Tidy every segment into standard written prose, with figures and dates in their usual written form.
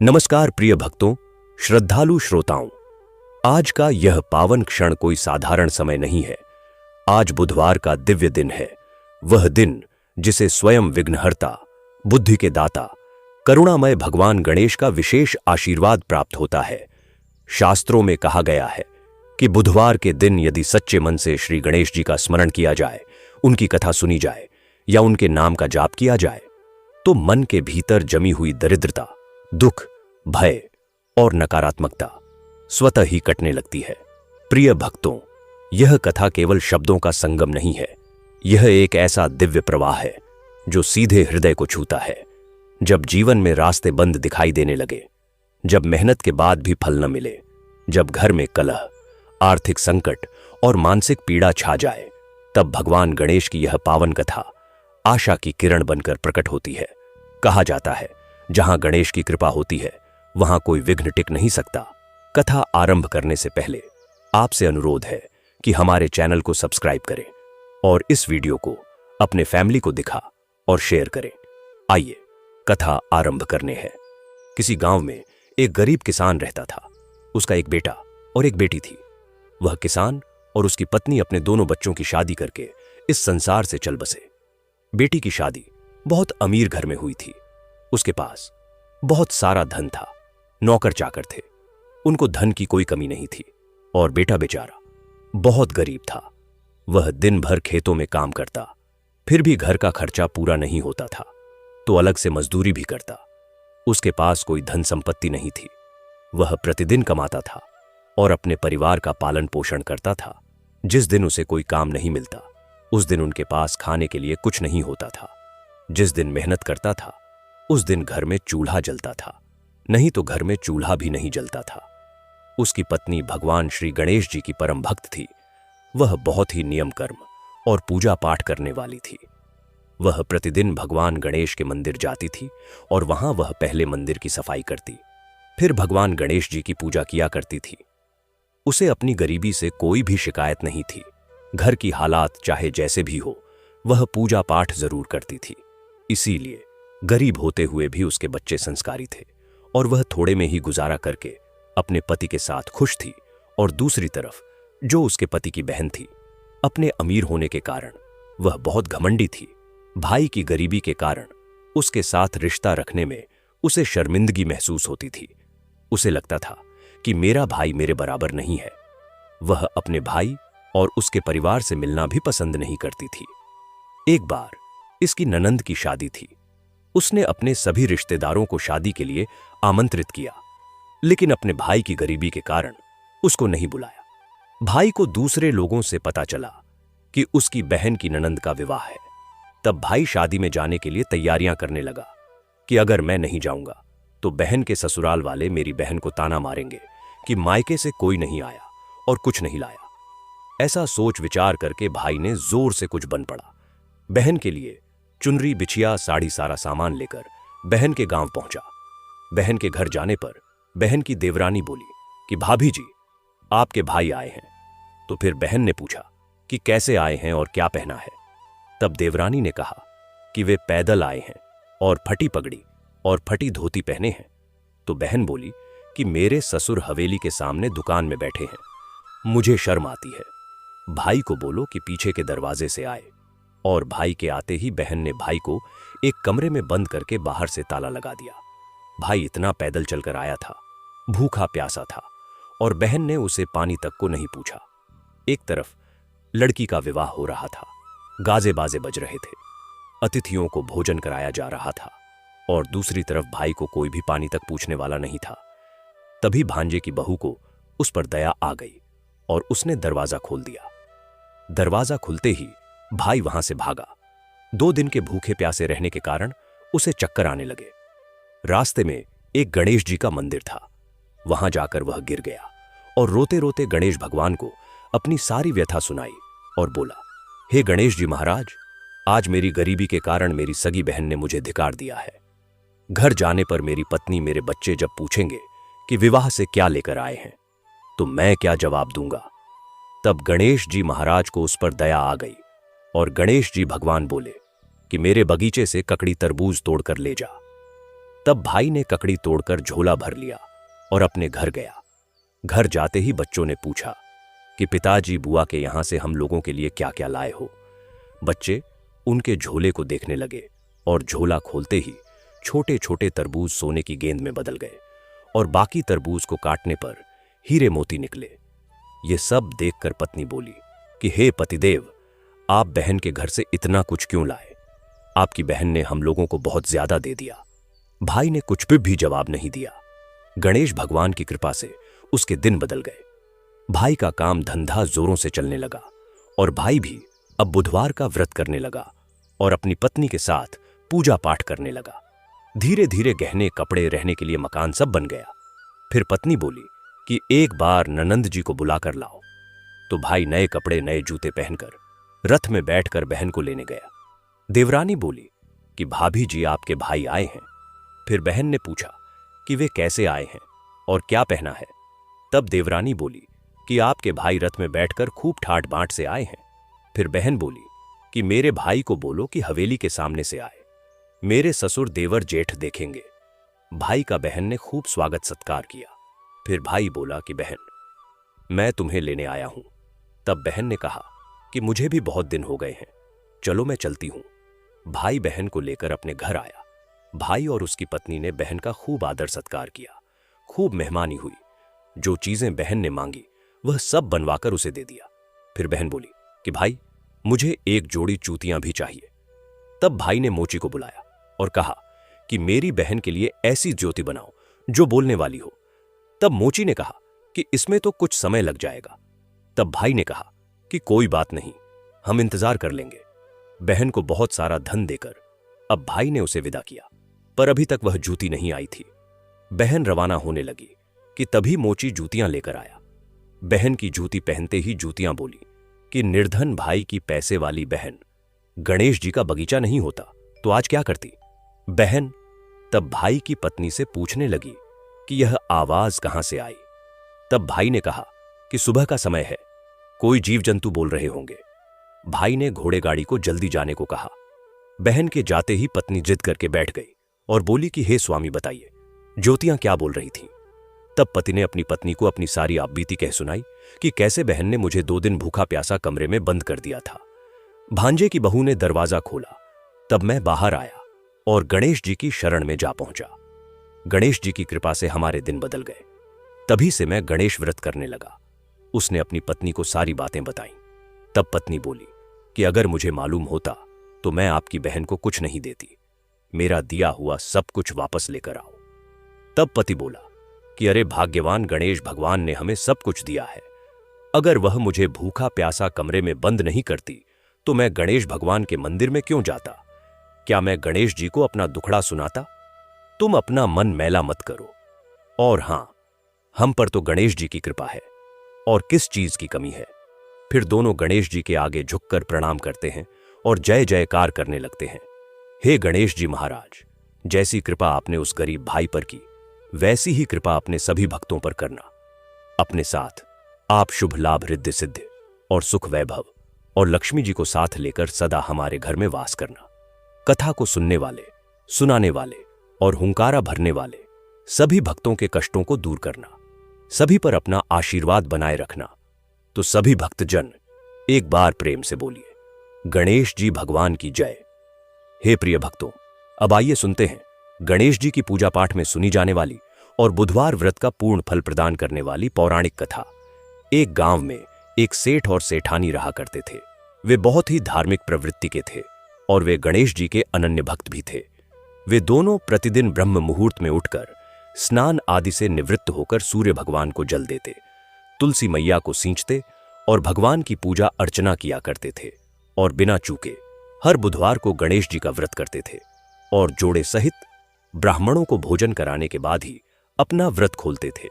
नमस्कार प्रिय भक्तों, श्रद्धालु श्रोताओं। आज का यह पावन क्षण कोई साधारण समय नहीं है। आज बुधवार का दिव्य दिन है, वह दिन जिसे स्वयं विघ्नहर्ता, बुद्धि के दाता, करुणामय भगवान गणेश का विशेष आशीर्वाद प्राप्त होता है। शास्त्रों में कहा गया है कि बुधवार के दिन यदि सच्चे मन से श्री गणेश जी का स्मरण किया जाए, उनकी कथा सुनी जाए या उनके नाम का जाप किया जाए, तो मन के भीतर जमी हुई दरिद्रता, दुख, भय और नकारात्मकता स्वतः ही कटने लगती है। प्रिय भक्तों, यह कथा केवल शब्दों का संगम नहीं है, यह एक ऐसा दिव्य प्रवाह है जो सीधे हृदय को छूता है। जब जीवन में रास्ते बंद दिखाई देने लगे, जब मेहनत के बाद भी फल न मिले, जब घर में कलह, आर्थिक संकट और मानसिक पीड़ा छा जाए, तब भगवान गणेश की यह पावन कथा आशा की किरण बनकर प्रकट होती है। कहा जाता है, जहां गणेश की कृपा होती है वहां कोई विघ्न टिक नहीं सकता। कथा आरंभ करने से पहले आपसे अनुरोध है कि हमारे चैनल को सब्सक्राइब करें और इस वीडियो को अपने फैमिली को दिखा और शेयर करें। आइए कथा आरंभ करने हैं। किसी गांव में एक गरीब किसान रहता था। उसका एक बेटा और एक बेटी थी। वह किसान और उसकी पत्नी अपने दोनों बच्चों की शादी करके इस संसार से चल बसे। बेटी की शादी बहुत अमीर घर में हुई थी। उसके पास बहुत सारा धन था, नौकर चाकर थे, उनको धन की कोई कमी नहीं थी। और बेटा बेचारा बहुत गरीब था। वह दिन भर खेतों में काम करता, फिर भी घर का खर्चा पूरा नहीं होता था, तो अलग से मजदूरी भी करता। उसके पास कोई धन संपत्ति नहीं थी। वह प्रतिदिन कमाता था और अपने परिवार का पालन पोषण करता था। जिस दिन उसे कोई काम नहीं मिलता, उस दिन उनके पास खाने के लिए कुछ नहीं होता था। जिस दिन मेहनत करता था, उस दिन घर में चूल्हा जलता था, नहीं तो घर में चूल्हा भी नहीं जलता था। उसकी पत्नी भगवान श्री गणेश जी की परम भक्त थी। वह बहुत ही नियम कर्म और पूजा पाठ करने वाली थी। वह प्रतिदिन भगवान गणेश के मंदिर जाती थी और वहां वह पहले मंदिर की सफाई करती, फिर भगवान गणेश जी की पूजा किया करती थी। उसे अपनी गरीबी से कोई भी शिकायत नहीं थी। घर की हालात चाहे जैसे भी हो, वह पूजा पाठ जरूर करती थी। इसीलिए गरीब होते हुए भी उसके बच्चे संस्कारी थे और वह थोड़े में ही गुजारा करके अपने पति के साथ खुश थी। और दूसरी तरफ जो उसके पति की बहन थी, अपने अमीर होने के कारण वह बहुत घमंडी थी। भाई की गरीबी के कारण उसके साथ रिश्ता रखने में उसे शर्मिंदगी महसूस होती थी। उसे लगता था कि मेरा भाई मेरे बराबर नहीं है। वह अपने भाई और उसके परिवार से मिलना भी पसंद नहीं करती थी। एक बार इसकी ननंद की शादी थी। उसने अपने सभी रिश्तेदारों को शादी के लिए आमंत्रित किया, लेकिन अपने भाई की गरीबी के कारण उसको नहीं बुलाया। भाई को दूसरे लोगों से पता चला कि उसकी बहन की ननंद का विवाह है। तब भाई शादी में जाने के लिए तैयारियां करने लगा कि अगर मैं नहीं जाऊंगा तो बहन के ससुराल वाले मेरी बहन को ताना मारेंगे कि मायके से कोई नहीं आया और कुछ नहीं लाया। ऐसा सोच विचार करके भाई ने जोर से कुछ बन पड़ा। बहन के लिए चुनरी, बिछिया, साड़ी, सारा सामान लेकर बहन के गांव पहुंचा। बहन के घर जाने पर बहन की देवरानी बोली कि भाभी जी, आपके भाई आए हैं। तो फिर बहन ने पूछा कि कैसे आए हैं और क्या पहना है। तब देवरानी ने कहा कि वे पैदल आए हैं और फटी पगड़ी और फटी धोती पहने हैं। तो बहन बोली कि मेरे ससुर हवेली के सामने दुकान में बैठे हैं, मुझे शर्म आती है। भाई को बोलो कि पीछे के दरवाजे से आए। और भाई के आते ही बहन ने भाई को एक कमरे में बंद करके बाहर से ताला लगा दिया। भाई इतना पैदल चलकर आया था, भूखा प्यासा था, और बहन ने उसे पानी तक को नहीं पूछा। एक तरफ लड़की का विवाह हो रहा था, गाजे बाजे बज रहे थे, अतिथियों को भोजन कराया जा रहा था, और दूसरी तरफ भाई को कोई भी पानी तक पूछने वाला नहीं था। तभी भांजे की बहू को उस पर दया आ गई और उसने दरवाजा खोल दिया। दरवाजा खुलते ही भाई वहां से भागा। 2 दिन के भूखे प्यासे रहने के कारण उसे चक्कर आने लगे। रास्ते में एक गणेश जी का मंदिर था। वहां जाकर वह गिर गया और रोते रोते गणेश भगवान को अपनी सारी व्यथा सुनाई और बोला, हे गणेश जी महाराज, आज मेरी गरीबी के कारण मेरी सगी बहन ने मुझे धिक्कार दिया है। घर जाने पर मेरी पत्नी, मेरे बच्चे जब पूछेंगे कि विवाह से क्या लेकर आए हैं, तो मैं क्या जवाब दूंगा। तब गणेश जी महाराज को उस पर दया आ गई और गणेश जी भगवान बोले कि मेरे बगीचे से ककड़ी तरबूज तोड़कर ले जा। तब भाई ने ककड़ी तोड़कर झोला भर लिया और अपने घर गया। घर जाते ही बच्चों ने पूछा कि पिताजी, बुआ के यहां से हम लोगों के लिए क्या क्या लाए हो। बच्चे उनके झोले को देखने लगे और झोला खोलते ही छोटे छोटे तरबूज सोने की गेंद में बदल गए और बाकी तरबूज को काटने पर हीरे मोती निकले। ये सब देखकर पत्नी बोली कि हे पतिदेव, आप बहन के घर से इतना कुछ क्यों लाए? आपकी बहन ने हम लोगों को बहुत ज्यादा दे दिया। भाई ने कुछ भी जवाब नहीं दिया। गणेश भगवान की कृपा से उसके दिन बदल गए। भाई का काम धंधा जोरों से चलने लगा और भाई भी अब बुधवार का व्रत करने लगा और अपनी पत्नी के साथ पूजा पाठ करने लगा। धीरे धीरे गहने, कपड़े, रहने के लिए मकान सब बन गया। फिर पत्नी बोली कि एक बार ननंद जी को बुलाकर लाओ। तो भाई नए कपड़े, नए जूते पहनकर रथ में बैठकर बहन को लेने गया। देवरानी बोली कि भाभी जी, आपके भाई आए हैं। फिर बहन ने पूछा कि वे कैसे आए हैं और क्या पहना है। तब देवरानी बोली कि आपके भाई रथ में बैठकर खूब ठाट बाट से आए हैं। फिर बहन बोली कि मेरे भाई को बोलो कि हवेली के सामने से आए, मेरे ससुर देवर जेठ देखेंगे। भाई का बहन ने खूब स्वागत सत्कार किया। फिर भाई बोला कि बहन, मैं तुम्हें लेने आया हूं। तब बहन ने कहा कि मुझे भी बहुत दिन हो गए हैं, चलो मैं चलती हूं। भाई बहन को लेकर अपने घर आया। भाई और उसकी पत्नी ने बहन का खूब आदर सत्कार किया, खूब मेहमानी हुई। जो चीजें बहन ने मांगी वह सब बनवाकर उसे दे दिया। फिर बहन बोली कि भाई, मुझे एक जोड़ी जूतियां भी चाहिए। तब भाई ने मोची को बुलाया और कहा कि मेरी बहन के लिए ऐसी ज्योति बनाओ जो बोलने वाली हो। तब मोची ने कहा कि इसमें तो कुछ समय लग जाएगा। तब भाई ने कहा कि कोई बात नहीं, हम इंतजार कर लेंगे। बहन को बहुत सारा धन देकर अब भाई ने उसे विदा किया, पर अभी तक वह जूती नहीं आई थी। बहन रवाना होने लगी कि तभी मोची जूतियां लेकर आया। बहन की जूती पहनते ही जूतियां बोली कि निर्धन भाई की पैसे वाली बहन, गणेश जी का बगीचा नहीं होता तो आज क्या करती? बहन तब भाई की पत्नी से पूछने लगी कि यह आवाज कहां से आई। तब भाई ने कहा कि सुबह का समय है, कोई जीव जंतु बोल रहे होंगे। भाई ने घोड़े गाड़ी को जल्दी जाने को कहा। बहन के जाते ही पत्नी जिद करके बैठ गई और बोली कि हे स्वामी, बताइए ज्योतियां क्या बोल रही थीं। तब पति ने अपनी पत्नी को अपनी सारी आपबीती कह सुनाई कि कैसे बहन ने मुझे 2 दिन भूखा प्यासा कमरे में बंद कर दिया था। भांजे की बहू ने दरवाजा खोला, तब मैं बाहर आया और गणेश जी की शरण में जा पहुंचा। गणेश जी की कृपा से हमारे दिन बदल गए। तभी से मैं गणेश व्रत करने लगा। उसने अपनी पत्नी को सारी बातें बताईं। तब पत्नी बोली कि अगर मुझे मालूम होता तो मैं आपकी बहन को कुछ नहीं देती, मेरा दिया हुआ सब कुछ वापस लेकर आओ। तब पति बोला कि अरे भाग्यवान गणेश भगवान ने हमें सब कुछ दिया है। अगर वह मुझे भूखा प्यासा कमरे में बंद नहीं करती तो मैं गणेश भगवान के मंदिर में क्यों जाता? क्या मैं गणेश जी को अपना दुखड़ा सुनाता? तुम अपना मन मैला मत करो। और हां, हम पर तो गणेश जी की कृपा है और किस चीज की कमी है। फिर दोनों गणेश जी के आगे झुककर प्रणाम करते हैं और जय जयकार करने लगते हैं। हे गणेश जी महाराज, जैसी कृपा आपने उस गरीब भाई पर की, वैसी ही कृपा अपने सभी भक्तों पर करना। अपने साथ आप शुभ लाभ, रिद्धि सिद्धि और सुख वैभव और लक्ष्मी जी को साथ लेकर सदा हमारे घर में वास करना। कथा को सुनने वाले, सुनाने वाले और हुंकारा भरने वाले सभी भक्तों के कष्टों को दूर करना, सभी पर अपना आशीर्वाद बनाए रखना। तो सभी भक्तजन एक बार प्रेम से बोलिए, गणेश जी भगवान की जय। हे प्रिय भक्तों, अब आइए सुनते हैं गणेश जी की पूजा पाठ में सुनी जाने वाली और बुधवार व्रत का पूर्ण फल प्रदान करने वाली पौराणिक कथा। एक गांव में एक सेठ और सेठानी रहा करते थे। वे बहुत ही धार्मिक प्रवृत्ति के थे और वे गणेश जी के अनन्य भक्त भी थे। वे दोनों प्रतिदिन ब्रह्म मुहूर्त में उठकर स्नान आदि से निवृत्त होकर सूर्य भगवान को जल देते, तुलसी मैया को सींचते और भगवान की पूजा अर्चना किया करते थे और बिना चूके हर बुधवार को गणेश जी का व्रत करते थे और जोड़े सहित ब्राह्मणों को भोजन कराने के बाद ही अपना व्रत खोलते थे।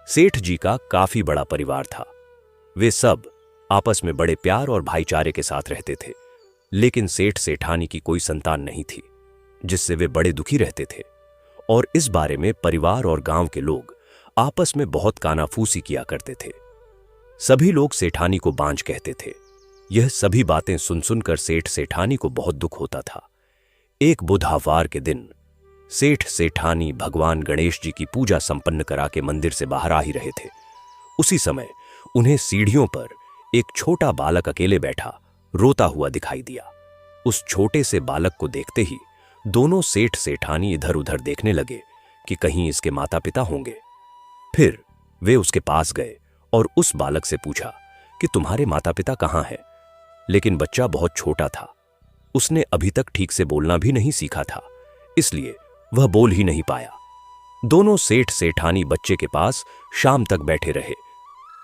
सेठ जी का काफी बड़ा परिवार था। वे सब आपस में बड़े प्यार और भाईचारे के साथ रहते थे, लेकिन सेठ सेठानी की कोई संतान नहीं थी, जिससे वे बड़े दुखी रहते थे और इस बारे में परिवार और गांव के लोग आपस में बहुत कानाफूसी किया करते थे। सभी लोग सेठानी को बांझ कहते थे। यह सभी बातें सुन सुनकर सेठ सेठानी को बहुत दुख होता था। एक बुधवार के दिन सेठ सेठानी भगवान गणेश जी की पूजा संपन्न करा के मंदिर से बाहर आ ही रहे थे। उसी समय उन्हें सीढ़ियों पर एक छोटा बालक अकेले बैठा रोता हुआ दिखाई दिया। उस छोटे से बालक को देखते ही दोनों सेठ सेठानी इधर उधर देखने लगे कि कहीं इसके माता पिता होंगे। फिर वे उसके पास गए और उस बालक से पूछा कि तुम्हारे माता पिता कहाँ हैं? लेकिन बच्चा बहुत छोटा था, उसने अभी तक ठीक से बोलना भी नहीं सीखा था, इसलिए वह बोल ही नहीं पाया। दोनों सेठ सेठानी बच्चे के पास शाम तक बैठे रहे।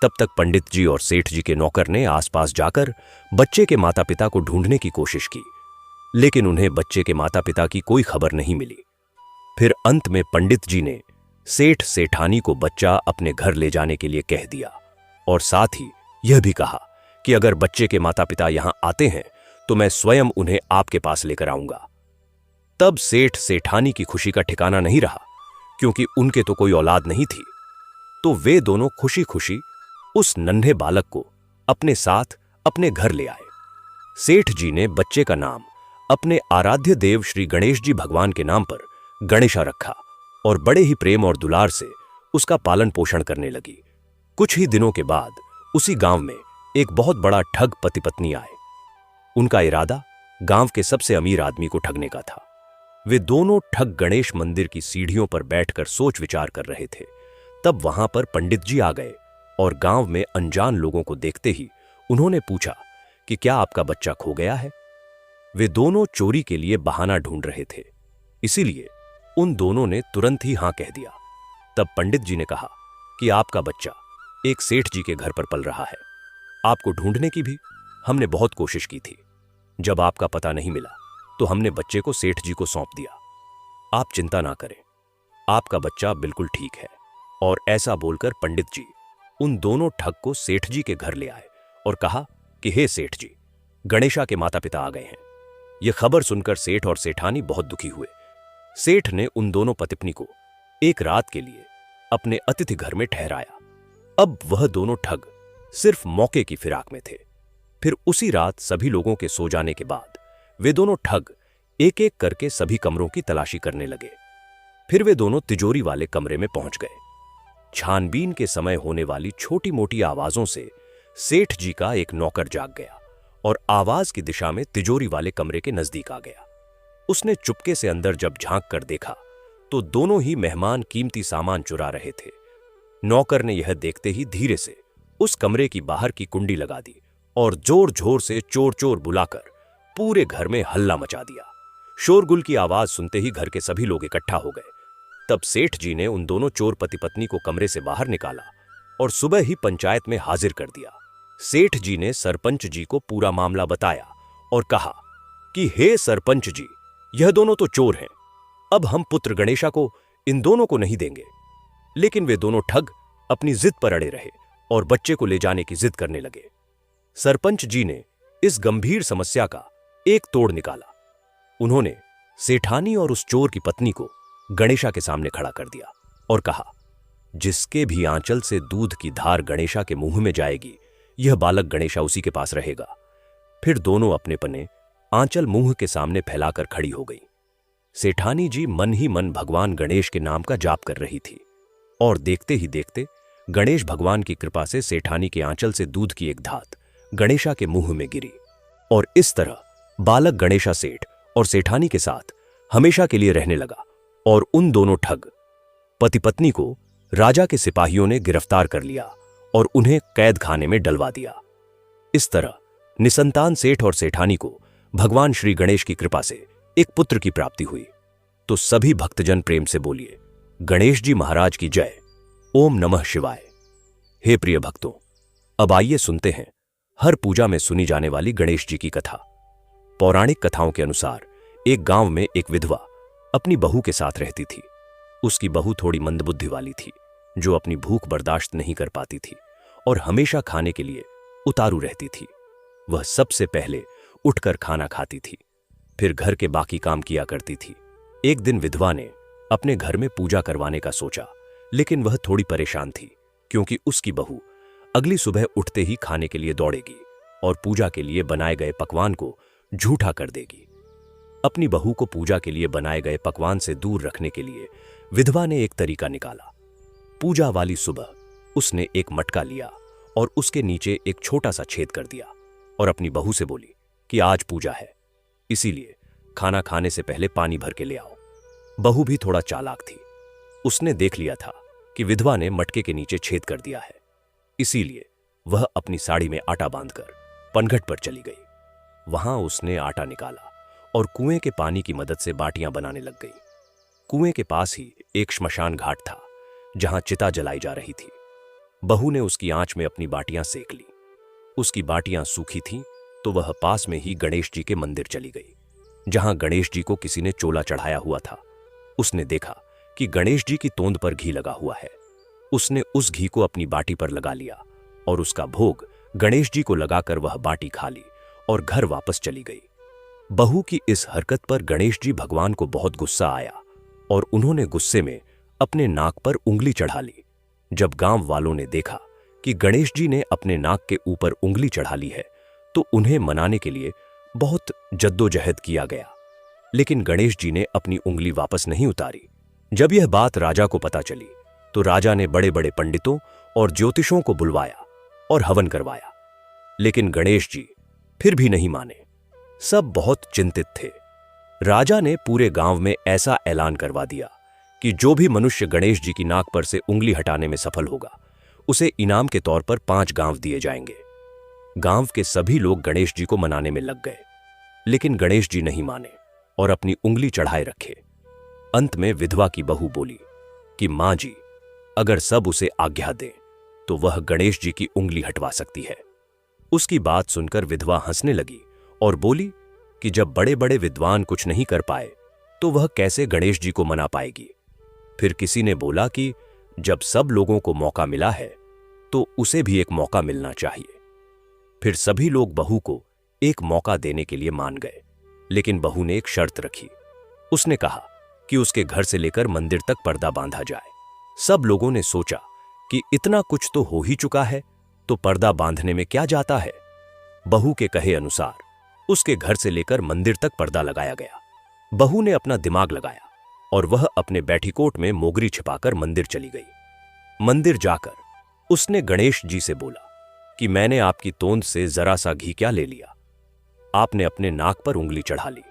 तब तक पंडित जी और सेठ जी के नौकर ने आसपास जाकर बच्चे के माता पिता को ढूंढने की कोशिश की, लेकिन उन्हें बच्चे के माता पिता की कोई खबर नहीं मिली। फिर अंत में पंडित जी ने सेठ सेठानी को बच्चा अपने घर ले जाने के लिए कह दिया और साथ ही यह भी कहा कि अगर बच्चे के माता पिता यहां आते हैं तो मैं स्वयं उन्हें आपके पास लेकर आऊंगा। तब सेठ सेठानी की खुशी का ठिकाना नहीं रहा, क्योंकि उनके तो कोई औलाद नहीं थी। तो वे दोनों खुशी खुशी उस नन्हे बालक को अपने साथ अपने घर ले आए। सेठ जी ने बच्चे का नाम अपने आराध्य देव श्री गणेश जी भगवान के नाम पर गणेशा रखा और बड़े ही प्रेम और दुलार से उसका पालन पोषण करने लगी। कुछ ही दिनों के बाद उसी गांव में एक बहुत बड़ा ठग पति पत्नी आए। उनका इरादा गांव के सबसे अमीर आदमी को ठगने का था। वे दोनों ठग गणेश मंदिर की सीढ़ियों पर बैठकर सोच विचार कर रहे थे। तब वहां पर पंडित जी आ गए और गांव में अनजान लोगों को देखते ही उन्होंने पूछा कि क्या आपका बच्चा खो गया है? वे दोनों चोरी के लिए बहाना ढूंढ रहे थे, इसीलिए उन दोनों ने तुरंत ही हां कह दिया। तब पंडित जी ने कहा कि आपका बच्चा एक सेठ जी के घर पर पल रहा है। आपको ढूंढने की भी हमने बहुत कोशिश की थी। जब आपका पता नहीं मिला तो हमने बच्चे को सेठ जी को सौंप दिया। आप चिंता ना करें, आपका बच्चा बिल्कुल ठीक है। और ऐसा बोलकर पंडित जी उन दोनों ठग को सेठ जी के घर ले आए और कहा कि हे सेठ जी, गणेशा के माता पिता आ गए हैं। यह खबर सुनकर सेठ और सेठानी बहुत दुखी हुए। सेठ ने उन दोनों पतिपत्नी को एक रात के लिए अपने अतिथि घर में ठहराया। अब वह दोनों ठग सिर्फ मौके की फिराक में थे। फिर उसी रात सभी लोगों के सो जाने के बाद वे दोनों ठग एक एक करके सभी कमरों की तलाशी करने लगे। फिर वे दोनों तिजोरी वाले कमरे में पहुंच गए। छानबीन के समय होने वाली छोटी मोटी आवाजों से सेठ जी का एक नौकर जाग गया और आवाज की दिशा में तिजोरी वाले कमरे के नजदीक आ गया। उसने चुपके से अंदर जब झांक कर देखा तो दोनों ही मेहमान कीमती सामान चुरा रहे थे। नौकर ने यह देखते ही धीरे से उस कमरे की बाहर की कुंडी लगा दी और जोर जोर से चोर चोर बुलाकर पूरे घर में हल्ला मचा दिया। शोरगुल की आवाज सुनते ही घर के सभी लोग इकट्ठा हो गए। तब सेठ जी ने उन दोनों चोर पति पत्नी को कमरे से बाहर निकाला और सुबह ही पंचायत में हाजिर कर दिया। सेठ जी ने सरपंच जी को पूरा मामला बताया और कहा कि हे सरपंच जी, यह दोनों तो चोर हैं। अब हम पुत्र गणेशा को इन दोनों को नहीं देंगे। लेकिन वे दोनों ठग अपनी जिद पर अड़े रहे और बच्चे को ले जाने की जिद करने लगे। सरपंच जी ने इस गंभीर समस्या का एक तोड़ निकाला। उन्होंने सेठानी और उस चोर की पत्नी को गणेशा के सामने खड़ा कर दिया और कहा, जिसके भी आंचल से दूध की धार गणेशा के मुंह में जाएगी, यह बालक गणेशा उसी के पास रहेगा। फिर दोनों अपने पने आंचल मुंह के सामने फैलाकर खड़ी हो गई। सेठानी जी मन ही मन भगवान गणेश के नाम का जाप कर रही थी और देखते ही देखते गणेश भगवान की कृपा से सेठानी के आंचल से दूध की एक धात गणेशा के मुंह में गिरी और इस तरह बालक गणेशा सेठ और सेठानी के साथ हमेशा के लिए रहने लगा। और उन दोनों ठग पति पत्नी को राजा के सिपाहियों ने गिरफ्तार कर लिया और उन्हें कैद खाने में डलवा दिया। इस तरह निसंतान सेठ और सेठानी को भगवान श्री गणेश की कृपा से एक पुत्र की प्राप्ति हुई। तो सभी भक्तजन प्रेम से बोलिए, गणेश जी महाराज की जय। ओम नमः शिवाय। हे प्रिय भक्तों, अब आइए सुनते हैं हर पूजा में सुनी जाने वाली गणेश जी की कथा। पौराणिक कथाओं के अनुसार एक गांव में एक विधवा अपनी बहू के साथ रहती थी। उसकी बहू थोड़ी मंदबुद्धि वाली थी, जो अपनी भूख बर्दाश्त नहीं कर पाती थी और हमेशा खाने के लिए उतारू रहती थी। वह सबसे पहले उठकर खाना खाती थी, फिर घर के बाकी काम किया करती थी। एक दिन विधवा ने अपने घर में पूजा करवाने का सोचा, लेकिन वह थोड़ी परेशान थी क्योंकि उसकी बहू अगली सुबह उठते ही खाने के लिए दौड़ेगी और पूजा के लिए बनाए गए पकवान को झूठा कर देगी। अपनी बहू को पूजा के लिए बनाए गए पकवान से दूर रखने के लिए विधवा ने एक तरीका निकाला। पूजा वाली सुबह उसने एक मटका लिया और उसके नीचे एक छोटा सा छेद कर दिया और अपनी बहू से बोली कि आज पूजा है, इसीलिए खाना खाने से पहले पानी भर के ले आओ। बहू भी थोड़ा चालाक थी, उसने देख लिया था कि विधवा ने मटके के नीचे छेद कर दिया है, इसीलिए वह अपनी साड़ी में आटा बांधकर पनघट पर चली गई। वहां उसने आटा निकाला और कुएं के पानी की मदद से बाटियां बनाने लग गई। कुएं के पास ही एक श्मशान घाट था जहां चिता जलाई जा रही थी। बहू ने उसकी आंच में अपनी बाटियां सेक ली। उसकी बाटियां सूखी थीं तो वह पास में ही गणेश जी के मंदिर चली गई, जहां गणेश जी को किसी ने चोला चढ़ाया हुआ था। उसने देखा कि गणेश जी की तोंद पर घी लगा हुआ है। उसने उस घी को अपनी बाटी पर लगा लिया और उसका भोग गणेश जी को लगाकर वह बाटी खा ली और घर वापस चली गई। बहू की इस हरकत पर गणेश जी भगवान को बहुत गुस्सा आया और उन्होंने गुस्से में अपने नाक पर उंगली चढ़ा ली। जब गांव वालों ने देखा कि गणेश जी ने अपने नाक के ऊपर उंगली चढ़ा ली है तो उन्हें मनाने के लिए बहुत जद्दोजहद किया गया, लेकिन गणेश जी ने अपनी उंगली वापस नहीं उतारी। जब यह बात राजा को पता चली तो राजा ने बड़े बड़े पंडितों और ज्योतिषों को बुलवाया और हवन करवाया, लेकिन गणेश जी फिर भी नहीं माने। सब बहुत चिंतित थे। राजा ने पूरे गांव में ऐसा ऐलान करवा दिया कि जो भी मनुष्य गणेश जी की नाक पर से उंगली हटाने में सफल होगा उसे इनाम के तौर पर 5 गांव दिए जाएंगे। गांव के सभी लोग गणेश जी को मनाने में लग गए, लेकिन गणेश जी नहीं माने और अपनी उंगली चढ़ाए रखे। अंत में विधवा की बहू बोली कि मां जी, अगर सब उसे आज्ञा दें तो वह गणेश जी की उंगली हटवा सकती है। उसकी बात सुनकर विधवा हंसने लगी और बोली कि जब बड़े बड़े विद्वान कुछ नहीं कर पाए तो वह कैसे गणेश जी को मना पाएगी। फिर किसी ने बोला कि जब सब लोगों को मौका मिला है तो उसे भी एक मौका मिलना चाहिए। फिर सभी लोग बहू को एक मौका देने के लिए मान गए, लेकिन बहू ने एक शर्त रखी। उसने कहा कि उसके घर से लेकर मंदिर तक पर्दा बांधा जाए। सब लोगों ने सोचा कि इतना कुछ तो हो ही चुका है तो पर्दा बांधने में क्या जाता है। बहू के कहे अनुसार उसके घर से लेकर मंदिर तक पर्दा लगाया गया। बहू ने अपना दिमाग लगाया और वह अपने बैठीकोट में मोगरी छिपाकर मंदिर चली गई। मंदिर जाकर उसने गणेश जी से बोला कि मैंने आपकी तोंद से जरा सा घी क्या ले लिया, आपने अपने नाक पर उंगली चढ़ा ली।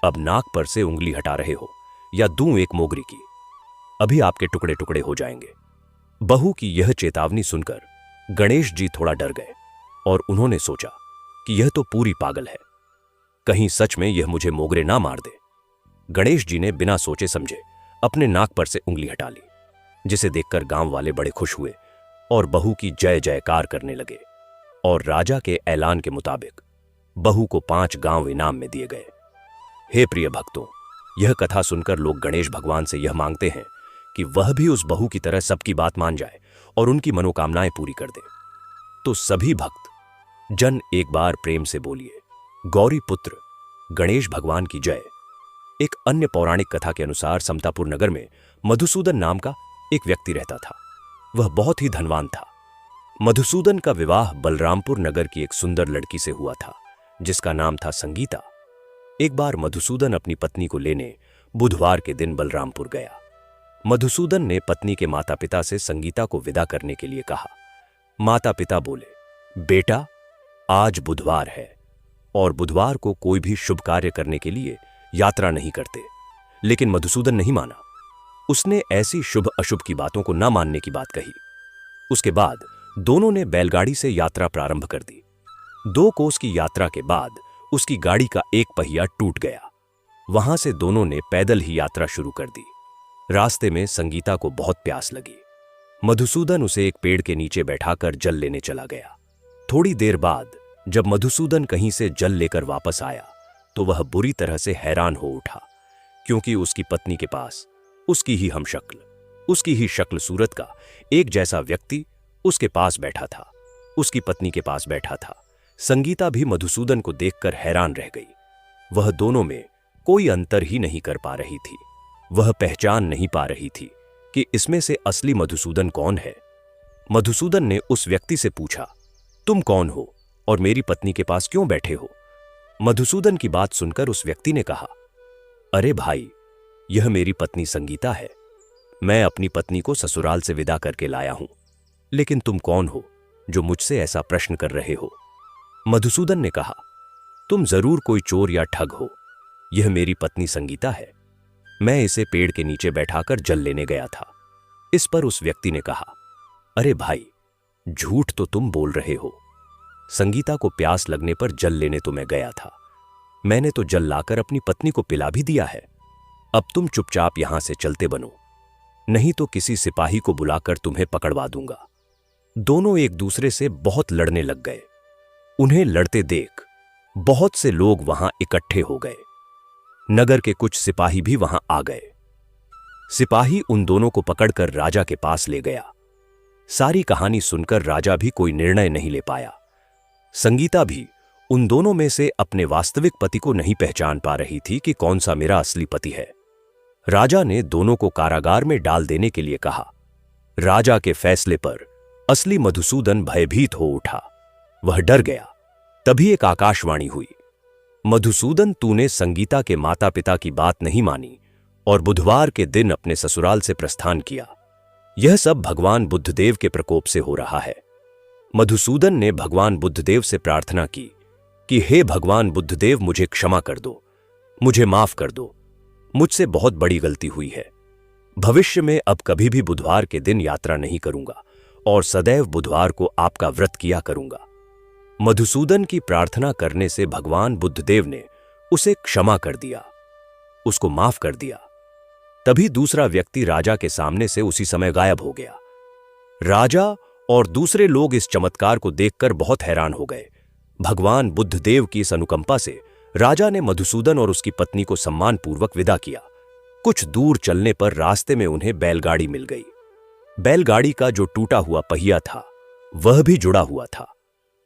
अब नाक पर से उंगली हटा रहे हो या दूं एक मोगरी की, अभी आपके टुकड़े टुकड़े हो जाएंगे। बहू की यह चेतावनी सुनकर गणेश जी थोड़ा डर गए और उन्होंने सोचा कि यह तो पूरी पागल है, कहीं सच में यह मुझे मोगरे ना मार दे। गणेश जी ने बिना सोचे समझे अपने नाक पर से उंगली हटा ली, जिसे देखकर गांव वाले बड़े खुश हुए और बहू की जय जयकार करने लगे। और राजा के ऐलान के मुताबिक बहू को 5 गांव इनाम में दिए गए। हे प्रिय भक्तों, यह कथा सुनकर लोग गणेश भगवान से यह मांगते हैं कि वह भी उस बहू की तरह सबकी बात मान जाए और उनकी मनोकामनाएं पूरी कर दे। तो सभी भक्त जन एक बार प्रेम से बोलिए, गौरी पुत्र गणेश भगवान की जय। एक अन्य पौराणिक कथा के अनुसार समतापुर नगर में मधुसूदन नाम का एक व्यक्ति रहता था। वह बहुत ही धनवान था। मधुसूदन का विवाह बलरामपुर नगर की एक सुंदर लड़की से हुआ था जिसका नाम था संगीता। एक बार मधुसूदन अपनी पत्नी को लेने बुधवार के दिन बलरामपुर गया। मधुसूदन ने पत्नी के माता पिता से संगीता को विदा करने के लिए कहा। माता पिता बोले, बेटा आज बुधवार है और बुधवार को कोई भी शुभ कार्य करने के लिए यात्रा नहीं करते। लेकिन मधुसूदन नहीं माना। उसने ऐसी शुभ अशुभ की बातों को न मानने की बात कही। उसके बाद दोनों ने बैलगाड़ी से यात्रा प्रारंभ कर दी। 2 कोस की यात्रा के बाद उसकी गाड़ी का एक पहिया टूट गया। वहां से दोनों ने पैदल ही यात्रा शुरू कर दी। रास्ते में संगीता को बहुत प्यास लगी। मधुसूदन उसे एक पेड़ के नीचे बैठाकर जल लेने चला गया। थोड़ी देर बाद जब मधुसूदन कहीं से जल लेकर वापस आया तो वह बुरी तरह से हैरान हो उठा, क्योंकि उसकी पत्नी के पास उसकी ही हमशक्ल, उसकी ही शक्ल सूरत का एक जैसा व्यक्ति उसके पास बैठा था। उसकी पत्नी के पास बैठा था। संगीता भी मधुसूदन को देखकर हैरान रह गई। वह दोनों में कोई अंतर ही नहीं कर पा रही थी। वह पहचान नहीं पा रही थी कि इसमें से असली मधुसूदन कौन है। मधुसूदन ने उस व्यक्ति से पूछा, तुम कौन हो और मेरी पत्नी के पास क्यों बैठे हो? मधुसूदन की बात सुनकर उस व्यक्ति ने कहा, अरे भाई, यह मेरी पत्नी संगीता है। मैं अपनी पत्नी को ससुराल से विदा करके लाया हूं, लेकिन तुम कौन हो जो मुझसे ऐसा प्रश्न कर रहे हो? मधुसूदन ने कहा, तुम जरूर कोई चोर या ठग हो। यह मेरी पत्नी संगीता है। मैं इसे पेड़ के नीचे बैठाकर जल लेने गया था। इस पर उस व्यक्ति ने कहा, अरे भाई, झूठ तो तुम बोल रहे हो। संगीता को प्यास लगने पर जल लेने तो मैं गया था। मैंने तो जल लाकर अपनी पत्नी को पिला भी दिया है। अब तुम चुपचाप यहां से चलते बनो, नहीं तो किसी सिपाही को बुलाकर तुम्हें पकड़वा दूंगा। दोनों एक दूसरे से बहुत लड़ने लग गए। उन्हें लड़ते देख बहुत से लोग वहां इकट्ठे हो गए। नगर के कुछ सिपाही भी वहां आ गए। सिपाही उन दोनों को पकड़कर राजा के पास ले गया। सारी कहानी सुनकर राजा भी कोई निर्णय नहीं ले पाया। संगीता भी उन दोनों में से अपने वास्तविक पति को नहीं पहचान पा रही थी कि कौन सा मेरा असली पति है। राजा ने दोनों को कारागार में डाल देने के लिए कहा। राजा के फैसले पर असली मधुसूदन भयभीत हो उठा। वह डर गया। तभी एक आकाशवाणी हुई, मधुसूदन, तूने संगीता के माता पिता की बात नहीं मानी और बुधवार के दिन अपने ससुराल से प्रस्थान किया। यह सब भगवान बुद्धदेव के प्रकोप से हो रहा है। मधुसूदन ने भगवान बुद्धदेव से प्रार्थना की कि हे भगवान बुद्धदेव, मुझे क्षमा कर दो, मुझे माफ कर दो। मुझसे बहुत बड़ी गलती हुई है। भविष्य में अब कभी भी बुधवार के दिन यात्रा नहीं करूंगा और सदैव बुधवार को आपका व्रत किया करूंगा। मधुसूदन की प्रार्थना करने से भगवान बुद्धदेव ने उसे क्षमा कर दिया, उसको माफ कर दिया। तभी दूसरा व्यक्ति राजा के सामने से उसी समय गायब हो गया। राजा और दूसरे लोग इस चमत्कार को देखकर बहुत हैरान हो गए। भगवान बुद्धदेव की इस अनुकंपा से राजा ने मधुसूदन और उसकी पत्नी को सम्मानपूर्वक विदा किया। कुछ दूर चलने पर रास्ते में उन्हें बैलगाड़ी मिल गई। बैलगाड़ी का जो टूटा हुआ पहिया था वह भी जुड़ा हुआ था।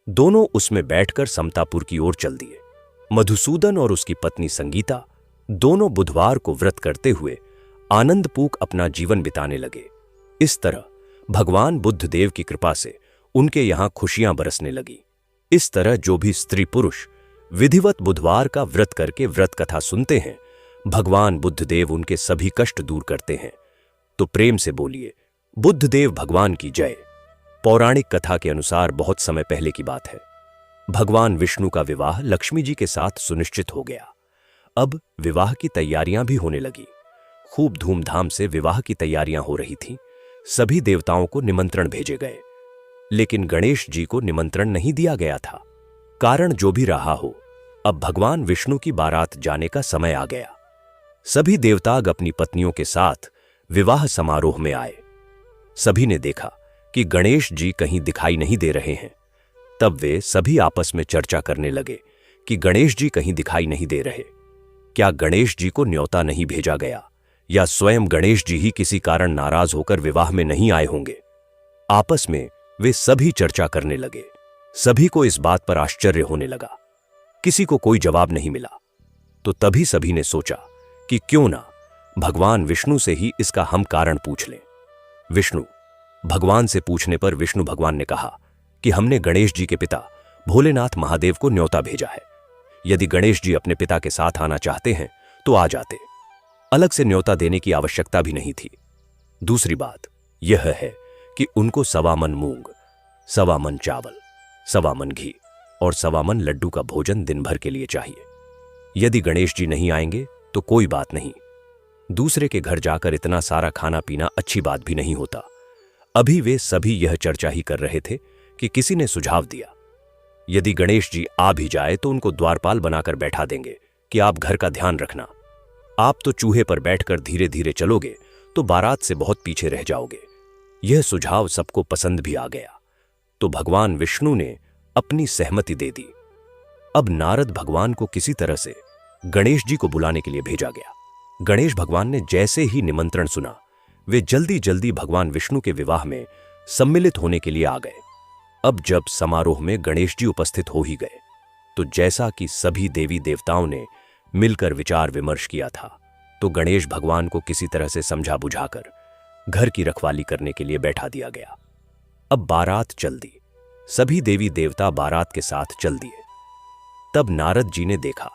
दोनों उसमें बैठकर समतापुर की ओर चल दिए। मधुसूदन और उसकी पत्नी संगीता दोनों बुधवार को व्रत करते हुए आनंदपूर्वक अपना जीवन बिताने लगे। इस तरह भगवान बुद्धदेव की कृपा से उनके यहां खुशियां बरसने लगी। इस तरह जो भी स्त्री पुरुष विधिवत बुधवार का व्रत करके व्रत कथा सुनते हैं, भगवान बुद्धदेव उनके सभी कष्ट दूर करते हैं। तो प्रेम से बोलिए, बुद्धदेव भगवान की जय। पौराणिक कथा के अनुसार बहुत समय पहले की बात है। भगवान विष्णु का विवाह लक्ष्मी जी के साथ सुनिश्चित हो गया। अब विवाह की तैयारियां भी होने लगी। खूब धूमधाम से विवाह की तैयारियां हो रही थीं। सभी देवताओं को निमंत्रण भेजे गए, लेकिन गणेश जी को निमंत्रण नहीं दिया गया था। कारण जो भी रहा हो, अब भगवान विष्णु की बारात जाने का समय आ गया। सभी देवताग अपनी पत्नियों के साथ विवाह समारोह में आए। सभी ने देखा कि गणेश जी कहीं दिखाई नहीं दे रहे हैं। तब वे सभी आपस में चर्चा करने लगे कि गणेश जी कहीं दिखाई नहीं दे रहे। क्या गणेश जी को न्योता नहीं भेजा गया, या स्वयं गणेश जी ही किसी कारण नाराज होकर विवाह में नहीं आए होंगे? आपस में वे सभी चर्चा करने लगे। सभी को इस बात पर आश्चर्य होने लगा। किसी को कोई जवाब नहीं मिला। तो तभी सभी ने सोचा कि क्यों ना भगवान विष्णु से ही इसका हम कारण पूछ लें। विष्णु भगवान से पूछने पर विष्णु भगवान ने कहा कि हमने गणेश जी के पिता भोलेनाथ महादेव को न्योता भेजा है। यदि गणेश जी अपने पिता के साथ आना चाहते हैं तो आ जाते। अलग से न्योता देने की आवश्यकता भी नहीं थी। दूसरी बात यह है कि उनको 1.25 मन मूंग, 1.25 मन चावल, 1.25 मन घी और 1.25 मन लड्डू का भोजन दिन भर के लिए चाहिए। यदि गणेश जी नहीं आएंगे तो कोई बात नहीं। दूसरे के घर जाकर इतना सारा खाना पीना अच्छी बात भी नहीं होता। अभी वे सभी यह चर्चा ही कर रहे थे कि किसी ने सुझाव दिया, यदि गणेश जी आ भी जाए तो उनको द्वारपाल बनाकर बैठा देंगे कि आप घर का ध्यान रखना। आप तो चूहे पर बैठकर धीरे धीरे चलोगे तो बारात से बहुत पीछे रह जाओगे। यह सुझाव सबको पसंद भी आ गया। तो भगवान विष्णु ने अपनी सहमति दे दी। अब नारद भगवान को किसी तरह से गणेश जी को बुलाने के लिए भेजा गया। गणेश भगवान ने जैसे ही निमंत्रण सुना, वे जल्दी जल्दी भगवान विष्णु के विवाह में सम्मिलित होने के लिए आ गए। अब जब समारोह में गणेश जी उपस्थित हो ही गए, तो जैसा कि सभी देवी देवताओं ने मिलकर विचार विमर्श किया था, तो गणेश भगवान को किसी तरह से समझा बुझाकर घर की रखवाली करने के लिए बैठा दिया गया। अब बारात चल दी। सभी देवी देवता बारात के साथ चल दिए। तब नारद जी ने देखा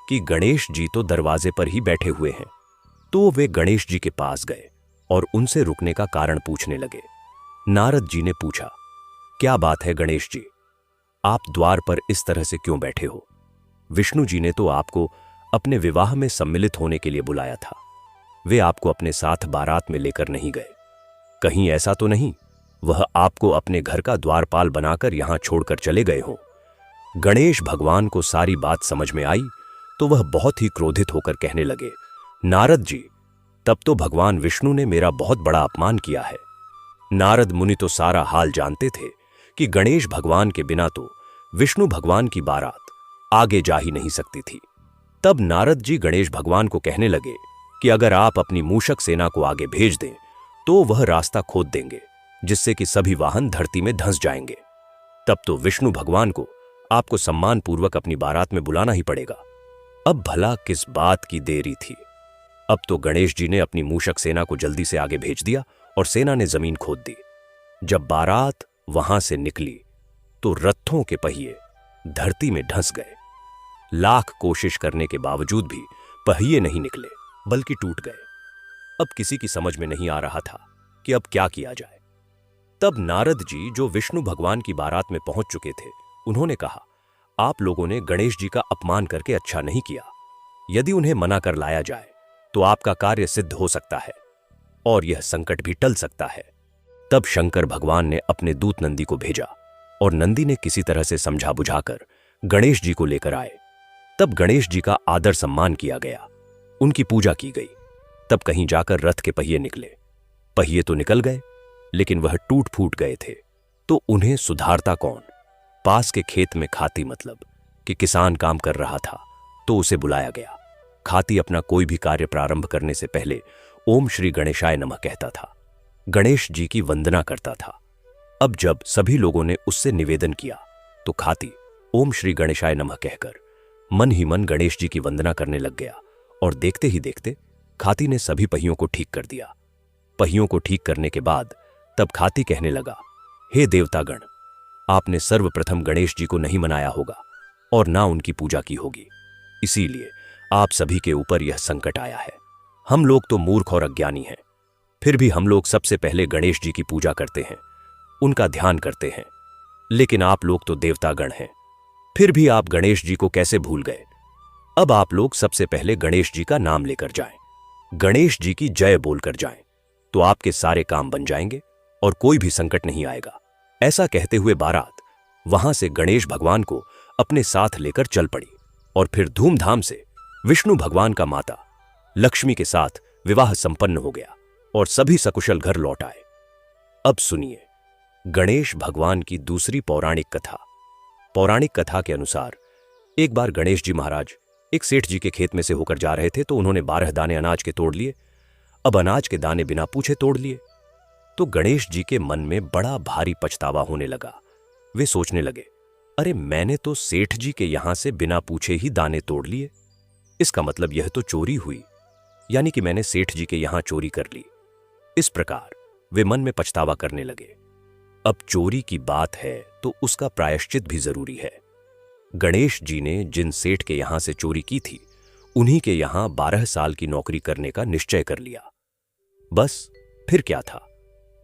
कि गणेश जी तो दरवाजे पर ही बैठे हुए हैं, तो वे गणेश जी के पास गए और उनसे रुकने का कारण पूछने लगे। नारद जी ने पूछा, क्या बात है गणेश जी, आप द्वार पर इस तरह से क्यों बैठे हो? विष्णु जी ने तो आपको अपने विवाह में सम्मिलित होने के लिए बुलाया था, वे आपको अपने साथ बारात में लेकर नहीं गए। कहीं ऐसा तो नहीं वह आपको अपने घर का द्वारपाल बनाकर यहां छोड़कर चले गए हों? गणेश भगवान को सारी बात समझ में आई तो वह बहुत ही क्रोधित होकर कहने लगे, नारद जी, तब तो भगवान विष्णु ने मेरा बहुत बड़ा अपमान किया है। नारद मुनि तो सारा हाल जानते थे कि गणेश भगवान के बिना तो विष्णु भगवान की बारात आगे जा ही नहीं सकती थी। तब नारद जी गणेश भगवान को कहने लगे कि अगर आप अपनी मूषक सेना को आगे भेज दें तो वह रास्ता खोद देंगे, जिससे कि सभी वाहन धरती में धंस जाएंगे। तब तो विष्णु भगवान को आपको सम्मानपूर्वक अपनी बारात में बुलाना ही पड़ेगा। अब भला किस बात की देरी थी? अब तो गणेश जी ने अपनी मूषक सेना को जल्दी से आगे भेज दिया और सेना ने जमीन खोद दी। जब बारात वहां से निकली तो रथों के पहिए धरती में धंस गए। लाख कोशिश करने के बावजूद भी पहिए नहीं निकले, बल्कि टूट गए। अब किसी की समझ में नहीं आ रहा था कि अब क्या किया जाए। तब नारद जी, जो विष्णु भगवान की बारात में पहुंच चुके थे, उन्होंने कहा, आप लोगों ने गणेश जी का अपमान करके अच्छा नहीं किया। यदि उन्हें मना कर लाया जाए तो आपका कार्य सिद्ध हो सकता है और यह संकट भी टल सकता है। तब शंकर भगवान ने अपने दूत नंदी को भेजा और नंदी ने किसी तरह से समझा बुझाकर गणेश जी को लेकर आए। तब गणेश जी का आदर सम्मान किया गया, उनकी पूजा की गई। तब कहीं जाकर रथ के पहिए निकले। पहिए तो निकल गए, लेकिन वह टूट फूट गए थे, तो उन्हें सुधारता कौन? पास के खेत में खाती, मतलब कि किसान काम कर रहा था, तो उसे बुलाया गया। खाती अपना कोई भी कार्य प्रारंभ करने से पहले ओम श्री गणेशाय नमः कहता था, गणेश जी की वंदना करता था। अब जब सभी लोगों ने उससे निवेदन किया तो खाती ओम श्री गणेशाय नमः कहकर मन ही मन गणेश जी की वंदना करने लग गया और देखते ही देखते खाती ने सभी पहियों को ठीक कर दिया। पहियों को ठीक करने के बाद तब खाती कहने लगा, हे देवतागण, आपने सर्वप्रथम गणेश जी को नहीं मनाया होगा और ना उनकी पूजा की होगी, इसीलिए आप सभी के ऊपर यह संकट आया है। हम लोग तो मूर्ख और अज्ञानी हैं, फिर भी हम लोग सबसे पहले गणेश जी की पूजा करते हैं, उनका ध्यान करते हैं। लेकिन आप लोग तो देवतागण हैं, फिर भी आप गणेश जी को कैसे भूल गए? अब आप लोग सबसे पहले गणेश जी का नाम लेकर जाएं, गणेश जी की जय बोलकर जाएं, तो आपके सारे काम बन जाएंगे और कोई भी संकट नहीं आएगा। ऐसा कहते हुए बारात वहां से गणेश भगवान को अपने साथ लेकर चल पड़ी और फिर धूमधाम से विष्णु भगवान का माता लक्ष्मी के साथ विवाह संपन्न हो गया और सभी सकुशल घर लौट आए। अब सुनिए गणेश भगवान की दूसरी पौराणिक कथा। पौराणिक कथा के अनुसार एक बार गणेश जी महाराज एक सेठ जी के खेत में से होकर जा रहे थे, तो उन्होंने 12 दाने अनाज के तोड़ लिए। अब अनाज के दाने बिना पूछे तोड़ लिए, तो गणेश जी के मन में बड़ा भारी पछतावा होने लगा। वे सोचने लगे, अरे मैंने तो सेठ जी के यहां से बिना पूछे ही दाने तोड़ लिए, इसका मतलब यह तो चोरी हुई, यानी कि मैंने सेठ जी के यहां चोरी कर ली। इस प्रकार वे मन में पछतावा करने लगे। अब चोरी की बात है तो उसका प्रायश्चित भी जरूरी है। गणेश जी ने जिन सेठ के यहां से चोरी की थी, उन्हीं के यहां 12 साल की नौकरी करने का निश्चय कर लिया। बस फिर क्या था,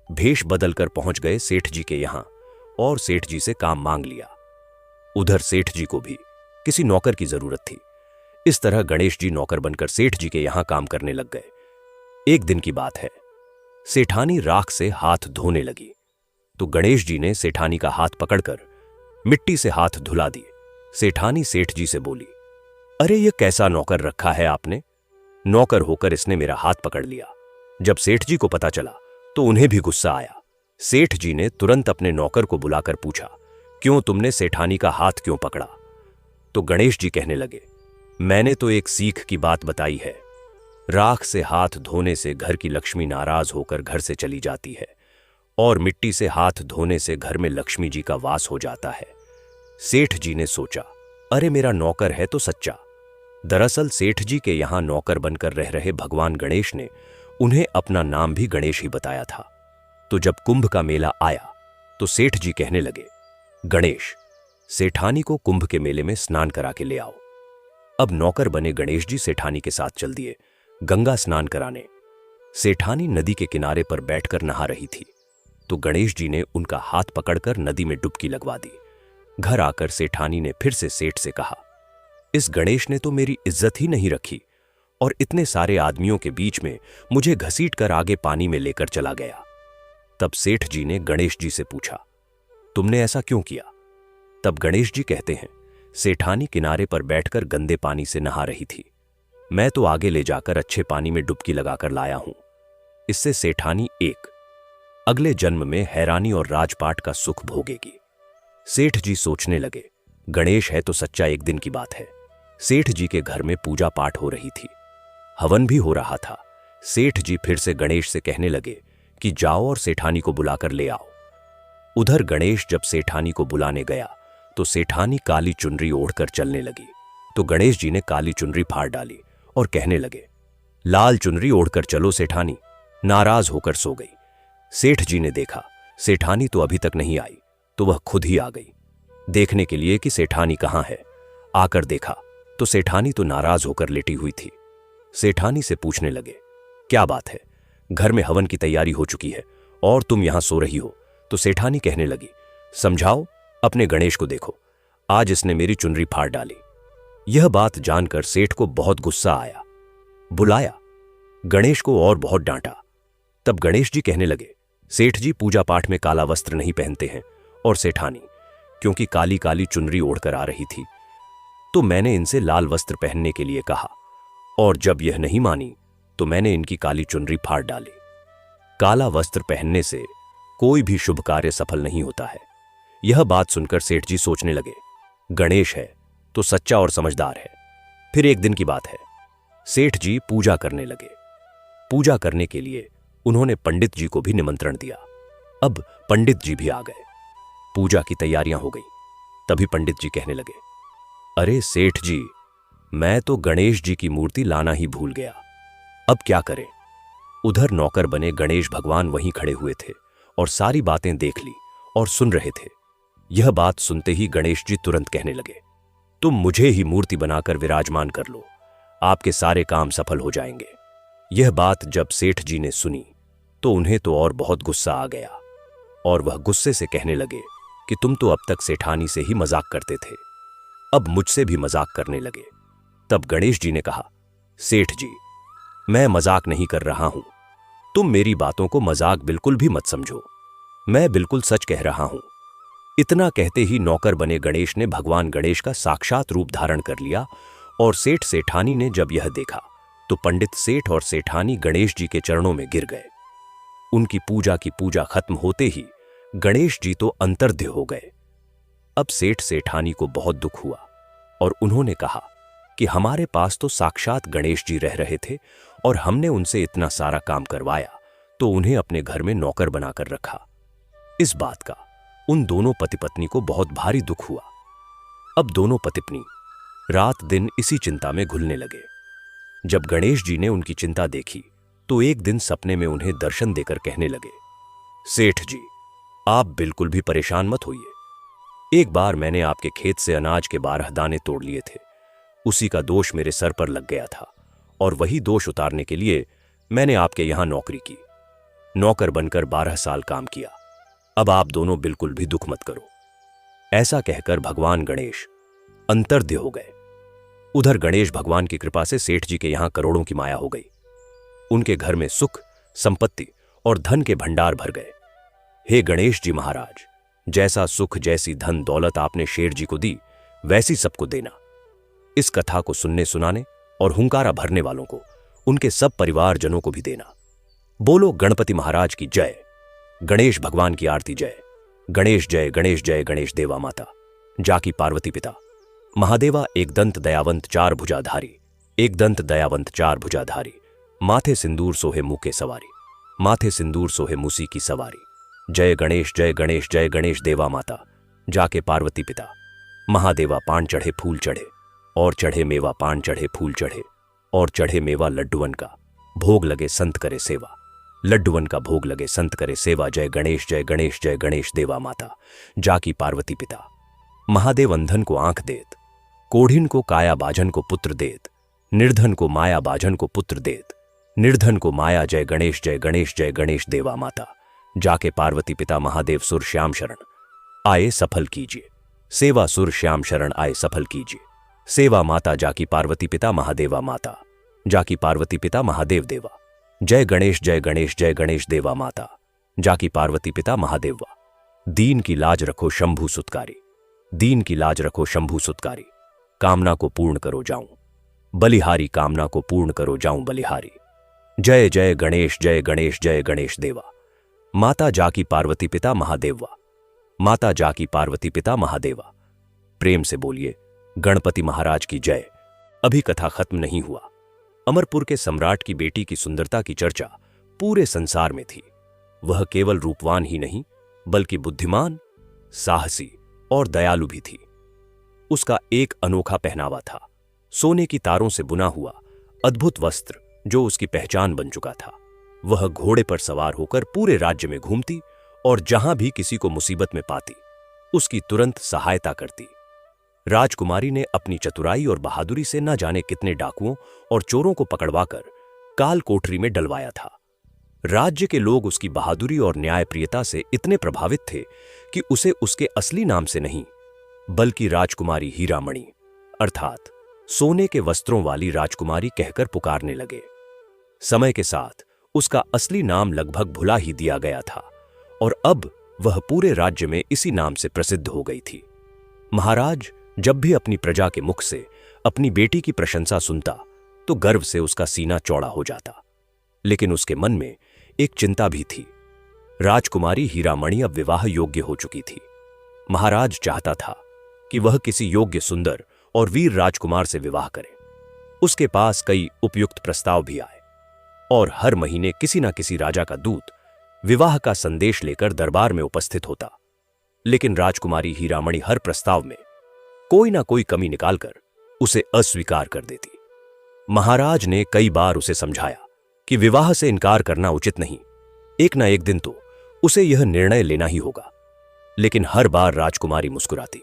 भेष बदलकर पहुंच गए सेठ जी के यहां और सेठ जी से काम मांग लिया। उधर सेठ जी को भी किसी नौकर की जरूरत थी। इस तरह गणेश जी नौकर बनकर सेठ जी के यहां काम करने लग गए। एक दिन की बात है, सेठानी राख से हाथ धोने लगी, तो गणेश जी ने सेठानी का हाथ पकड़कर मिट्टी से हाथ धुला दिए। सेठानी सेठ जी से बोली, अरे ये कैसा नौकर रखा है आपने? नौकर होकर इसने मेरा हाथ पकड़ लिया। जब सेठ जी को पता चला तो उन्हें भी गुस्सा आया। सेठ जी ने तुरंत अपने नौकर को बुलाकर पूछा, क्यों तुमने सेठानी का हाथ क्यों पकड़ा? तो गणेश जी कहने लगे, मैंने तो एक सीख की बात बताई है। राख से हाथ धोने से घर की लक्ष्मी नाराज होकर घर से चली जाती है और मिट्टी से हाथ धोने से घर में लक्ष्मी जी का वास हो जाता है। सेठ जी ने सोचा, अरे मेरा नौकर है तो सच्चा। दरअसल सेठ जी के यहां नौकर बनकर रह रहे भगवान गणेश ने उन्हें अपना नाम भी गणेश ही बताया था। तो जब कुंभ का मेला आया तो सेठ जी कहने लगे, गणेश, सेठानी को कुंभ के मेले में स्नान करा के ले आओ। अब नौकर बने गणेश जी सेठानी के साथ चल दिए गंगा स्नान कराने। सेठानी नदी के किनारे पर बैठकर नहा रही थी तो गणेश जी ने उनका हाथ पकड़कर नदी में डुबकी लगवा दी। घर आकर सेठानी ने फिर से सेठ से कहा, इस गणेश ने तो मेरी इज्जत ही नहीं रखी और इतने सारे आदमियों के बीच में मुझे घसीट कर आगे पानी में लेकर चला गया। तब सेठ जी ने गणेश जी से पूछा, तुमने ऐसा क्यों किया? तब गणेश जी कहते हैं, सेठानी किनारे पर बैठकर गंदे पानी से नहा रही थी, मैं तो आगे ले जाकर अच्छे पानी में डुबकी लगाकर लाया हूं। इससे सेठानी एक अगले जन्म में हैरानी और राजपाट का सुख भोगेगी। सेठ जी सोचने लगे, गणेश है तो सच्चा एक दिन की बात है। सेठ जी के घर में पूजा पाठ हो रही थी, हवन भी हो रहा था। सेठ जी फिर से गणेश से कहने लगे कि जाओ और सेठानी को बुलाकर ले आओ। उधर गणेश जब सेठानी को बुलाने गया तो सेठानी काली चुनरी ओढ़कर चलने लगी तो गणेश जी ने काली चुनरी फाड़ डाली और कहने लगे, लाल चुनरी ओढ़कर चलो सेठानी। नाराज होकर सो गई। सेठ जी ने देखा सेठानी तो अभी तक नहीं आई तो वह खुद ही आ गई देखने के लिए कि सेठानी कहां है। आकर देखा तो सेठानी तो नाराज होकर लेटी हुई थी। सेठानी से पूछने लगे, क्या बात है, घर में हवन की तैयारी हो चुकी है और तुम यहां सो रही हो? तो सेठानी कहने लगी, समझाओ अपने गणेश को, देखो आज इसने मेरी चुनरी फाड़ डाली। यह बात जानकर सेठ को बहुत गुस्सा आया। बुलाया गणेश को और बहुत डांटा। तब गणेश जी कहने लगे, सेठ जी पूजा पाठ में काला वस्त्र नहीं पहनते हैं और सेठानी क्योंकि काली काली चुनरी ओढ़कर आ रही थी तो मैंने इनसे लाल वस्त्र पहनने के लिए कहा और जब यह नहीं मानी तो मैंने इनकी काली चुनरी फाड़ डाली। काला वस्त्र पहनने से कोई भी शुभ कार्य सफल नहीं होता है। यह बात सुनकर सेठ जी सोचने लगे, गणेश है तो सच्चा और समझदार है। फिर एक दिन की बात है, सेठ जी पूजा करने लगे। पूजा करने के लिए उन्होंने पंडित जी को भी निमंत्रण दिया। अब पंडित जी भी आ गए, पूजा की तैयारियां हो गई। तभी पंडित जी कहने लगे, अरे सेठ जी, मैं तो गणेश जी की मूर्ति लाना ही भूल गया, अब क्या करें? उधर नौकर बने गणेश भगवान वहीं खड़े हुए थे और सारी बातें देख ली और सुन रहे थे। यह बात सुनते ही गणेश जी तुरंत कहने लगे, तुम मुझे ही मूर्ति बनाकर विराजमान कर लो, आपके सारे काम सफल हो जाएंगे। यह बात जब सेठ जी ने सुनी तो उन्हें तो और बहुत गुस्सा आ गया और वह गुस्से से कहने लगे कि तुम तो अब तक सेठानी से ही मजाक करते थे, अब मुझसे भी मजाक करने लगे। तब गणेश जी ने कहा, सेठ जी, मैं मजाक नहीं कर रहा हूं, तुम मेरी बातों को मजाक बिल्कुल भी मत समझो, मैं बिल्कुल सच कह रहा हूं। इतना कहते ही नौकर बने गणेश ने भगवान गणेश का साक्षात रूप धारण कर लिया और सेठ सेठानी ने जब यह देखा तो पंडित सेठ और सेठानी गणेश जी के चरणों में गिर गए। उनकी पूजा खत्म होते ही गणेश जी तो अंतर्ध्य हो गए। अब सेठ सेठानी को बहुत दुख हुआ और उन्होंने कहा कि हमारे पास तो साक्षात गणेश जी रह रहे थे और हमने उनसे इतना सारा काम करवाया तो उन्हें अपने घर में नौकर बनाकर रखा। इस बात का उन दोनों पति पत्नी को बहुत भारी दुख हुआ। अब दोनों पति पत्नी रात दिन इसी चिंता में घुलने लगे। जब गणेश जी ने उनकी चिंता देखी तो एक दिन सपने में उन्हें दर्शन देकर कहने लगे, सेठ जी, आप बिल्कुल भी परेशान मत होइए। एक बार मैंने आपके खेत से अनाज के 12 दाने तोड़ लिए थे, उसी का दोष मेरे सर पर लग गया था और वही दोष उतारने के लिए मैंने आपके यहां नौकरी की। नौकर बनकर 12 साल काम किया, अब आप दोनों बिल्कुल भी दुख मत करो। ऐसा कहकर भगवान गणेश अंतर्ध्य हो गए। उधर गणेश भगवान की कृपा से सेठ जी के यहां करोड़ों की माया हो गई। उनके घर में सुख, संपत्ति और धन के भंडार भर गए। हे गणेश जी महाराज, जैसा सुख जैसी धन दौलत आपने शेर जी को दी वैसी सबको देना। इस कथा को सुनने सुनाने और हुंकारा भरने वालों को उनके सब परिवारजनों को भी देना। बोलो गणपति महाराज की जय, गणेश भगवान की आरती जय। गणेश जय गणेश जय गणेश देवा माता, जाकी पार्वती पिता। महादेवा एक दंत दयावंत 4 भुजाधारी, एक दंत दयावंत 4 भुजाधारी। माथे सिंदूर सोहे मुँह के सवारी, माथे सिंदूर सोहे मूसी की सवारी। जय गणेश जय गणेश देवा माता, जाके पार्वती पिता। महादेवा पान चढ़े फूल चढ़े और चढ़े मेवा, पान चढ़े फूल चढ़े और चढ़े मेवा। लड्डुवन का भोग लगे संत करे सेवा, लड्डुवन का भोग लगे संत करे सेवा। जय गणेश जय गणेश देवा माता, जाकी पार्वती पिता। महादेव अंधन को आंख देत, कोढ़िन को काया बाझन को पुत्र देत, निर्धन को माया बाझन को पुत्र देत, निर्धन को माया जय गणेश जय गणेश जय गणेश देवा माता, जाके पार्वती पिता महादेव सुर श्याम शरण आए सफल कीजिए, सेवा सुर श्याम शरण आए सफल कीजिए, सेवा माता जाकी पार्वती पिता महादेवा माता, जाकी पार्वती पिता महादेव देवा, जय गणेश जय गणेश देवा माता, जाकी पार्वती पिता महादेवा। दीन की लाज रखो शंभु सुतकारी, दीन की लाज रखो शंभु सुतकारी, कामना को पूर्ण करो जाऊं बलिहारी, कामना को पूर्ण करो जाऊं बलिहारी, जय जय गणेश जय गणेश देवा, माता जाकी पार्वती पिता महादेवा, माता जाकी पार्वती पिता महादेवा। प्रेम से बोलिए गणपति महाराज की जय। अभी कथा खत्म नहीं हुआ। अमरपुर के सम्राट की बेटी की सुंदरता की चर्चा पूरे संसार में थी। वह केवल रूपवान ही नहीं बल्कि बुद्धिमान, साहसी और दयालु भी थी। उसका एक अनोखा पहनावा था, सोने की तारों से बुना हुआ अद्भुत वस्त्र जो उसकी पहचान बन चुका था। वह घोड़े पर सवार होकर पूरे राज्य में घूमती और जहां भी किसी को मुसीबत में पाती उसकी तुरंत सहायता करती। राजकुमारी ने अपनी चतुराई और बहादुरी से न जाने कितने डाकुओं और चोरों को पकड़वाकर काल कोठरी में डलवाया था। राज्य के लोग उसकी बहादुरी और न्यायप्रियता से इतने प्रभावित थे कि उसे उसके असली नाम से नहीं बल्कि राजकुमारी हीरामणि अर्थात सोने के वस्त्रों वाली राजकुमारी कहकर पुकारने लगे। समय के साथ उसका असली नाम लगभग भुला ही दिया गया था और अब वह पूरे राज्य में इसी नाम से प्रसिद्ध हो गई थी। महाराज जब भी अपनी प्रजा के मुख से अपनी बेटी की प्रशंसा सुनता तो गर्व से उसका सीना चौड़ा हो जाता, लेकिन उसके मन में एक चिंता भी थी। राजकुमारी हीरामणि अब विवाह योग्य हो चुकी थी। महाराज चाहता था कि वह किसी योग्य, सुंदर और वीर राजकुमार से विवाह करे। उसके पास कई उपयुक्त प्रस्ताव भी आए और हर महीने किसी न किसी राजा का दूत विवाह का संदेश लेकर दरबार में उपस्थित होता, लेकिन राजकुमारी हीरामणि हर प्रस्ताव में कोई ना कोई कमी निकालकर उसे अस्वीकार कर देती। महाराज ने कई बार उसे समझाया कि विवाह से इनकार करना उचित नहीं, एक ना एक दिन तो उसे यह निर्णय लेना ही होगा, लेकिन हर बार राजकुमारी मुस्कुराती,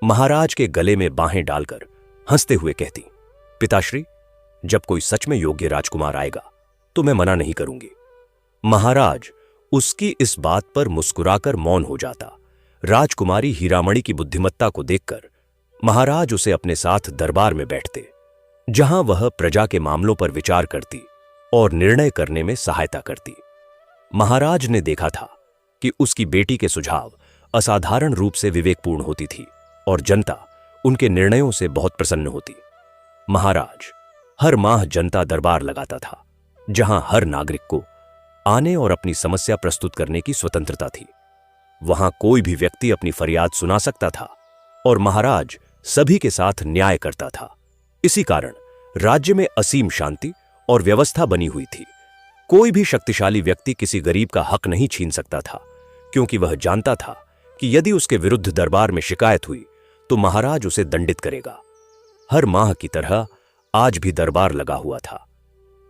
महाराज के गले में बाहें डालकर हंसते हुए कहती, पिताश्री, जब कोई सच में योग्य राजकुमार आएगा तो मैं मना नहीं करूंगी। महाराज उसकी इस बात पर मुस्कुराकर मौन हो जाता। राजकुमारी हीरामणि की बुद्धिमत्ता को देखकर महाराज उसे अपने साथ दरबार में बैठते, जहां वह प्रजा के मामलों पर विचार करती और निर्णय करने में सहायता करती। महाराज ने देखा था कि उसकी बेटी के सुझाव असाधारण रूप से विवेकपूर्ण होती थी और जनता उनके निर्णयों से बहुत प्रसन्न होती। महाराज हर माह जनता दरबार लगाता था, जहां हर नागरिक को आने और अपनी समस्या प्रस्तुत करने की स्वतंत्रता थी। वहां कोई भी व्यक्ति अपनी फरियाद सुना सकता था और महाराज सभी के साथ न्याय करता था। इसी कारण राज्य में असीम शांति और व्यवस्था बनी हुई थी। कोई भी शक्तिशाली व्यक्ति किसी गरीब का हक नहीं छीन सकता था, क्योंकि वह जानता था कि यदि उसके विरुद्ध दरबार में शिकायत हुई तो महाराज उसे दंडित करेगा। हर माह की तरह आज भी दरबार लगा हुआ था।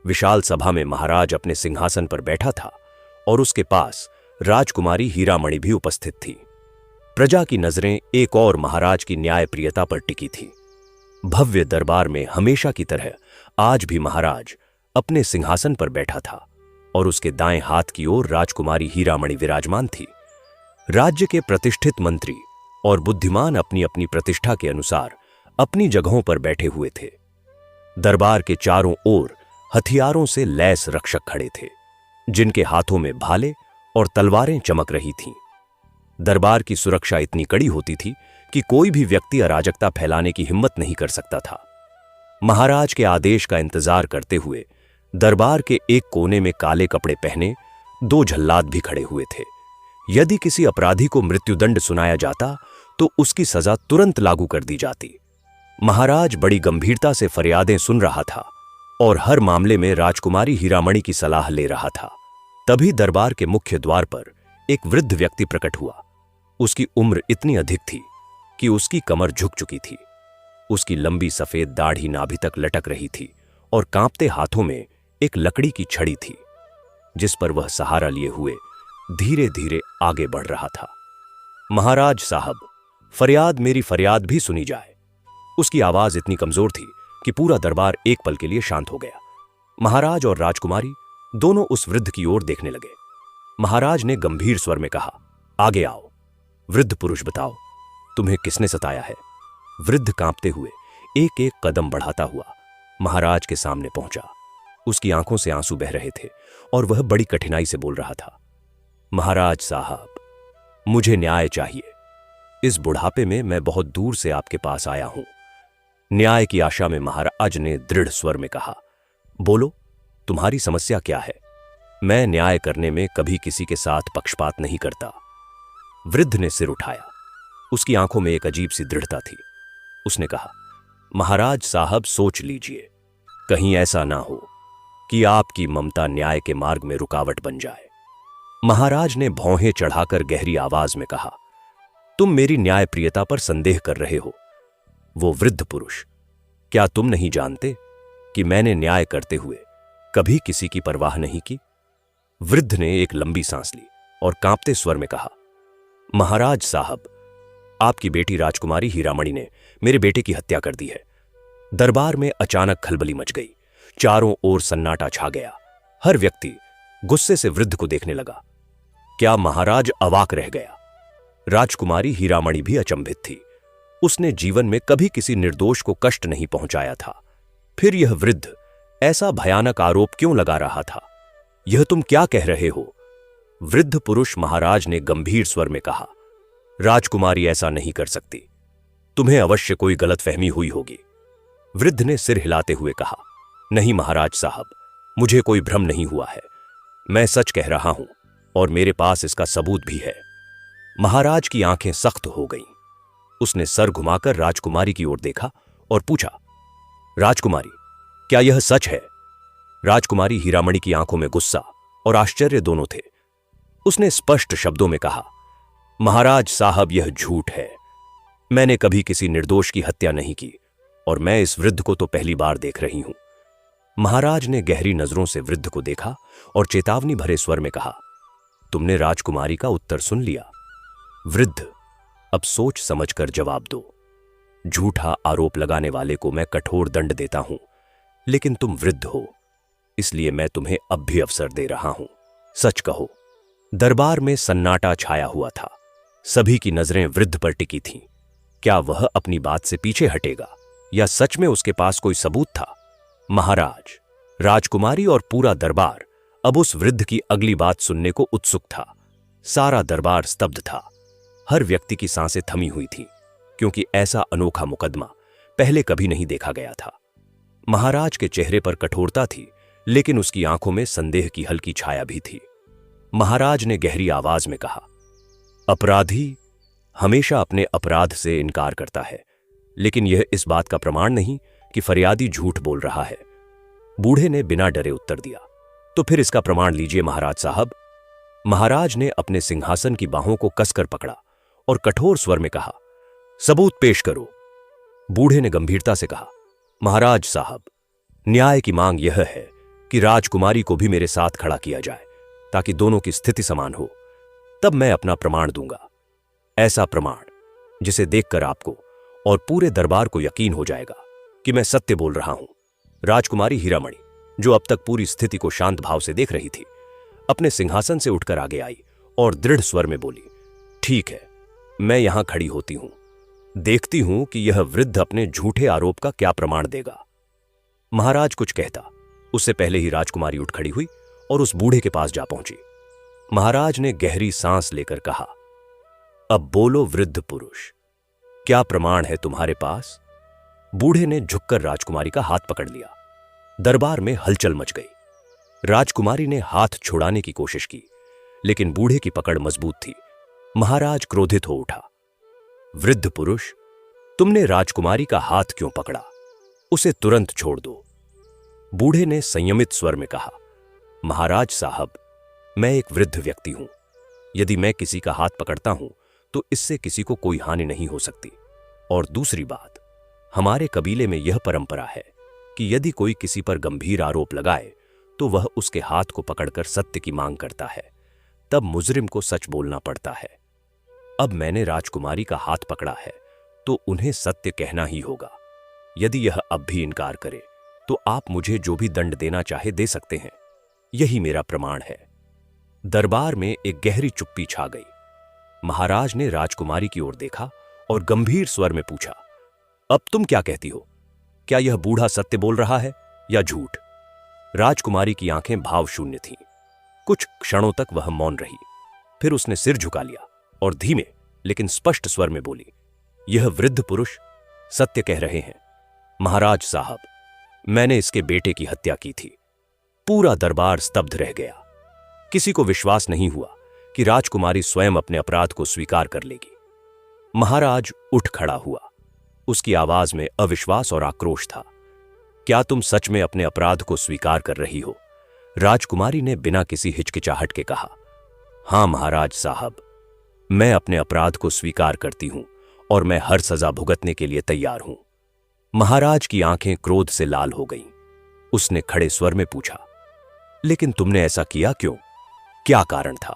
विशाल सभा में महाराज अपने सिंहासन पर बैठा था और उसके पास राजकुमारी हीरामणि भी उपस्थित थी। प्रजा की नजरें एक और महाराज की न्यायप्रियता पर टिकी थी। भव्य दरबार में हमेशा की तरह आज भी महाराज अपने सिंहासन पर बैठा था और उसके दाएं हाथ की ओर राजकुमारी हीरामणि विराजमान थी। राज्य के प्रतिष्ठित मंत्री और बुद्धिमान अपनी अपनी प्रतिष्ठा के अनुसार अपनी जगहों पर बैठे हुए थे। दरबार के चारों ओर हथियारों से लैस रक्षक खड़े थे, जिनके हाथों में भाले और तलवारें चमक रही थीं। दरबार की सुरक्षा इतनी कड़ी होती थी कि कोई भी व्यक्ति अराजकता फैलाने की हिम्मत नहीं कर सकता था। महाराज के आदेश का इंतजार करते हुए दरबार के एक कोने में काले कपड़े पहने 2 जल्लाद भी खड़े हुए थे। यदि किसी अपराधी को मृत्युदंड सुनाया जाता तो उसकी सजा तुरंत लागू कर दी जाती। महाराज बड़ी गंभीरता से फरियादें सुन रहा था और हर मामले में राजकुमारी हीरामणि की सलाह ले रहा था। तभी दरबार के मुख्य द्वार पर एक वृद्ध व्यक्ति प्रकट हुआ। उसकी उम्र इतनी अधिक थी कि उसकी कमर झुक चुकी थी। उसकी लंबी सफेद दाढ़ी नाभि तक लटक रही थी और कांपते हाथों में एक लकड़ी की छड़ी थी, जिस पर वह सहारा लिए हुए धीरे धीरे आगे बढ़ रहा था। महाराज साहब, फरियाद, मेरी फरियाद भी सुनी जाए। उसकी आवाज इतनी कमजोर थी कि पूरा दरबार एक पल के लिए शांत हो गया। महाराज और राजकुमारी दोनों उस वृद्ध की ओर देखने लगे। महाराज ने गंभीर स्वर में कहा, आगे आओ। वृद्ध पुरुष, बताओ, तुम्हें किसने सताया है? वृद्ध कांपते हुए एक एक कदम बढ़ाता हुआ महाराज के सामने पहुंचा। उसकी आंखों से आंसू बह रहे थे और वह बड़ी कठिनाई से बोल रहा था, महाराज साहब, मुझे न्याय चाहिए। इस बुढ़ापे में मैं बहुत दूर से आपके पास आया हूं। न्याय की आशा में महाराज ने दृढ़ स्वर में कहा, बोलो, तुम्हारी समस्या क्या है? मैं न्याय करने में कभी किसी के साथ पक्षपात नहीं करता। वृद्ध ने सिर उठाया। उसकी आंखों में एक अजीब सी दृढ़ता थी। उसने कहा, महाराज साहब, सोच लीजिए, कहीं ऐसा ना हो कि आपकी ममता न्याय के मार्ग में रुकावट बन जाए। महाराज ने भौहें चढ़ाकर गहरी आवाज में कहा, तुम मेरी न्यायप्रियता पर संदेह कर रहे हो। वो वृद्ध पुरुष, क्या तुम नहीं जानते कि मैंने न्याय करते हुए कभी किसी की परवाह नहीं की? वृद्ध ने एक लंबी सांस ली और कांपते स्वर में कहा, महाराज साहब, आपकी बेटी राजकुमारी हीरामणि ने मेरे बेटे की हत्या कर दी है। दरबार में अचानक खलबली मच गई। चारों ओर सन्नाटा छा गया। हर व्यक्ति गुस्से से वृद्ध को देखने लगा। क्या महाराज अवाक रह गया। राजकुमारी हीरामणि भी अचंभित थी। उसने जीवन में कभी किसी निर्दोष को कष्ट नहीं पहुंचाया था। फिर यह वृद्ध ऐसा भयानक आरोप क्यों लगा रहा था? यह तुम क्या कह रहे हो? वृद्ध पुरुष, महाराज ने गंभीर स्वर में कहा, राजकुमारी ऐसा नहीं कर सकती। तुम्हें अवश्य कोई गलतफहमी हुई होगी। वृद्ध ने सिर हिलाते हुए कहा, नहीं महाराज साहब, मुझे कोई भ्रम नहीं हुआ है। मैं सच कह रहा हूं और मेरे पास इसका सबूत भी है। महाराज की आंखें सख्त हो गईं। उसने सर घुमाकर राजकुमारी की ओर देखा और पूछा, राजकुमारी, क्या यह सच है? राजकुमारी हीरामणि की आंखों में गुस्सा और आश्चर्य दोनों थे। उसने स्पष्ट शब्दों में कहा, महाराज साहब, यह झूठ है। मैंने कभी किसी निर्दोष की हत्या नहीं की और मैं इस वृद्ध को तो पहली बार देख रही हूं। महाराज ने गहरी नजरों से वृद्ध को देखा और चेतावनी भरे स्वर में कहा, तुमने राजकुमारी का उत्तर सुन लिया। वृद्ध, अब सोच समझकर जवाब दो। झूठा आरोप लगाने वाले को मैं कठोर दंड देता हूं, लेकिन तुम वृद्ध हो, इसलिए मैं तुम्हें अब भी अवसर दे रहा हूं। सच कहो। दरबार में सन्नाटा छाया हुआ था। सभी की नजरें वृद्ध पर टिकी थीं। क्या वह अपनी बात से पीछे हटेगा या सच में उसके पास कोई सबूत था? महाराज, राजकुमारी और पूरा दरबार अब उस वृद्ध की अगली बात सुनने को उत्सुक था। सारा दरबार स्तब्ध था। हर व्यक्ति की सांसें थमी हुई थीं, क्योंकि ऐसा अनोखा मुकदमा पहले कभी नहीं देखा गया था। महाराज के चेहरे पर कठोरता थी, लेकिन उसकी आंखों में संदेह की हल्की छाया भी थी। महाराज ने गहरी आवाज में कहा, अपराधी हमेशा अपने अपराध से इनकार करता है, लेकिन यह इस बात का प्रमाण नहीं कि फरियादी झूठ बोल रहा है। बूढ़े ने बिना डरे उत्तर दिया, तो फिर इसका प्रमाण लीजिए महाराज साहब। महाराज ने अपने सिंहासन की बाहों को कसकर पकड़ा और कठोर स्वर में कहा, सबूत पेश करो। बूढ़े ने गंभीरता से कहा, महाराज साहब, न्याय की मांग यह है कि राजकुमारी को भी मेरे साथ खड़ा किया जाए, ताकि दोनों की स्थिति समान हो। तब मैं अपना प्रमाण दूंगा, ऐसा प्रमाण जिसे देखकर आपको और पूरे दरबार को यकीन हो जाएगा कि मैं सत्य बोल रहा हूं। राजकुमारी हीरामणि, जो अब तक पूरी स्थिति को शांत भाव से देख रही थी, अपने सिंहासन से उठकर आगे आई और दृढ़ स्वर में बोली, ठीक है, मैं यहां खड़ी होती हूं, देखती हूं कि यह वृद्ध अपने झूठे आरोप का क्या प्रमाण देगा। महाराज कुछ कहता, उससे पहले ही राजकुमारी उठ खड़ी हुई और उस बूढ़े के पास जा पहुंची। महाराज ने गहरी सांस लेकर कहा, अब बोलो वृद्ध पुरुष, क्या प्रमाण है तुम्हारे पास? बूढ़े ने झुककर राजकुमारी का हाथ पकड़ लिया। दरबार में हलचल मच गई। राजकुमारी ने हाथ छुड़ाने की कोशिश की, लेकिन बूढ़े की पकड़ मजबूत थी। महाराज क्रोधित हो उठा, वृद्ध पुरुष, तुमने राजकुमारी का हाथ क्यों पकड़ा? उसे तुरंत छोड़ दो। बूढ़े ने संयमित स्वर में कहा, महाराज साहब, मैं एक वृद्ध व्यक्ति हूं। यदि मैं किसी का हाथ पकड़ता हूं तो इससे किसी को कोई हानि नहीं हो सकती। और दूसरी बात, हमारे कबीले में यह परंपरा है कि यदि कोई किसी पर गंभीर आरोप लगाए तो वह उसके हाथ को पकड़कर सत्य की मांग करता है। तब मुजरिम को सच बोलना पड़ता है। अब मैंने राजकुमारी का हाथ पकड़ा है तो उन्हें सत्य कहना ही होगा। यदि यह अब भी इनकार करे तो आप मुझे जो भी दंड देना चाहे दे सकते हैं। यही मेरा प्रमाण है। दरबार में एक गहरी चुप्पी छा गई। महाराज ने राजकुमारी की ओर देखा और गंभीर स्वर में पूछा, अब तुम क्या कहती हो? क्या यह बूढ़ा सत्य बोल रहा है या झूठ? राजकुमारी की आंखें भावशून्य थीं। कुछ क्षणों तक वह मौन रही। फिर उसने सिर झुका लिया और धीमे लेकिन स्पष्ट स्वर में बोली, यह वृद्ध पुरुष सत्य कह रहे हैं। महाराज साहब, मैंने इसके बेटे की हत्या की थी। पूरा दरबार स्तब्ध रह गया। किसी को विश्वास नहीं हुआ कि राजकुमारी स्वयं अपने अपराध को स्वीकार कर लेगी। महाराज उठ खड़ा हुआ। उसकी आवाज में अविश्वास और आक्रोश था। क्या तुम सच में अपने अपराध को स्वीकार कर रही हो? राजकुमारी ने बिना किसी हिचकिचाहट के कहा। हां महाराज साहब, मैं अपने अपराध को स्वीकार करती हूं और मैं हर सजा भुगतने के लिए तैयार हूं। महाराज की आंखें क्रोध से लाल हो गईं। उसने खड़े स्वर में पूछा, लेकिन तुमने ऐसा किया क्यों? क्या कारण था?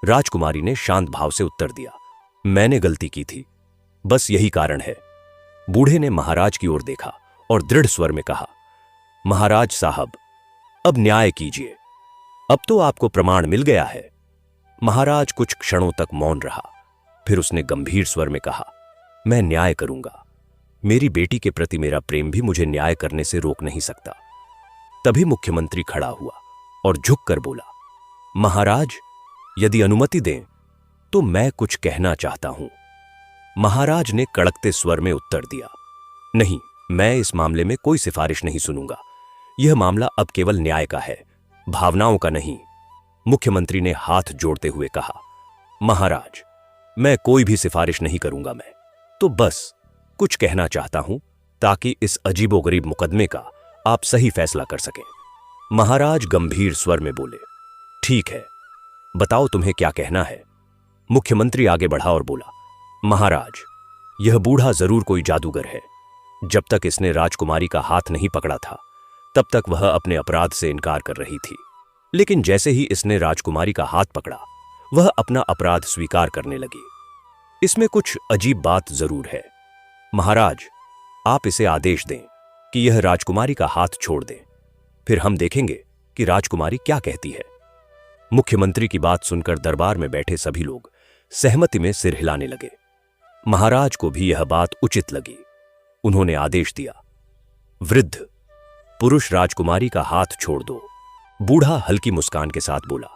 राजकुमारी ने शांत भाव से उत्तर दिया, मैंने गलती की थी, बस यही कारण है। बूढ़े ने महाराज की ओर देखा और दृढ़ स्वर में कहा, महाराज साहब, अब न्याय कीजिए। अब तो आपको प्रमाण मिल गया है। महाराज कुछ क्षणों तक मौन रहा। फिर उसने गंभीर स्वर में कहा, मैं न्याय करूंगा। मेरी बेटी के प्रति मेरा प्रेम भी मुझे न्याय करने से रोक नहीं सकता। तभी मुख्यमंत्री खड़ा हुआ और झुककर बोला, महाराज, यदि अनुमति दें तो मैं कुछ कहना चाहता हूं। महाराज ने कड़कते स्वर में उत्तर दिया, नहीं, मैं इस मामले में कोई सिफारिश नहीं सुनूंगा। यह मामला अब केवल न्याय का है, भावनाओं का नहीं। मुख्यमंत्री ने हाथ जोड़ते हुए कहा, महाराज, मैं कोई भी सिफारिश नहीं करूंगा। मैं तो बस कुछ कहना चाहता हूं ताकि इस अजीबोगरीब मुकदमे का आप सही फैसला कर सकें। महाराज गंभीर स्वर में बोले, ठीक है, बताओ तुम्हें क्या कहना है। मुख्यमंत्री आगे बढ़ा और बोला, महाराज, यह बूढ़ा जरूर कोई जादूगर है। जब तक इसने राजकुमारी का हाथ नहीं पकड़ा था तब तक वह अपने अपराध से इनकार कर रही थी, लेकिन जैसे ही इसने राजकुमारी का हाथ पकड़ा वह अपना अपराध स्वीकार करने लगी। इसमें कुछ अजीब बात जरूर है। महाराज, आप इसे आदेश दें कि यह राजकुमारी का हाथ छोड़ दे, फिर हम देखेंगे कि राजकुमारी क्या कहती है। मुख्यमंत्री की बात सुनकर दरबार में बैठे सभी लोग सहमति में सिर हिलाने लगे। महाराज को भी यह बात उचित लगी। उन्होंने आदेश दिया, वृद्ध पुरुष राजकुमारी का हाथ छोड़ दो। बूढ़ा हल्की मुस्कान के साथ बोला,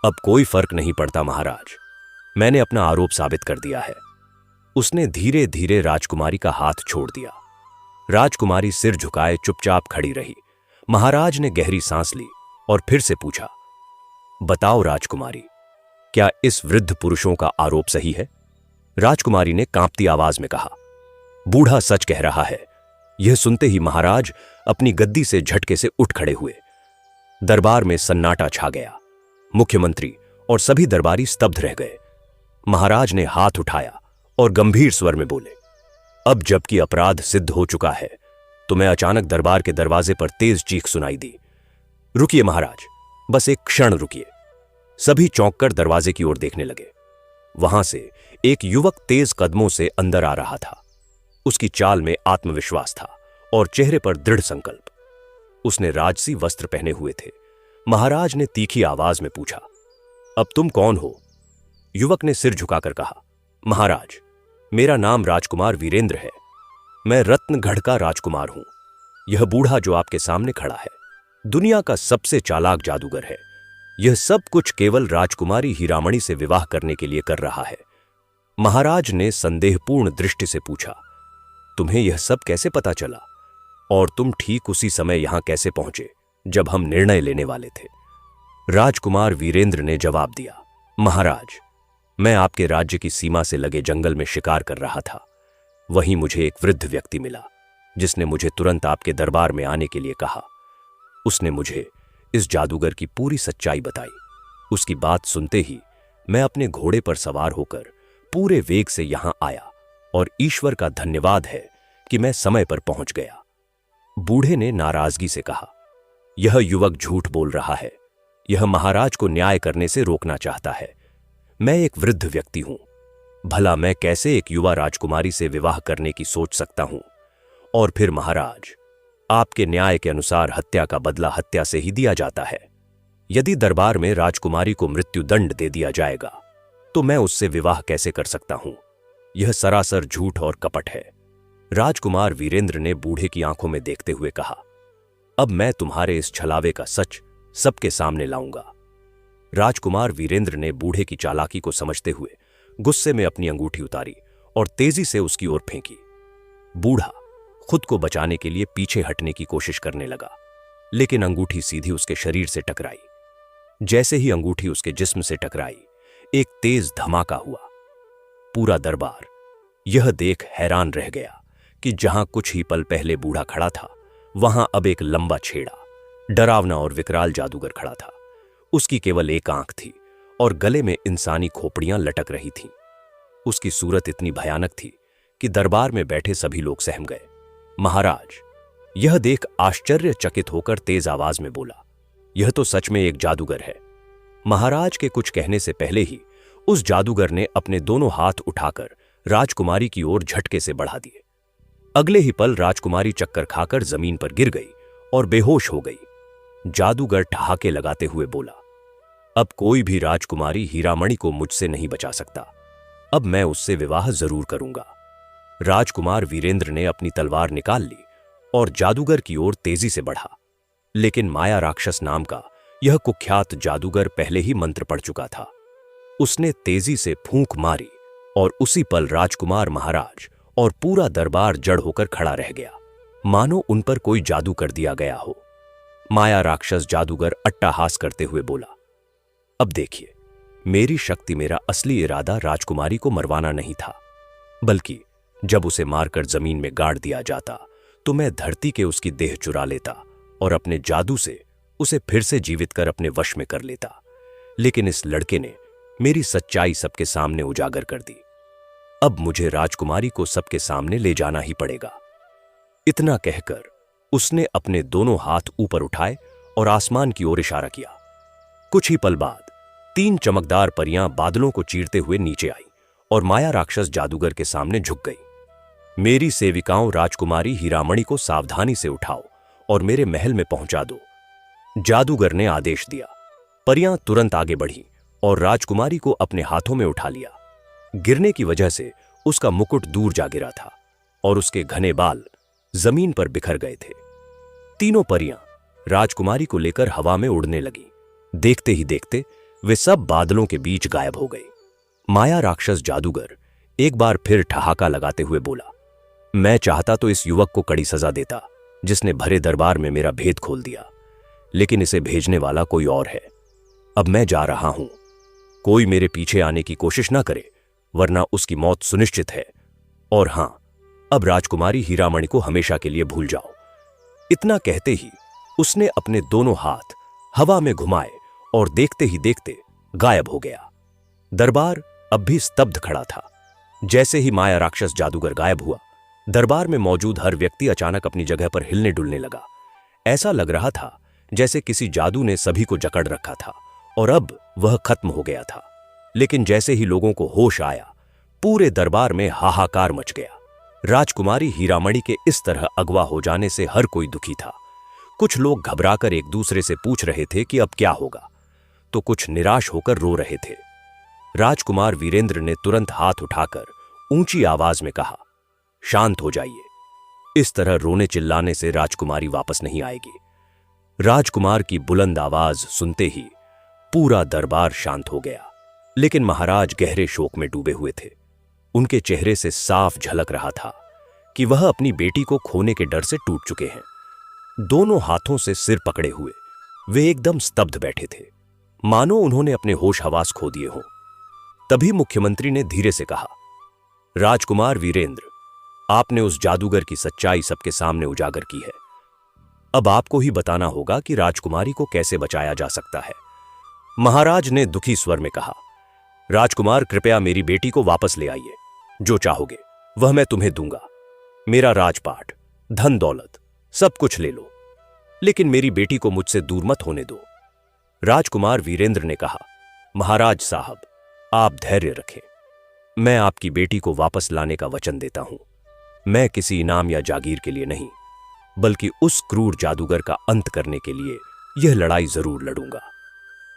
अब कोई फर्क नहीं पड़ता महाराज, मैंने अपना आरोप साबित कर दिया है। उसने धीरे धीरे राजकुमारी का हाथ छोड़ दिया। राजकुमारी सिर झुकाए चुपचाप खड़ी रही। महाराज ने गहरी सांस ली और फिर से पूछा, बताओ राजकुमारी, क्या इस वृद्ध पुरुषों का आरोप सही है? राजकुमारी ने कांपती आवाज में कहा, बूढ़ा सच कह रहा है। यह सुनते ही महाराज अपनी गद्दी से झटके से उठ खड़े हुए। दरबार में सन्नाटा छा गया। मुख्यमंत्री और सभी दरबारी स्तब्ध रह गए। महाराज ने हाथ उठाया और गंभीर स्वर में बोले, अब जबकि अपराध सिद्ध हो चुका है तो मैं अचानक दरबार के दरवाजे पर तेज चीख सुनाई दी। रुकिए महाराज, बस एक क्षण रुकिए। सभी चौंक कर दरवाजे की ओर देखने लगे। वहां से एक युवक तेज कदमों से अंदर आ रहा था। उसकी चाल में आत्मविश्वास था और चेहरे पर दृढ़ संकल्प। उसने राजसी वस्त्र पहने हुए थे। महाराज ने तीखी आवाज में पूछा, अब तुम कौन हो? युवक ने सिर झुकाकर कहा, महाराज, मेरा नाम राजकुमार वीरेंद्र है। मैं रत्नगढ़ का राजकुमार हूं। यह बूढ़ा जो आपके सामने खड़ा है दुनिया का सबसे चालाक जादूगर है। यह सब कुछ केवल राजकुमारी हीरामणि से विवाह करने के लिए कर रहा है। महाराज ने संदेहपूर्ण दृष्टि से पूछा, तुम्हें यह सब कैसे पता चला और तुम ठीक उसी समय यहां कैसे पहुंचे जब हम निर्णय लेने वाले थे? राजकुमार वीरेंद्र ने जवाब दिया, महाराज, मैं आपके राज्य की सीमा से लगे जंगल में शिकार कर रहा था। वहीं मुझे एक वृद्ध व्यक्ति मिला जिसने मुझे तुरंत आपके दरबार में आने के लिए कहा। उसने मुझे इस जादूगर की पूरी सच्चाई बताई। उसकी बात सुनते ही मैं अपने घोड़े पर सवार होकर पूरे वेग से यहां आया और ईश्वर का धन्यवाद है कि मैं समय पर पहुंच गया। बूढ़े ने नाराजगी से कहा, यह युवक झूठ बोल रहा है। यह महाराज को न्याय करने से रोकना चाहता है। मैं एक वृद्ध व्यक्ति हूं। भला मैं कैसे एक युवा राजकुमारी से विवाह करने की सोच सकता हूं? और फिर महाराज, आपके न्याय के अनुसार हत्या का बदला हत्या से ही दिया जाता है। यदि दरबार में राजकुमारी को मृत्युदंड दे दिया जाएगा तो मैं उससे विवाह कैसे कर सकता हूं? यह सरासर झूठ और कपट है। राजकुमार वीरेंद्र ने बूढ़े की आंखों में देखते हुए कहा, अब मैं तुम्हारे इस छलावे का सच सबके सामने लाऊंगा। राजकुमार वीरेंद्र ने बूढ़े की चालाकी को समझते हुए गुस्से में अपनी अंगूठी उतारी और तेजी से उसकी ओर फेंकी। बूढ़ा खुद को बचाने के लिए पीछे हटने की कोशिश करने लगा, लेकिन अंगूठी सीधी उसके शरीर से टकराई। जैसे ही अंगूठी उसके जिस्म से टकराई, एक तेज धमाका हुआ। पूरा दरबार यह देख हैरान रह गया कि जहां कुछ ही पल पहले बूढ़ा खड़ा था, वहां अब एक लंबा छेड़ा, डरावना और विकराल जादूगर खड़ा था। उसकी केवल एक आंख थी और गले में इंसानी खोपड़ियां लटक रही थीं। उसकी सूरत इतनी भयानक थी कि दरबार में बैठे सभी लोग सहम गए। महाराज, यह देख आश्चर्यचकित होकर तेज आवाज में बोला, यह तो सच में एक जादूगर है। महाराज के कुछ कहने से पहले ही उस जादूगर ने अपने दोनों हाथ उठाकर राजकुमारी की ओर झटके से बढ़ा दिए। अगले ही पल राजकुमारी चक्कर खाकर जमीन पर गिर गई और बेहोश हो गई। जादूगर ठहाके लगाते हुए बोला, अब कोई भी राजकुमारी हीरामणि को मुझसे नहीं बचा सकता। अब मैं उससे विवाह जरूर करूंगा। राजकुमार वीरेंद्र ने अपनी तलवार निकाल ली और जादूगर की ओर तेजी से बढ़ा, लेकिन माया राक्षस नाम का यह कुख्यात जादूगर पहले ही मंत्र पढ़ चुका था। उसने तेजी से फूंक मारी और उसी पल राजकुमार महाराज और पूरा दरबार जड़ होकर खड़ा रह गया, मानो उन पर कोई जादू कर दिया गया हो। माया राक्षस जादूगर अट्टहास करते हुए बोला, अब देखिए, मेरी शक्ति, मेरा असली इरादा राजकुमारी को मरवाना नहीं था, बल्कि जब उसे मारकर जमीन में गाड़ दिया जाता तो मैं धरती के उसकी देह चुरा लेता और अपने जादू से उसे फिर से जीवित कर अपने वश में कर लेता। लेकिन इस लड़के ने मेरी सच्चाई सबके सामने उजागर कर दी। अब मुझे राजकुमारी को सबके सामने ले जाना ही पड़ेगा। इतना कहकर उसने अपने दोनों हाथ ऊपर उठाए और आसमान की ओर इशारा किया। कुछ ही पल बाद 3 चमकदार परियां बादलों को चीरते हुए नीचे आई और माया राक्षस जादूगर के सामने झुक गई। मेरी सेविकाओं, राजकुमारी हीरामणि को सावधानी से उठाओ और मेरे महल में पहुंचा दो। जादूगर ने आदेश दिया। परियां तुरंत आगे बढ़ी और राजकुमारी को अपने हाथों में उठा लिया। गिरने की वजह से उसका मुकुट दूर जा गिरा था और उसके घने बाल जमीन पर बिखर गए थे। तीनों परियां राजकुमारी को लेकर हवा में उड़ने लगी। देखते ही देखते वे सब बादलों के बीच गायब हो गई। माया राक्षस जादूगर एक बार फिर ठहाका लगाते हुए बोला, मैं चाहता तो इस युवक को कड़ी सजा देता जिसने भरे दरबार में मेरा भेद खोल दिया, लेकिन इसे भेजने वाला कोई और है। अब मैं जा रहा हूं। कोई मेरे पीछे आने की कोशिश ना करे, वरना उसकी मौत सुनिश्चित है। और हां, अब राजकुमारी हीरामणि को हमेशा के लिए भूल जाओ। इतना कहते ही उसने अपने दोनों हाथ हवा में घुमाए और देखते ही देखते गायब हो गया। दरबार अब भी स्तब्ध खड़ा था। जैसे ही माया राक्षस जादूगर गायब हुआ, दरबार में मौजूद हर व्यक्ति अचानक अपनी जगह पर हिलने डुलने लगा। ऐसा लग रहा था जैसे किसी जादू ने सभी को जकड़ रखा था और अब वह खत्म हो गया था। लेकिन जैसे ही लोगों को होश आया, पूरे दरबार में हाहाकार मच गया। राजकुमारी हीरामणि के इस तरह अगवा हो जाने से हर कोई दुखी था। कुछ लोग घबराकर एक दूसरे से पूछ रहे थे कि अब क्या होगा, तो कुछ निराश होकर रो रहे थे। राजकुमार वीरेंद्र ने तुरंत हाथ उठाकर ऊंची आवाज में कहा, शांत हो जाइए। इस तरह रोने चिल्लाने से राजकुमारी वापस नहीं आएगी। राजकुमार की बुलंद आवाज सुनते ही पूरा दरबार शांत हो गया। लेकिन महाराज गहरे शोक में डूबे हुए थे। उनके चेहरे से साफ झलक रहा था कि वह अपनी बेटी को खोने के डर से टूट चुके हैं। दोनों हाथों से सिर पकड़े हुए वे एकदम स्तब्ध बैठे थे, मानो उन्होंने अपने होश हवास खो दिए हों। तभी मुख्यमंत्री ने धीरे से कहा, राजकुमार वीरेंद्र, आपने उस जादूगर की सच्चाई सबके सामने उजागर की है। अब आपको ही बताना होगा कि राजकुमारी को कैसे बचाया जा सकता है। महाराज ने दुखी स्वर में कहा, राजकुमार, कृपया मेरी बेटी को वापस ले आइए। जो चाहोगे वह मैं तुम्हें दूंगा। मेरा राजपाट, धन दौलत, सब कुछ ले लो, लेकिन मेरी बेटी को मुझसे दूर मत होने दो। राजकुमार वीरेंद्र ने कहा, महाराज साहब, आप धैर्य रखें। मैं आपकी बेटी को वापस लाने का वचन देता हूं। मैं किसी इनाम या जागीर के लिए नहीं, बल्कि उस क्रूर जादूगर का अंत करने के लिए यह लड़ाई जरूर लड़ूंगा।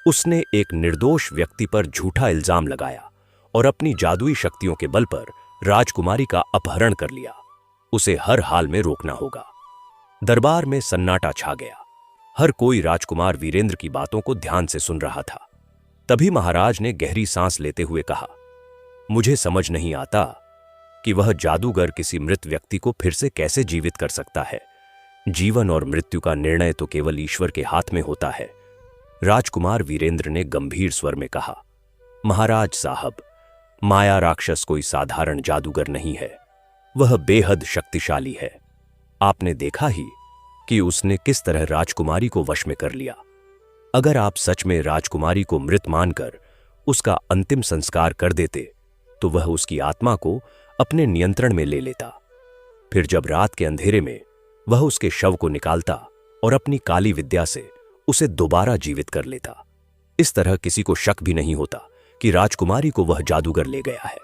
उसने एक निर्दोष व्यक्ति पर झूठा इल्जाम लगाया और अपनी जादुई शक्तियों के बल पर राजकुमारी का अपहरण कर लिया। उसे हर हाल में रोकना होगा। दरबार में सन्नाटा छा गया। हर कोई राजकुमार वीरेंद्र की बातों को ध्यान से सुन रहा था। तभी महाराज ने गहरी सांस लेते हुए कहा, मुझे समझ नहीं आता कि वह जादूगर किसी मृत व्यक्ति को फिर से कैसे जीवित कर सकता है। जीवन और मृत्यु का निर्णय तो केवल ईश्वर के हाथ में होता है। राजकुमार वीरेंद्र ने गंभीर स्वर में कहा, महाराज साहब, माया राक्षस कोई साधारण जादूगर नहीं है। वह बेहद शक्तिशाली है। आपने देखा ही कि उसने किस तरह राजकुमारी को वश में कर लिया। अगर आप सच में राजकुमारी को मृत मानकर उसका अंतिम संस्कार कर देते तो वह उसकी आत्मा को अपने नियंत्रण में ले लेता। फिर जब रात के अंधेरे में वह उसके शव को निकालता और अपनी काली विद्या से उसे दोबारा जीवित कर लेता। इस तरह किसी को शक भी नहीं होता कि राजकुमारी को वह जादूगर ले गया है।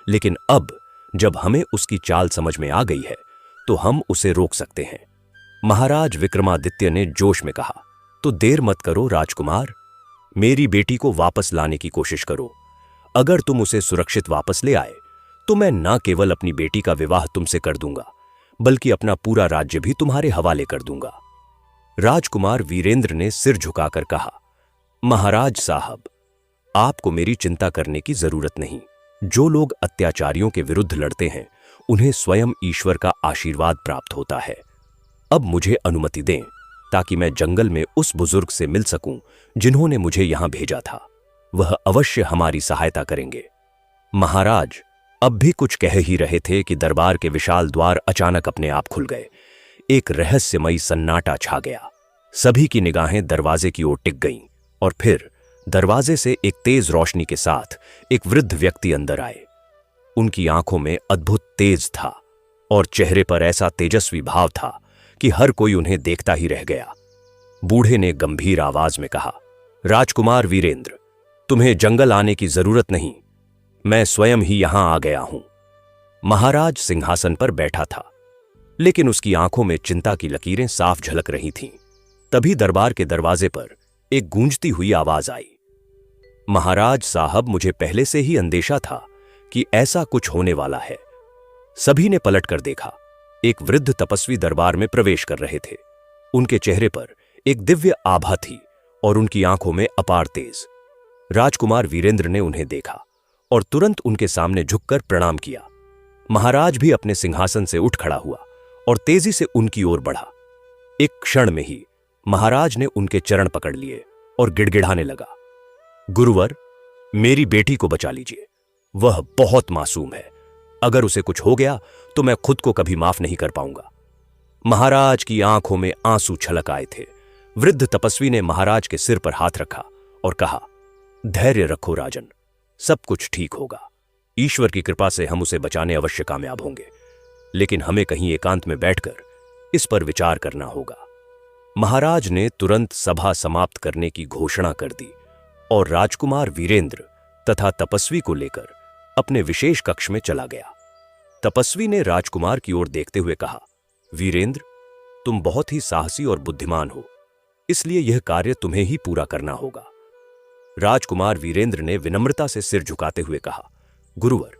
लेकिन अब जब हमें उसकी चाल समझ में आ गई है तो हम उसे रोक सकते हैं। महाराज विक्रमादित्य ने जोश में कहा, तो देर मत करो राजकुमार, मेरी बेटी को वापस लाने की कोशिश करो। अगर तुम उसे सुरक्षित वापस ले आए तो मैं न केवल अपनी बेटी का विवाह तुमसे कर दूंगा, बल्कि अपना पूरा राज्य भी तुम्हारे हवाले कर दूंगा। राजकुमार वीरेंद्र ने सिर झुकाकर कहा, महाराज साहब, आपको मेरी चिंता करने की जरूरत नहीं। जो लोग अत्याचारियों के विरुद्ध लड़ते हैं उन्हें स्वयं ईश्वर का आशीर्वाद प्राप्त होता है। अब मुझे अनुमति दें ताकि मैं जंगल में उस बुजुर्ग से मिल सकूं जिन्होंने मुझे यहां भेजा था। वह अवश्य हमारी सहायता करेंगे। महाराज अब भी कुछ कह ही रहे थे कि दरबार के विशाल द्वार अचानक अपने आप खुल गए। एक रहस्यमयी सन्नाटा छा गया। सभी की निगाहें दरवाजे की ओर टिक गईं और फिर दरवाजे से एक तेज रोशनी के साथ एक वृद्ध व्यक्ति अंदर आए। उनकी आंखों में अद्भुत तेज था और चेहरे पर ऐसा तेजस्वी भाव था कि हर कोई उन्हें देखता ही रह गया। बूढ़े ने गंभीर आवाज में कहा, राजकुमार वीरेंद्र, तुम्हें जंगल आने की जरूरत नहीं, मैं स्वयं ही यहां आ गया हूं। महाराज सिंहासन पर बैठा था, लेकिन उसकी आंखों में चिंता की लकीरें साफ झलक रही थीं। तभी दरबार के दरवाजे पर एक गूंजती हुई आवाज आई, महाराज साहब, मुझे पहले से ही अंदेशा था कि ऐसा कुछ होने वाला है। सभी ने पलटकर देखा। एक वृद्ध तपस्वी दरबार में प्रवेश कर रहे थे। उनके चेहरे पर एक दिव्य आभा थी और उनकी आंखों में अपार तेज। राजकुमार वीरेंद्र ने उन्हें देखा और तुरंत उनके सामने झुककर प्रणाम किया। महाराज भी अपने सिंहासन से उठ खड़ा हुआ और तेजी से उनकी ओर बढ़ा। एक क्षण में ही महाराज ने उनके चरण पकड़ लिए और गिड़गिड़ाने लगा, गुरुवर, मेरी बेटी को बचा लीजिए। वह बहुत मासूम है। अगर उसे कुछ हो गया तो मैं खुद को कभी माफ नहीं कर पाऊंगा। महाराज की आंखों में आंसू छलक आए थे। वृद्ध तपस्वी ने महाराज के सिर पर हाथ रखा और कहा, धैर्य रखो राजन, सब कुछ ठीक होगा। ईश्वर की कृपा से हम उसे बचाने अवश्य कामयाब होंगे, लेकिन हमें कहीं एकांत में बैठकर इस पर विचार करना होगा। महाराज ने तुरंत सभा समाप्त करने की घोषणा कर दी और राजकुमार वीरेंद्र तथा तपस्वी को लेकर अपने विशेष कक्ष में चला गया। तपस्वी ने राजकुमार की ओर देखते हुए कहा, वीरेंद्र, तुम बहुत ही साहसी और बुद्धिमान हो, इसलिए यह कार्य तुम्हें ही पूरा करना होगा। राजकुमार वीरेंद्र ने विनम्रता से सिर झुकाते हुए कहा, गुरुवर,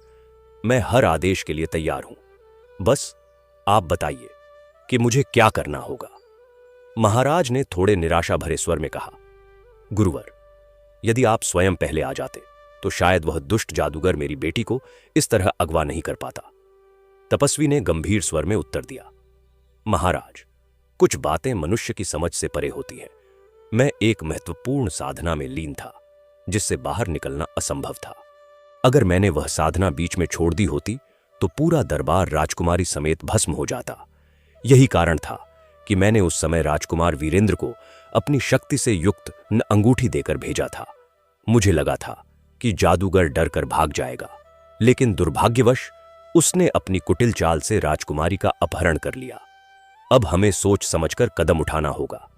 मैं हर आदेश के लिए तैयार हूं। बस आप बताइए कि मुझे क्या करना होगा। महाराज ने थोड़े निराशा भरे स्वर में कहा, गुरुवर, यदि आप स्वयं पहले आ जाते तो शायद वह दुष्ट जादूगर मेरी बेटी को इस तरह अगवा नहीं कर पाता। तपस्वी ने गंभीर स्वर में उत्तर दिया, महाराज, कुछ बातें मनुष्य की समझ से परे होती हैं। मैं एक महत्वपूर्ण साधना में लीन था जिससे बाहर निकलना असंभव था। अगर मैंने वह साधना बीच में छोड़ दी होती तो पूरा दरबार राजकुमारी समेत भस्म हो जाता। यही कारण था कि मैंने उस समय राजकुमार वीरेंद्र को अपनी शक्ति से युक्त न अंगूठी देकर भेजा था। मुझे लगा था कि जादूगर डर कर भाग जाएगा, लेकिन दुर्भाग्यवश उसने अपनी कुटिल चाल से राजकुमारी का अपहरण कर लिया। अब हमें सोच समझकर कदम उठाना होगा।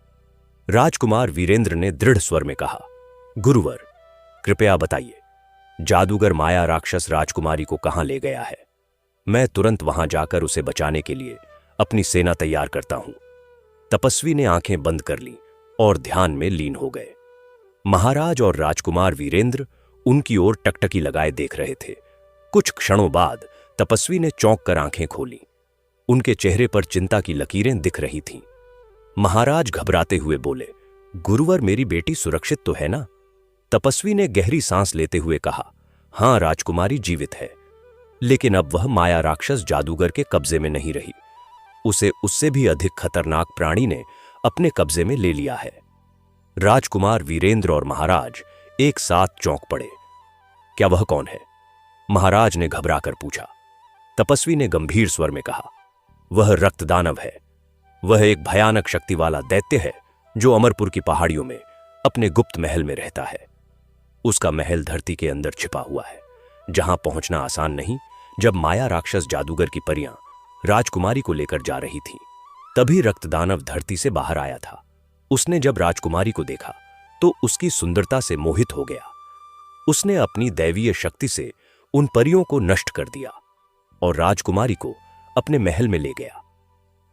राजकुमार वीरेंद्र ने दृढ़ स्वर में कहा, गुरुवर, कृपया बताइए जादूगर माया राक्षस राजकुमारी को कहां ले गया है। मैं तुरंत वहां जाकर उसे बचाने के लिए अपनी सेना तैयार करता हूं। तपस्वी ने आंखें बंद कर ली और ध्यान में लीन हो गए। महाराज और राजकुमार वीरेंद्र उनकी ओर टकटकी लगाए देख रहे थे। कुछ क्षणों बाद तपस्वी ने चौंक कर आंखें खोली। उनके चेहरे पर चिंता की लकीरें दिख रही थीं। महाराज घबराते हुए बोले, गुरुवर, मेरी बेटी सुरक्षित तो है ना? तपस्वी ने गहरी सांस लेते हुए कहा, हां, राजकुमारी जीवित है, लेकिन अब वह माया राक्षस जादूगर के कब्जे में नहीं रही। उसे उससे भी अधिक खतरनाक प्राणी ने अपने कब्जे में ले लिया है। राजकुमार वीरेंद्र और महाराज एक साथ चौंक पड़े। क्या वह कौन है? महाराज ने घबराकर पूछा। तपस्वी ने गंभीर स्वर में कहा, वह रक्तदानव है। वह एक भयानक शक्ति वाला दैत्य है जो अमरपुर की पहाड़ियों में अपने गुप्त महल में रहता है। उसका महल धरती के अंदर छिपा हुआ है, जहां पहुंचना आसान नहीं। जब माया राक्षस जादूगर की परियां राजकुमारी को लेकर जा रही थीं, तभी रक्तदानव धरती से बाहर आया था। उसने जब राजकुमारी को देखा तो उसकी सुंदरता से मोहित हो गया। उसने अपनी दैवीय शक्ति से उन परियों को नष्ट कर दिया और राजकुमारी को अपने महल में ले गया।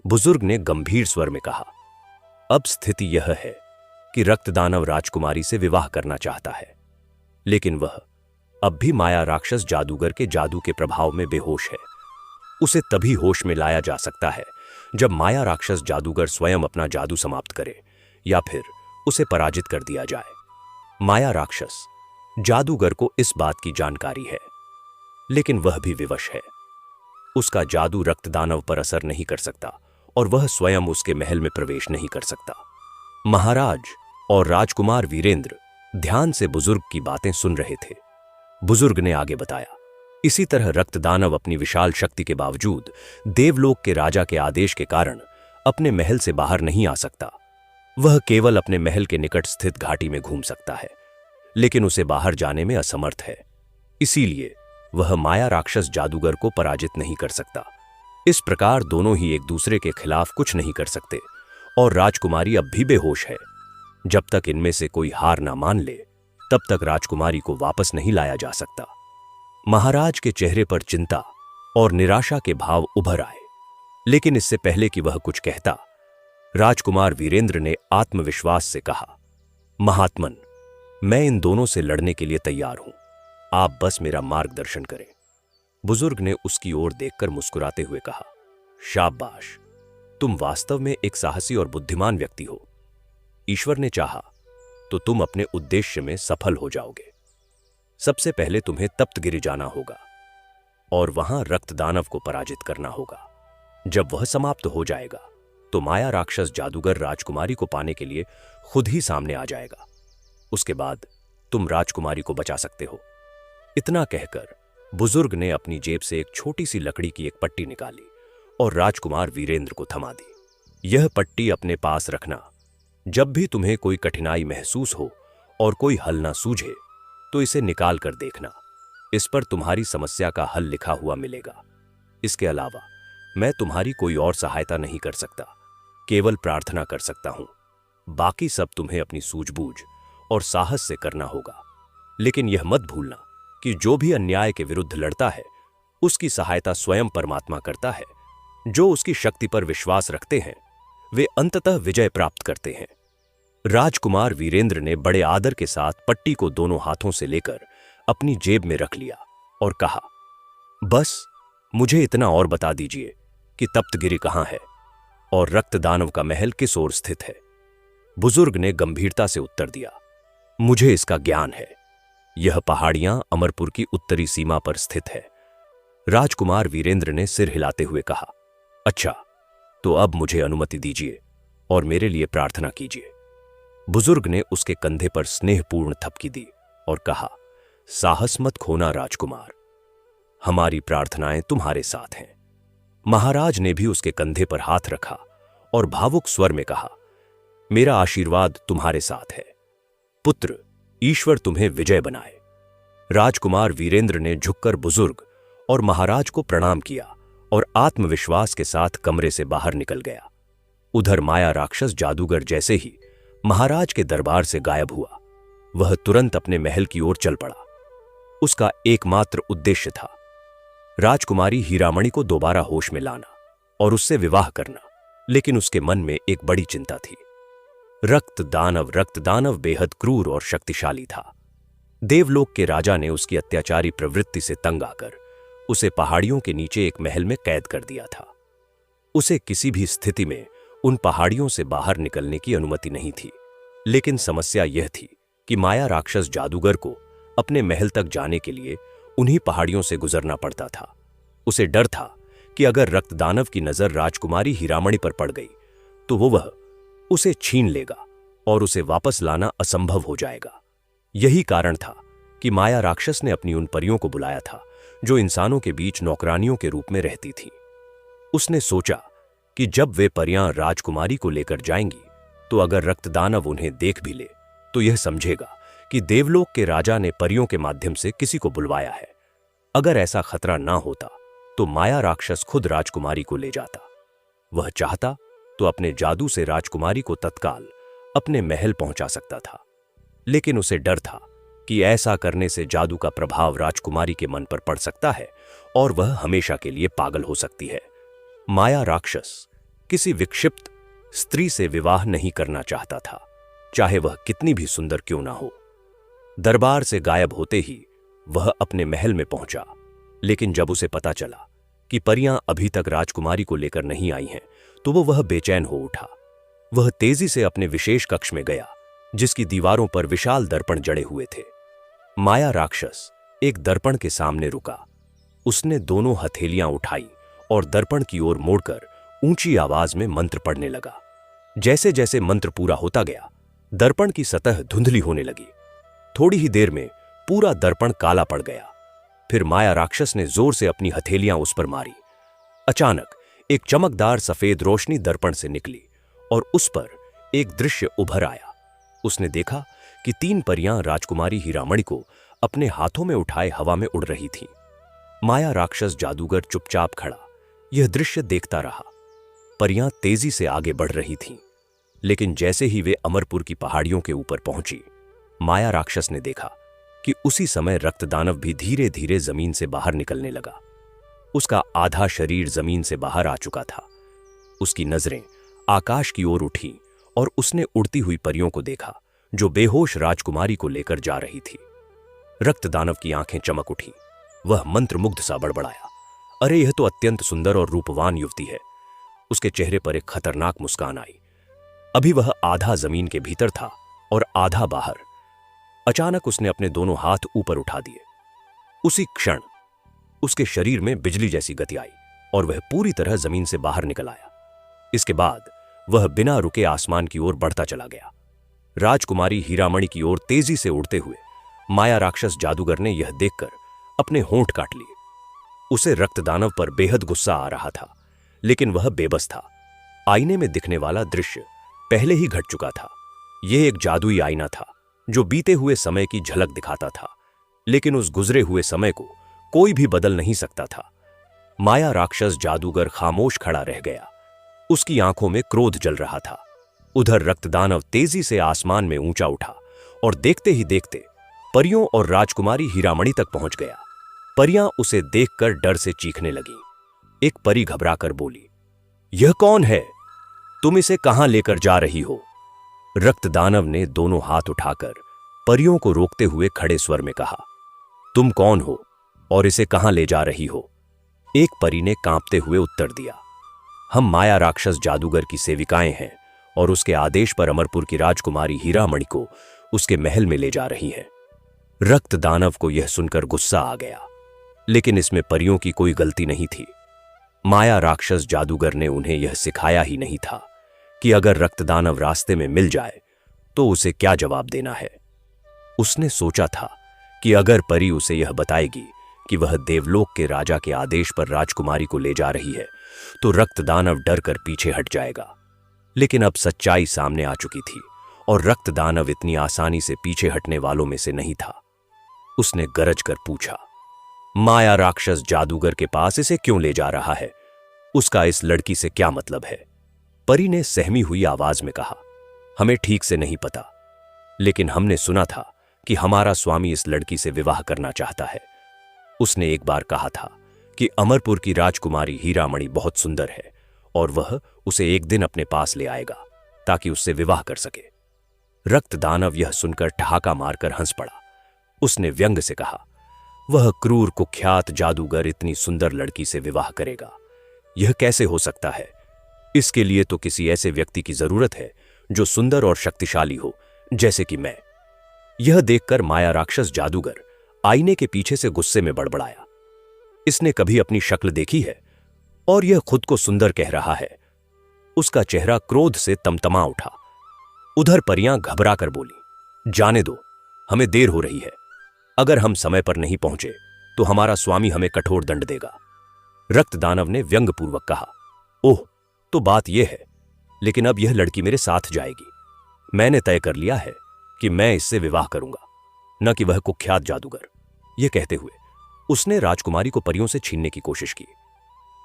बुजुर्ग ने गंभीर स्वर में कहा, अब स्थिति यह है कि रक्तदानव राजकुमारी से विवाह करना चाहता है, लेकिन वह अब भी माया राक्षस जादूगर के जादू के प्रभाव में बेहोश है। उसे तभी होश में लाया जा सकता है जब माया राक्षस जादूगर स्वयं अपना जादू समाप्त करे या फिर उसे पराजित कर दिया जाए। माया राक्षस जादूगर को इस बात की जानकारी है, लेकिन वह भी विवश है। उसका जादू रक्तदानव पर असर नहीं कर सकता और वह स्वयं उसके महल में प्रवेश नहीं कर सकता। महाराज और राजकुमार वीरेंद्र ध्यान से बुजुर्ग की बातें सुन रहे थे। बुजुर्ग ने आगे बताया, इसी तरह रक्तदानव अपनी विशाल शक्ति के बावजूद देवलोक के राजा के आदेश के कारण अपने महल से बाहर नहीं आ सकता। वह केवल अपने महल के निकट स्थित घाटी में घूम सकता है, लेकिन उसे बाहर जाने में असमर्थ है। इसीलिए वह माया राक्षस जादूगर को पराजित नहीं कर सकता। इस प्रकार दोनों ही एक दूसरे के खिलाफ कुछ नहीं कर सकते और राजकुमारी अब भी बेहोश है। जब तक इनमें से कोई हार ना मान ले, तब तक राजकुमारी को वापस नहीं लाया जा सकता। महाराज के चेहरे पर चिंता और निराशा के भाव उभर आए, लेकिन इससे पहले कि वह कुछ कहता, राजकुमार वीरेंद्र ने आत्मविश्वास से कहा, महात्मन, मैं इन दोनों से लड़ने के लिए तैयार हूं। आप बस मेरा मार्गदर्शन करें। बुजुर्ग ने उसकी ओर देखकर मुस्कुराते हुए कहा, शाबाश, तुम वास्तव में एक साहसी और बुद्धिमान व्यक्ति हो। ईश्वर ने चाहा तो तुम अपने उद्देश्य में सफल हो जाओगे। सबसे पहले तुम्हें तप्तगिरि जाना होगा और वहां रक्तदानव को पराजित करना होगा। जब वह समाप्त हो जाएगा तो माया राक्षस जादूगर राजकुमारी को पाने के लिए खुद ही सामने आ जाएगा। उसके बाद तुम राजकुमारी को बचा सकते हो। इतना कहकर बुजुर्ग ने अपनी जेब से एक छोटी सी लकड़ी की एक पट्टी निकाली और राजकुमार वीरेंद्र को थमा दी। यह पट्टी अपने पास रखना। जब भी तुम्हें कोई कठिनाई महसूस हो और कोई हल ना सूझे तो इसे निकाल कर देखना। इस पर तुम्हारी समस्या का हल लिखा हुआ मिलेगा। इसके अलावा मैं तुम्हारी कोई और सहायता नहीं कर सकता, केवल प्रार्थना कर सकता हूं। बाकी सब तुम्हें अपनी सूझबूझ और साहस से करना होगा। लेकिन यह मत भूलना कि जो भी अन्याय के विरुद्ध लड़ता है, उसकी सहायता स्वयं परमात्मा करता है। जो उसकी शक्ति पर विश्वास रखते हैं, वे अंततः विजय प्राप्त करते हैं। राजकुमार वीरेंद्र ने बड़े आदर के साथ पट्टी को दोनों हाथों से लेकर अपनी जेब में रख लिया और कहा, बस मुझे इतना और बता दीजिए कि तप्तगिरि कहां है और रक्तदानव का महल किस ओर स्थित है। बुजुर्ग ने गंभीरता से उत्तर दिया, मुझे इसका ज्ञान है। यह पहाड़ियां अमरपुर की उत्तरी सीमा पर स्थित है। राजकुमार वीरेंद्र ने सिर हिलाते हुए कहा, अच्छा, तो अब मुझे अनुमति दीजिए और मेरे लिए प्रार्थना कीजिए। बुजुर्ग ने उसके कंधे पर स्नेहपूर्ण थपकी दी और कहा, साहस मत खोना राजकुमार, हमारी प्रार्थनाएं तुम्हारे साथ हैं। महाराज ने भी उसके कंधे पर हाथ रखा और भावुक स्वर में कहा, मेरा आशीर्वाद तुम्हारे साथ है। पुत्र, ईश्वर तुम्हें विजय बनाए। राजकुमार वीरेंद्र ने झुककर बुजुर्ग और महाराज को प्रणाम किया और आत्मविश्वास के साथ कमरे से बाहर निकल गया। उधर माया राक्षस जादूगर जैसे ही महाराज के दरबार से गायब हुआ, वह तुरंत अपने महल की ओर चल पड़ा। उसका एकमात्र उद्देश्य था राजकुमारी हीरामणि को दोबारा होश में लाना और उससे विवाह करना। लेकिन उसके मन में एक बड़ी चिंता थी। रक्त दानव बेहद क्रूर और शक्तिशाली था। देवलोक के राजा ने उसकी अत्याचारी प्रवृत्ति से तंग आकर उसे पहाड़ियों के नीचे एक महल में कैद कर दिया था। उसे किसी भी स्थिति में उन पहाड़ियों से बाहर निकलने की अनुमति नहीं थी। लेकिन समस्या यह थी कि माया राक्षस जादूगर को अपने महल तक जाने के लिए उन्हीं पहाड़ियों से गुजरना पड़ता था। उसे डर था कि अगर रक्तदानव की नजर राजकुमारी हीरामणि पर पड़ गई तो वह उसे छीन लेगा और उसे वापस लाना असंभव हो जाएगा। यही कारण था कि माया राक्षस ने अपनी उन परियों को बुलाया था जो इंसानों के बीच नौकरानियों के रूप में रहती थीं। उसने सोचा कि जब वे परियां राजकुमारी को लेकर जाएंगी तो अगर रक्तदानव उन्हें देख भी ले तो यह समझेगा कि देवलोक के राजा ने परियों के माध्यम से किसी को बुलवाया है। अगर ऐसा खतरा ना होता तो माया राक्षस खुद राजकुमारी को ले जाता। वह चाहता तो अपने जादू से राजकुमारी को तत्काल अपने महल पहुंचा सकता था। लेकिन उसे डर था कि ऐसा करने से जादू का प्रभाव राजकुमारी के मन पर पड़ सकता है और वह हमेशा के लिए पागल हो सकती है। माया राक्षस किसी विक्षिप्त स्त्री से विवाह नहीं करना चाहता था, चाहे वह कितनी भी सुंदर क्यों ना हो। दरबार से गायब होते ही वह अपने महल में पहुंचा। लेकिन जब उसे पता चला कि परियां अभी तक राजकुमारी को लेकर नहीं आई हैं, तो वह बेचैन हो उठा। वह तेजी से अपने विशेष कक्ष में गया जिसकी दीवारों पर विशाल दर्पण जड़े हुए थे। माया राक्षस एक दर्पण के सामने रुका। उसने दोनों हथेलियां उठाई और दर्पण की ओर मोड़कर ऊंची आवाज में मंत्र पढ़ने लगा। जैसे जैसे मंत्र पूरा होता गया, दर्पण की सतह धुंधली होने लगी। थोड़ी ही देर में पूरा दर्पण काला पड़ गया। फिर माया राक्षस ने जोर से अपनी हथेलियां उस पर मारी। अचानक एक चमकदार सफेद रोशनी दर्पण से निकली और उस पर एक दृश्य उभर आया। उसने देखा कि 3 परियां राजकुमारी हीरामणि को अपने हाथों में उठाए हवा में उड़ रही थीं। माया राक्षस जादूगर चुपचाप खड़ा यह दृश्य देखता रहा। परियां तेजी से आगे बढ़ रही थीं, लेकिन जैसे ही वे अमरपुर की पहाड़ियों के ऊपर पहुंची, माया राक्षस ने देखा कि उसी समय रक्तदानव भी धीरे धीरे जमीन से बाहर निकलने लगा। उसका आधा शरीर जमीन से बाहर आ चुका था। उसकी नजरें आकाश की ओर उठी और उसने उड़ती हुई परियों को देखा जो बेहोश राजकुमारी को लेकर जा रही थी। रक्तदानव की आंखें चमक उठी। वह मंत्रमुग्ध सा बड़बड़ाया, अरे यह तो अत्यंत सुंदर और रूपवान युवती है। उसके चेहरे पर एक खतरनाक मुस्कान आई। अभी वह आधा जमीन के भीतर था और आधा बाहर। अचानक उसने अपने दोनों हाथ ऊपर उठा दिए। उसी क्षण उसके शरीर में बिजली जैसी गति आई और वह पूरी तरह जमीन से बाहर निकल आया। इसके बाद वह बिना रुके आसमान की ओर बढ़ता चला गया। राजकुमारी हीरामणि की ओर तेजी से उड़ते हुए माया राक्षस जादूगर ने यह देखकर अपने होंठ काट लिए। उसे रक्तदानव पर बेहद गुस्सा आ रहा था, लेकिन वह बेबस था। आईने में दिखने वाला दृश्य पहले ही घट चुका था। यह एक जादुई आईना था जो बीते हुए समय की झलक दिखाता था, लेकिन उस गुजरे हुए समय को कोई भी बदल नहीं सकता था। माया राक्षस जादूगर खामोश खड़ा रह गया। उसकी आंखों में क्रोध जल रहा था। उधर रक्तदानव तेजी से आसमान में ऊंचा उठा और देखते ही देखते परियों और राजकुमारी हीरामणि तक पहुंच गया। परियां उसे देखकर डर से चीखने लगीं। एक परी घबराकर बोली, यह कौन है? तुम इसे कहां लेकर जा रही हो? रक्तदानव ने दोनों हाथ उठाकर परियों को रोकते हुए खड़े स्वर में कहा, तुम कौन हो और इसे कहां ले जा रही हो? एक परी ने कांपते हुए उत्तर दिया, हम माया राक्षस जादूगर की सेविकाएं हैं और उसके आदेश पर अमरपुर की राजकुमारी हीरामणि को उसके महल में ले जा रही हैं। रक्तदानव को यह सुनकर गुस्सा आ गया, लेकिन इसमें परियों की कोई गलती नहीं थी। माया राक्षस जादूगर ने उन्हें यह सिखाया ही नहीं था कि अगर रक्तदानव रास्ते में मिल जाए तो उसे क्या जवाब देना है। उसने सोचा था कि अगर परी उसे यह बताएगी कि वह देवलोक के राजा के आदेश पर राजकुमारी को ले जा रही है तो रक्तदानव डर कर पीछे हट जाएगा। लेकिन अब सच्चाई सामने आ चुकी थी और रक्तदानव इतनी आसानी से पीछे हटने वालों में से नहीं था। उसने गरज कर पूछा, माया राक्षस जादूगर के पास इसे क्यों ले जा रहा है? उसका इस लड़की से क्या मतलब है? परी ने सहमी हुई आवाज में कहा, हमें ठीक से नहीं पता, लेकिन हमने सुना था कि हमारा स्वामी इस लड़की से विवाह करना चाहता है। उसने एक बार कहा था कि अमरपुर की राजकुमारी हीरामणि बहुत सुंदर है और वह उसे एक दिन अपने पास ले आएगा ताकि उससे विवाह कर सके। रक्त दानव यह सुनकर ठहाका मारकर हंस पड़ा। उसने व्यंग से कहा, वह क्रूर कुख्यात जादूगर इतनी सुंदर लड़की से विवाह करेगा? यह कैसे हो सकता है? इसके लिए तो किसी ऐसे व्यक्ति की जरूरत है जो सुंदर और शक्तिशाली हो, जैसे कि मैं। यह देखकर माया राक्षस जादूगर आईने के पीछे से गुस्से में बड़बड़ाया। इसने कभी अपनी शक्ल देखी है? और यह खुद को सुंदर कह रहा है। उसका चेहरा क्रोध से तमतमा उठा। उधर परियां घबरा कर बोली, जाने दो, हमें देर हो रही है। अगर हम समय पर नहीं पहुंचे तो हमारा स्वामी हमें कठोर दंड देगा। रक्त दानव ने व्यंग्यपूर्वक कहा, ओह, तो बात यह है, लेकिन अब यह लड़की मेरे साथ जाएगी। मैंने तय कर लिया है कि मैं इससे विवाह करूंगा, न कि वह कुख्यात जादूगर। यह कहते हुए उसने राजकुमारी को परियों से छीनने की कोशिश की।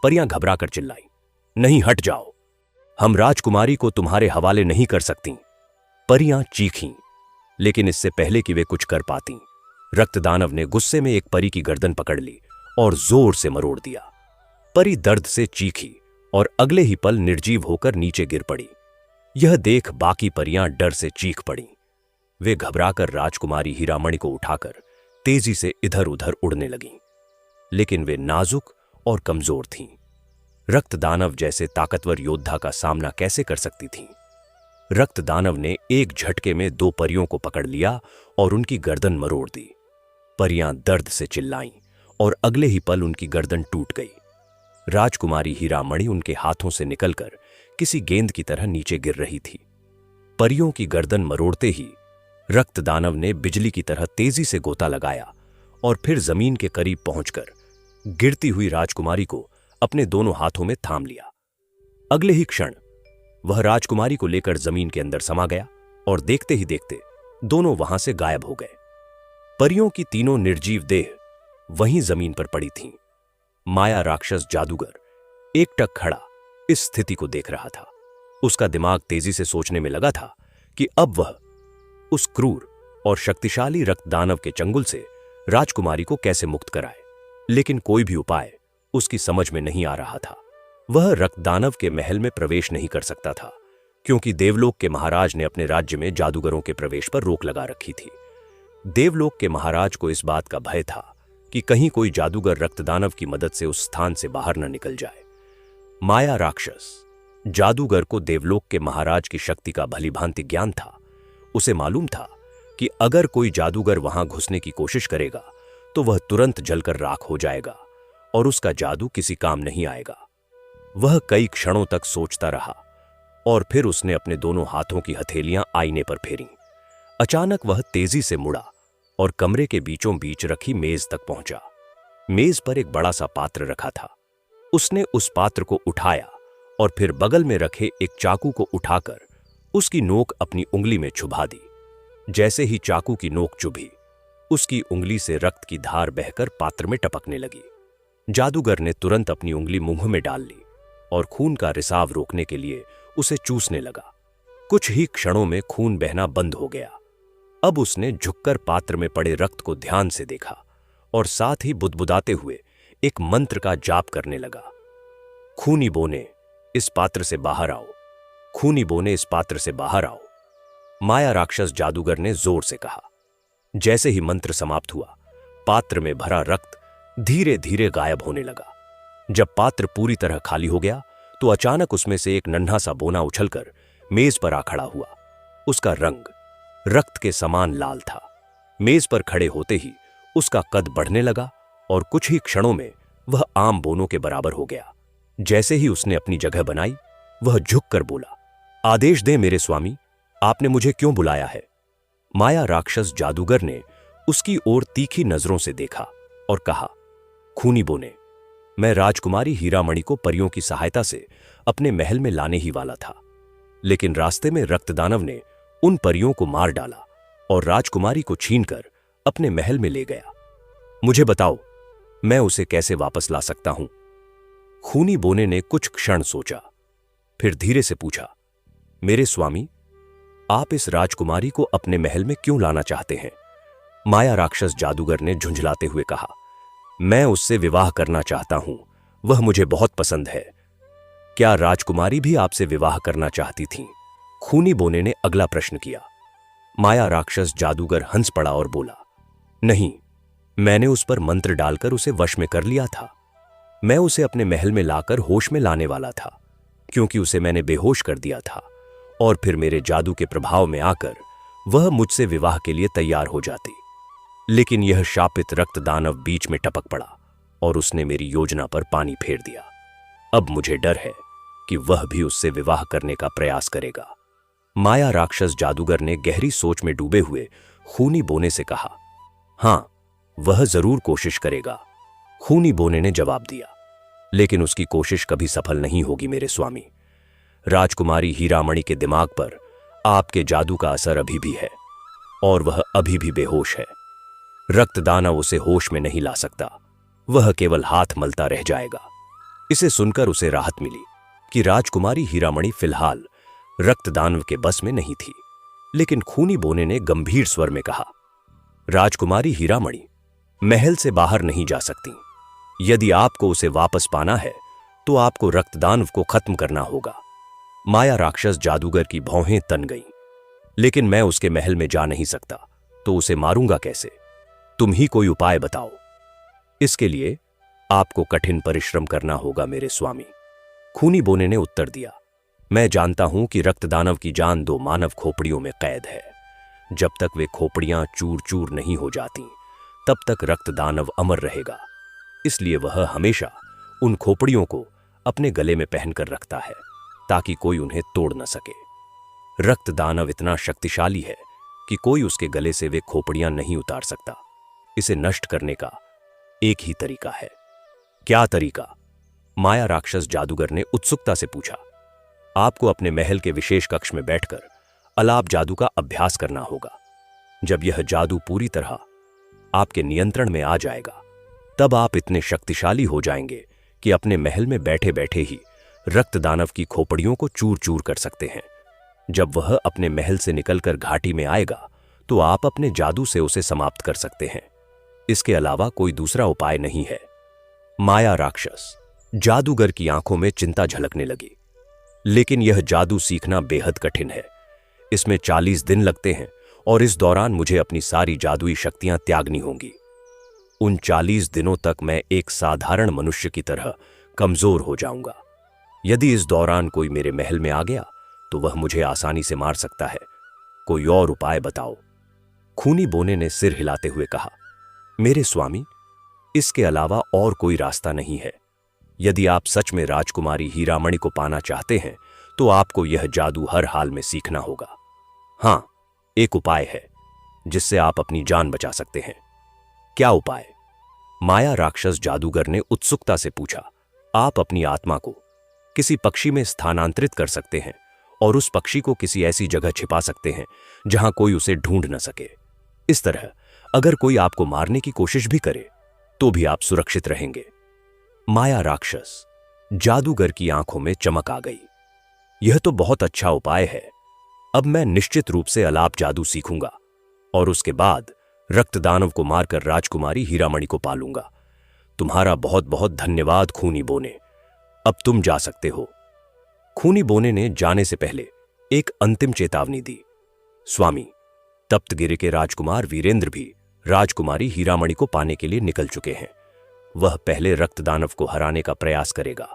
परियां घबरा कर चिल्लाई, नहीं, हट जाओ, हम राजकुमारी को तुम्हारे हवाले नहीं कर सकती। परियां चीखीं, लेकिन इससे पहले कि वे कुछ कर पातीं, रक्तदानव ने गुस्से में एक परी की गर्दन पकड़ ली और जोर से मरोड़ दिया। परी दर्द से चीखी और अगले ही पल निर्जीव होकर नीचे गिर पड़ी। यह देख बाकी परियां डर से चीख पड़ीं। वे घबराकर राजकुमारी हीरामणि को उठाकर तेजी से इधर उधर उड़ने लगीं, लेकिन वे नाजुक और कमजोर थीं। रक्तदानव जैसे ताकतवर योद्धा का सामना कैसे कर सकती थीं? रक्तदानव ने एक झटके में दो परियों को पकड़ लिया और उनकी गर्दन मरोड़ दी। परियां दर्द से चिल्लाईं और अगले ही पल उनकी गर्दन टूट गई। राजकुमारी हीरामणि उनके हाथों से निकलकर किसी गेंद की तरह नीचे गिर रही थी। परियों की गर्दन मरोड़ते ही रक्तदानव ने बिजली की तरह तेजी से गोता लगाया और फिर जमीन के करीब पहुंचकर गिरती हुई राजकुमारी को अपने दोनों हाथों में थाम लिया। अगले ही क्षण वह राजकुमारी को लेकर जमीन के अंदर समा गया और देखते ही देखते दोनों वहां से गायब हो गए। परियों की तीनों निर्जीव देह वहीं जमीन पर पड़ी थीं। माया राक्षस जादूगर एकटक खड़ा इस स्थिति को देख रहा था। उसका दिमाग तेजी से सोचने में लगा था कि अब वह उस क्रूर और शक्तिशाली रक्तदानव के चंगुल से राजकुमारी को कैसे मुक्त कराए, लेकिन कोई भी उपाय उसकी समझ में नहीं आ रहा था। वह रक्तदानव के महल में प्रवेश नहीं कर सकता था, क्योंकि देवलोक के महाराज ने अपने राज्य में जादूगरों के प्रवेश पर रोक लगा रखी थी। देवलोक के महाराज को इस बात का भय था कि कहीं कोई जादूगर रक्तदानव की मदद से उस स्थान से बाहर न निकल जाए। माया राक्षस जादूगर को देवलोक के महाराज की शक्ति का भलीभांति ज्ञान था। उसे मालूम था कि अगर कोई जादूगर वहां घुसने की कोशिश करेगा तो वह तुरंत जलकर राख हो जाएगा और उसका जादू किसी काम नहीं आएगा। वह कई क्षणों तक सोचता रहा और फिर उसने अपने दोनों हाथों की हथेलियां आईने पर फेरीं। अचानक वह तेजी से मुड़ा और कमरे के बीचों बीच रखी मेज तक पहुंचा। मेज पर एक बड़ा सा पात्र रखा था। उसने उस पात्र को उठाया और फिर बगल में रखे एक चाकू को उठाकर उसकी नोक अपनी उंगली में चुभा दी। जैसे ही चाकू की नोक चुभी, उसकी उंगली से रक्त की धार बहकर पात्र में टपकने लगी। जादूगर ने तुरंत अपनी उंगली मुंह में डाल ली और खून का रिसाव रोकने के लिए उसे चूसने लगा। कुछ ही क्षणों में खून बहना बंद हो गया। अब उसने झुककर पात्र में पड़े रक्त को ध्यान से देखा और साथ ही बुदबुदाते हुए एक मंत्र का जाप करने लगा। खूनी बोने, इस पात्र से बाहर आओ। खूनी बोने, इस पात्र से बाहर आओ। माया राक्षस जादूगर ने जोर से कहा। जैसे ही मंत्र समाप्त हुआ, पात्र में भरा रक्त धीरे धीरे गायब होने लगा। जब पात्र पूरी तरह खाली हो गया तो अचानक उसमें से एक नन्हा सा बोना उछलकर मेज पर आ खड़ा हुआ। उसका रंग रक्त के समान लाल था। मेज पर खड़े होते ही उसका कद बढ़ने लगा और कुछ ही क्षणों में वह आम बोनों के बराबर हो गया। जैसे ही उसने अपनी जगह बनाई, वह झुककर बोला, आदेश दें मेरे स्वामी, आपने मुझे क्यों बुलाया है? माया राक्षस जादूगर ने उसकी ओर तीखी नजरों से देखा और कहा, खूनी बोने, मैं राजकुमारी हीरामणि को परियों की सहायता से अपने महल में लाने ही वाला था, लेकिन रास्ते में रक्तदानव ने उन परियों को मार डाला और राजकुमारी को छीनकर अपने महल में ले गया। मुझे बताओ, मैं उसे कैसे वापस ला सकता हूं? खूनी बोने ने कुछ क्षण सोचा, फिर धीरे से पूछा, मेरे स्वामी, आप इस राजकुमारी को अपने महल में क्यों लाना चाहते हैं? माया राक्षस जादूगर ने झुंझलाते हुए कहा, मैं उससे विवाह करना चाहता हूं, वह मुझे बहुत पसंद है। क्या राजकुमारी भी आपसे विवाह करना चाहती थीं? खूनी बोने ने अगला प्रश्न किया। माया राक्षस जादूगर हंस पड़ा और बोला, नहीं, मैंने उस पर मंत्र डालकर उसे वश में कर लिया था। मैं उसे अपने महल में लाकर होश में लाने वाला था, क्योंकि उसे मैंने बेहोश कर दिया था, और फिर मेरे जादू के प्रभाव में आकर वह मुझसे विवाह के लिए तैयार हो जाती। लेकिन यह शापित रक्त दानव बीच में टपक पड़ा और उसने मेरी योजना पर पानी फेर दिया। अब मुझे डर है कि वह भी उससे विवाह करने का प्रयास करेगा। माया राक्षस जादूगर ने गहरी सोच में डूबे हुए खूनी बोने से कहा, हां, वह जरूर कोशिश करेगा। खूनी बोने ने जवाब दिया, लेकिन उसकी कोशिश कभी सफल नहीं होगी मेरे स्वामी। राजकुमारी हीरामणि के दिमाग पर आपके जादू का असर अभी भी है और वह अभी भी बेहोश है। रक्तदानव उसे होश में नहीं ला सकता, वह केवल हाथ मलता रह जाएगा। इसे सुनकर उसे राहत मिली कि राजकुमारी हीरामणि फिलहाल रक्तदानव के बस में नहीं थी। लेकिन खूनी बोने ने गंभीर स्वर में कहा, राजकुमारी हीरामणि महल से बाहर नहीं जा सकती। यदि आपको उसे वापस पाना है तो आपको रक्तदानव को खत्म करना होगा। माया राक्षस जादूगर की भौहें तन गईं। लेकिन मैं उसके महल में जा नहीं सकता, तो उसे मारूंगा कैसे? तुम ही कोई उपाय बताओ। इसके लिए आपको कठिन परिश्रम करना होगा मेरे स्वामी। खूनी बोने ने उत्तर दिया, मैं जानता हूं कि रक्तदानव की जान 2 मानव खोपड़ियों में कैद है। जब तक वे खोपड़ियां चूर चूर नहीं हो जाती, तब तक रक्तदानव अमर रहेगा। इसलिए वह हमेशा उन खोपड़ियों को अपने गले में पहनकर रखता है, ताकि कोई उन्हें तोड़ न सके। रक्तदानव इतना शक्तिशाली है कि कोई उसके गले से वे खोपड़ियां नहीं उतार सकता। इसे नष्ट करने का एक ही तरीका है। क्या तरीका? माया राक्षस जादूगर ने उत्सुकता से पूछा। आपको अपने महल के विशेष कक्ष में बैठकर अलाप जादू का अभ्यास करना होगा। जब यह जादू पूरी तरह आपके नियंत्रण में आ जाएगा, तब आप इतने शक्तिशाली हो जाएंगे कि अपने महल में बैठे बैठे ही रक्तदानव की खोपड़ियों को चूर चूर कर सकते हैं। जब वह अपने महल से निकलकर घाटी में आएगा, तो आप अपने जादू से उसे समाप्त कर सकते हैं। इसके अलावा कोई दूसरा उपाय नहीं है। माया राक्षस जादूगर की आंखों में चिंता झलकने लगी। लेकिन यह जादू सीखना बेहद कठिन है। इसमें 40 दिन लगते हैं और इस दौरान मुझे अपनी सारी जादुई शक्तियां त्यागनी होंगी। उन 40 दिनों तक मैं एक साधारण मनुष्य की तरह कमजोर हो जाऊंगा। यदि इस दौरान कोई मेरे महल में आ गया तो वह मुझे आसानी से मार सकता है। कोई और उपाय बताओ। खूनी बोने ने सिर हिलाते हुए कहा, मेरे स्वामी, इसके अलावा और कोई रास्ता नहीं है। यदि आप सच में राजकुमारी हीरामणि को पाना चाहते हैं तो आपको यह जादू हर हाल में सीखना होगा। हां, एक उपाय है जिससे आप अपनी जान बचा सकते हैं। क्या उपाय? माया राक्षस जादूगर ने उत्सुकता से पूछा। आप अपनी आत्मा को किसी पक्षी में स्थानांतरित कर सकते हैं और उस पक्षी को किसी ऐसी जगह छिपा सकते हैं जहां कोई उसे ढूंढ न सके। इस तरह अगर कोई आपको मारने की कोशिश भी करे तो भी आप सुरक्षित रहेंगे। माया राक्षस जादूगर की आंखों में चमक आ गई। यह तो बहुत अच्छा उपाय है। अब मैं निश्चित रूप से अलाप जादू सीखूंगा और उसके बाद रक्तदानव को मारकर राजकुमारी हीरामणि को पालूंगा। तुम्हारा बहुत बहुत धन्यवाद खूनी बोने। अब तुम जा सकते हो। खूनी बोने ने जाने से पहले एक अंतिम चेतावनी दी। स्वामी, तप्तगिरी के राजकुमार वीरेंद्र भी राजकुमारी हीरामणि को पाने के लिए निकल चुके हैं। वह पहले रक्तदानव को हराने का प्रयास करेगा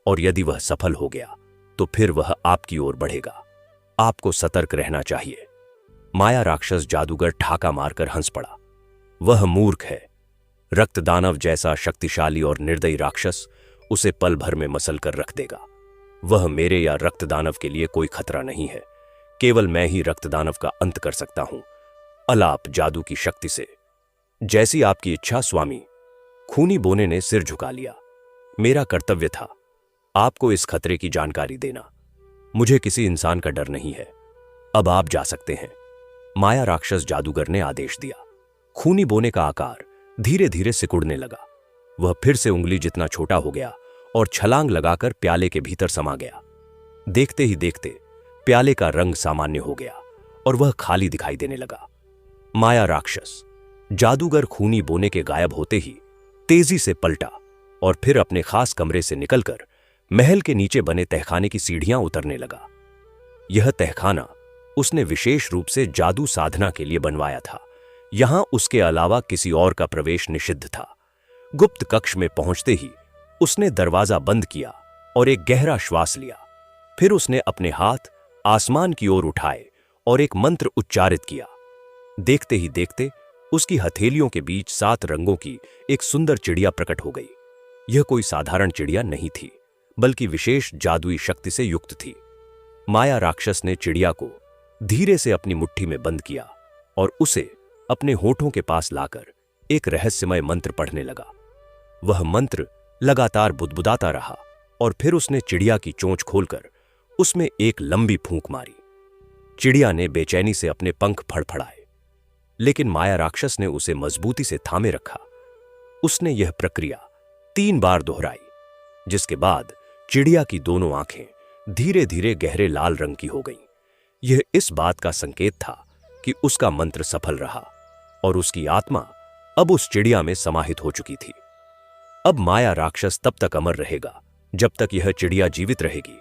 और यदि वह सफल हो गया तो फिर वह आपकी ओर बढ़ेगा। आपको सतर्क रहना चाहिए। माया राक्षस जादूगर ठाका मारकर हंस पड़ा। वह मूर्ख है। रक्तदानव जैसा शक्तिशाली और निर्दयी राक्षस उसे पल भर में मसल कर रख देगा। वह मेरे या रक्तदानव के लिए कोई खतरा नहीं है। केवल मैं ही रक्तदानव का अंत कर सकता हूं, अलाप जादू की शक्ति से। जैसी आपकी इच्छा स्वामी। खूनी बोने ने सिर झुका लिया। मेरा कर्तव्य था आपको इस खतरे की जानकारी देना। मुझे किसी इंसान का डर नहीं है। अब आप जा सकते हैं। माया राक्षस जादूगर ने आदेश दिया। खूनी बोने का आकार धीरे धीरे सिकुड़ने लगा। वह फिर से उंगली जितना छोटा हो गया और छलांग लगाकर प्याले के भीतर समा गया। देखते ही देखते प्याले का रंग सामान्य हो गया और वह खाली दिखाई देने लगा। माया राक्षस जादूगर खूनी बोने के गायब होते ही तेजी से पलटा और फिर अपने खास कमरे से निकलकर महल के नीचे बने तहखाने की सीढ़ियां उतरने लगा। यह तहखाना उसने विशेष रूप से जादू साधना के लिए बनवाया था। यहां उसके अलावा किसी और का प्रवेश निषिद्ध था। गुप्त कक्ष में पहुंचते ही उसने दरवाजा बंद किया और एक गहरा श्वास लिया। फिर उसने अपने हाथ आसमान की ओर उठाए और एक मंत्र उच्चारित किया। देखते ही देखते उसकी हथेलियों के बीच 7 रंगों की एक सुंदर चिड़िया प्रकट हो गई। यह कोई साधारण चिड़िया नहीं थी, बल्कि विशेष जादुई शक्ति से युक्त थी। माया राक्षस ने चिड़िया को धीरे से अपनी मुट्ठी में बंद किया और उसे अपने होठों के पास लाकर एक रहस्यमय मंत्र पढ़ने लगा। वह मंत्र लगातार बुदबुदाता रहा और फिर उसने चिड़िया की चोंच खोलकर उसमें एक लंबी फूंक मारी। चिड़िया ने बेचैनी से अपने पंख फड़फड़ाए, लेकिन माया राक्षस ने उसे मजबूती से थामे रखा। उसने यह प्रक्रिया 3 बार दोहराई, जिसके बाद चिड़िया की दोनों आंखें धीरे धीरे गहरे लाल रंग की हो गईं। यह इस बात का संकेत था कि उसका मंत्र सफल रहा और उसकी आत्मा अब उस चिड़िया में समाहित हो चुकी थी। अब माया राक्षस तब तक अमर रहेगा जब तक यह चिड़िया जीवित रहेगी।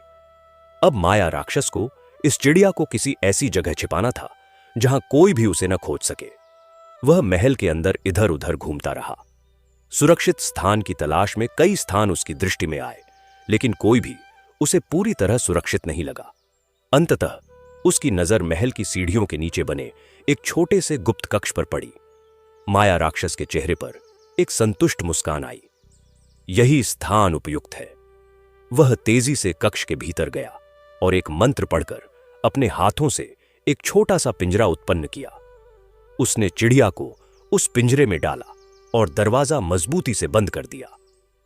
अब माया राक्षस को इस चिड़िया को किसी ऐसी जगह छिपाना था जहां कोई भी उसे न खोज सके। वह महल के अंदर इधर उधर घूमता रहा। सुरक्षित स्थान की तलाश में कई स्थान उसकी दृष्टि में आए, लेकिन कोई भी उसे पूरी तरह सुरक्षित नहीं लगा। अंततः उसकी नजर महल की सीढ़ियों के नीचे बने एक छोटे से गुप्त कक्ष पर पड़ी। माया राक्षस के चेहरे पर एक संतुष्ट मुस्कान आई। यही स्थान उपयुक्त है। वह तेजी से कक्ष के भीतर गया और एक मंत्र पढ़कर अपने हाथों से एक छोटा सा पिंजरा उत्पन्न किया। उसने चिड़िया को उस पिंजरे में डाला और दरवाजा मजबूती से बंद कर दिया।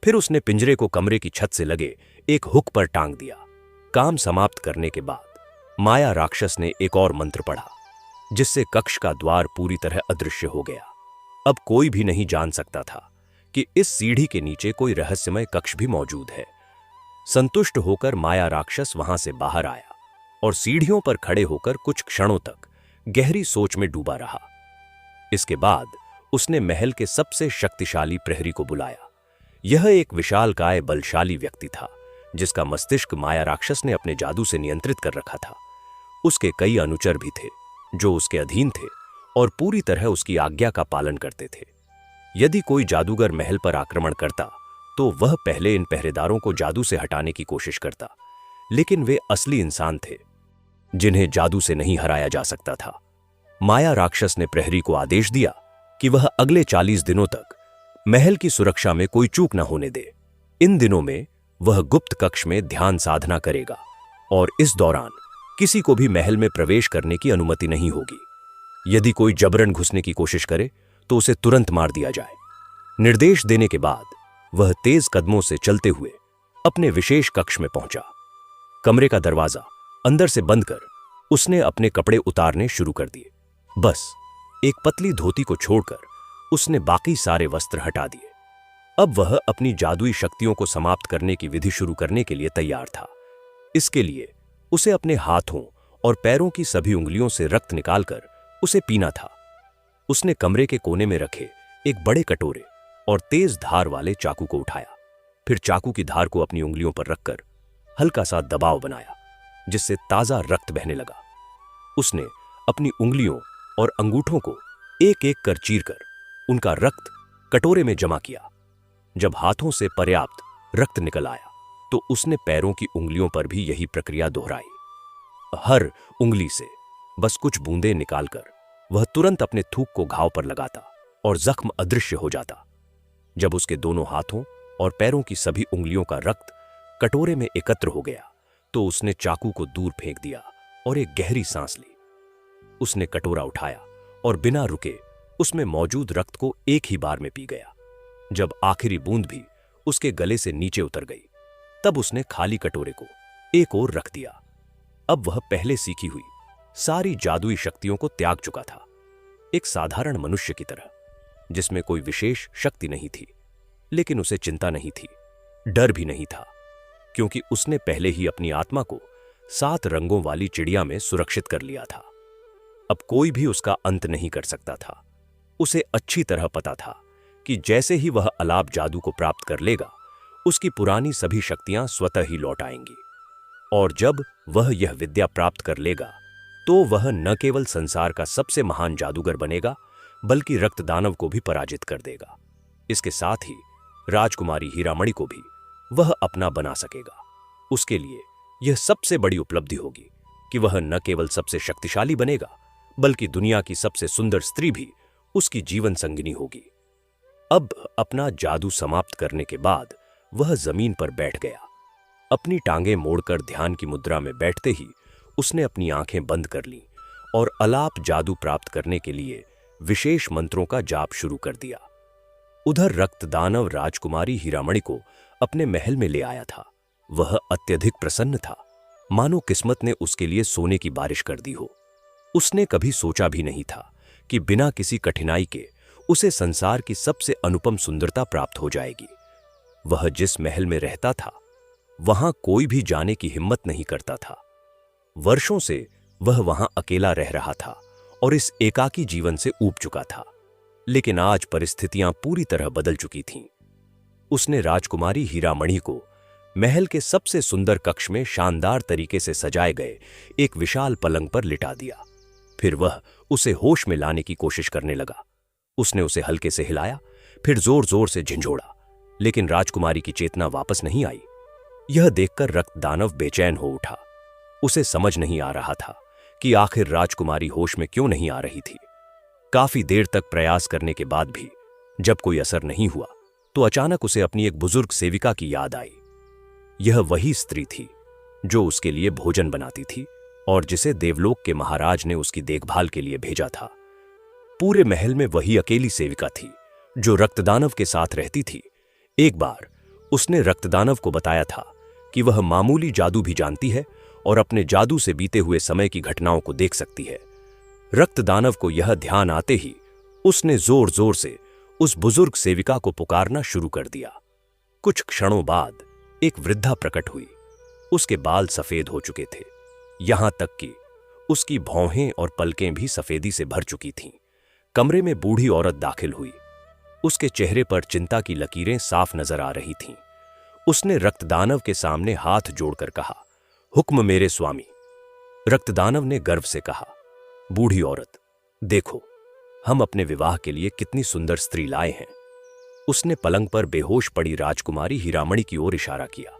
फिर उसने पिंजरे को कमरे की छत से लगे एक हुक पर टांग दिया। काम समाप्त करने के बाद माया राक्षस ने एक और मंत्र पढ़ा, जिससे कक्ष का द्वार पूरी तरह अदृश्य हो गया। अब कोई भी नहीं जान सकता था कि इस सीढ़ी के नीचे कोई रहस्यमय कक्ष भी मौजूद है। संतुष्ट होकर माया राक्षस वहां से बाहर आया और सीढ़ियों पर खड़े होकर कुछ क्षणों तक गहरी सोच में डूबा रहा। इसके बाद उसने महल के सबसे शक्तिशाली प्रहरी को बुलाया। यह एक विशालकाय बलशाली व्यक्ति था, जिसका मस्तिष्क माया राक्षस ने अपने जादू से नियंत्रित कर रखा था। उसके कई अनुचर भी थे जो उसके अधीन थे और पूरी तरह उसकी आज्ञा का पालन करते थे। यदि कोई जादूगर महल पर आक्रमण करता तो वह पहले इन पहरेदारों को जादू से हटाने की कोशिश करता, लेकिन वे असली इंसान थे जिन्हें जादू से नहीं हराया जा सकता था। माया राक्षस ने प्रहरी को आदेश दिया कि वह अगले 40 दिनों तक महल की सुरक्षा में कोई चूक न होने दे। इन दिनों में वह गुप्त कक्ष में ध्यान साधना करेगा और इस दौरान किसी को भी महल में प्रवेश करने की अनुमति नहीं होगी। यदि कोई जबरन घुसने की कोशिश करे तो उसे तुरंत मार दिया जाए। निर्देश देने के बाद वह तेज कदमों से चलते हुए अपने विशेष कक्ष में पहुंचा। कमरे का दरवाजा अंदर से बंद कर उसने अपने कपड़े उतारने शुरू कर दिए। बस एक पतली धोती को छोड़कर उसने बाकी सारे वस्त्र हटा दिए। अब वह अपनी जादुई शक्तियों को समाप्त करने की विधि शुरू करने के लिए तैयार था। इसके लिए उसे अपने हाथों और पैरों की सभी उंगलियों से रक्त निकालकर उसे पीना था। उसने कमरे के कोने में रखे एक बड़े कटोरे और तेज धार वाले चाकू को उठाया। फिर चाकू की धार को अपनी उंगलियों पर रखकर हल्का सा दबाव बनाया, जिससे ताजा रक्त बहने लगा। उसने अपनी उंगलियों और अंगूठों को एक एक कर चीरकर उनका रक्त कटोरे में जमा किया। जब हाथों से पर्याप्त रक्त निकल आया तो उसने पैरों की उंगलियों पर भी यही प्रक्रिया दोहराई। हर उंगली से बस कुछ बूंदें निकालकर वह तुरंत अपने थूक को घाव पर लगाता और जख्म अदृश्य हो जाता। जब उसके दोनों हाथों और पैरों की सभी उंगलियों का रक्त कटोरे में एकत्र हो गया तो उसने चाकू को दूर फेंक दिया और एक गहरी सांस ली। उसने कटोरा उठाया और बिना रुके उसमें मौजूद रक्त को एक ही बार में पी गया। जब आखिरी बूंद भी उसके गले से नीचे उतर गई तब उसने खाली कटोरे को एक ओर रख दिया। अब वह पहले सीखी हुई सारी जादुई शक्तियों को त्याग चुका था, एक साधारण मनुष्य की तरह, जिसमें कोई विशेष शक्ति नहीं थी। लेकिन उसे चिंता नहीं थी, डर भी नहीं था, क्योंकि उसने पहले ही अपनी आत्मा को 7 रंगों वाली चिड़िया में सुरक्षित कर लिया था। अब कोई भी उसका अंत नहीं कर सकता था। उसे अच्छी तरह पता था कि जैसे ही वह अलाप जादू को प्राप्त कर लेगा, उसकी पुरानी सभी शक्तियां स्वतः ही लौट आएंगी। और जब वह यह विद्या प्राप्त कर लेगा तो वह न केवल संसार का सबसे महान जादूगर बनेगा, बल्कि रक्तदानव को भी पराजित कर देगा। इसके साथ ही राजकुमारी हीरामणि को भी वह अपना बना सकेगा। उसके लिए यह सबसे बड़ी उपलब्धि होगी कि वह न केवल सबसे शक्तिशाली बनेगा, बल्कि दुनिया की सबसे सुंदर स्त्री भी उसकी जीवन संगिनी होगी। अब अपना जादू समाप्त करने के बाद वह जमीन पर बैठ गया। अपनी टांगें मोड़कर ध्यान की मुद्रा में बैठते ही उसने अपनी आंखें बंद कर लीं और अलाप जादू प्राप्त करने के लिए विशेष मंत्रों का जाप शुरू कर दिया। उधर रक्तदानव राजकुमारी हीरामणि को अपने महल में ले आया था। वह अत्यधिक प्रसन्न था, मानो किस्मत ने उसके लिए सोने की बारिश कर दी हो। उसने कभी सोचा भी नहीं था कि बिना किसी कठिनाई के उसे संसार की सबसे अनुपम सुंदरता प्राप्त हो जाएगी। वह जिस महल में रहता था, वहां कोई भी जाने की हिम्मत नहीं करता था। वर्षों से वह वहां अकेला रह रहा था और इस एकाकी जीवन से ऊब चुका था। लेकिन आज परिस्थितियां पूरी तरह बदल चुकी थीं। उसने राजकुमारी हीरामणि को महल के सबसे सुंदर कक्ष में शानदार तरीके से सजाए गए एक विशाल पलंग पर लिटा दिया। फिर वह उसे होश में लाने की कोशिश करने लगा। उसने उसे हल्के से हिलाया, फिर जोर जोर से झंझोड़ा, लेकिन राजकुमारी की चेतना वापस नहीं आई। यह देखकर रक्तदानव बेचैन हो उठा। उसे समझ नहीं आ रहा था कि आखिर राजकुमारी होश में क्यों नहीं आ रही थी। काफी देर तक प्रयास करने के बाद भी जब कोई असर नहीं हुआ, तो अचानक उसे अपनी एक बुजुर्ग सेविका की याद आई। यह वही स्त्री थी जो उसके लिए भोजन बनाती थी और जिसे देवलोक के महाराज ने उसकी देखभाल के लिए भेजा था। पूरे महल में वही अकेली सेविका थी जो रक्तदानव के साथ रहती थी। एक बार उसने रक्तदानव को बताया था कि वह मामूली जादू भी जानती है और अपने जादू से बीते हुए समय की घटनाओं को देख सकती है। रक्तदानव को यह ध्यान आते ही उसने जोर जोर से उस बुजुर्ग सेविका को पुकारना शुरू कर दिया। कुछ क्षणों बाद एक वृद्धा प्रकट हुई। उसके बाल सफेद हो चुके थे, यहां तक कि उसकी भौहें और पलकें भी सफेदी से भर चुकी थीं। कमरे में बूढ़ी औरत दाखिल हुई। उसके चेहरे पर चिंता की लकीरें साफ नजर आ रही थीं। उसने रक्तदानव के सामने हाथ जोड़कर कहा, हुक्म मेरे स्वामी। रक्तदानव ने गर्व से कहा, बूढ़ी औरत, देखो हम अपने विवाह के लिए कितनी सुंदर स्त्री लाए हैं। उसने पलंग पर बेहोश पड़ी राजकुमारी हीरामणि की ओर इशारा किया।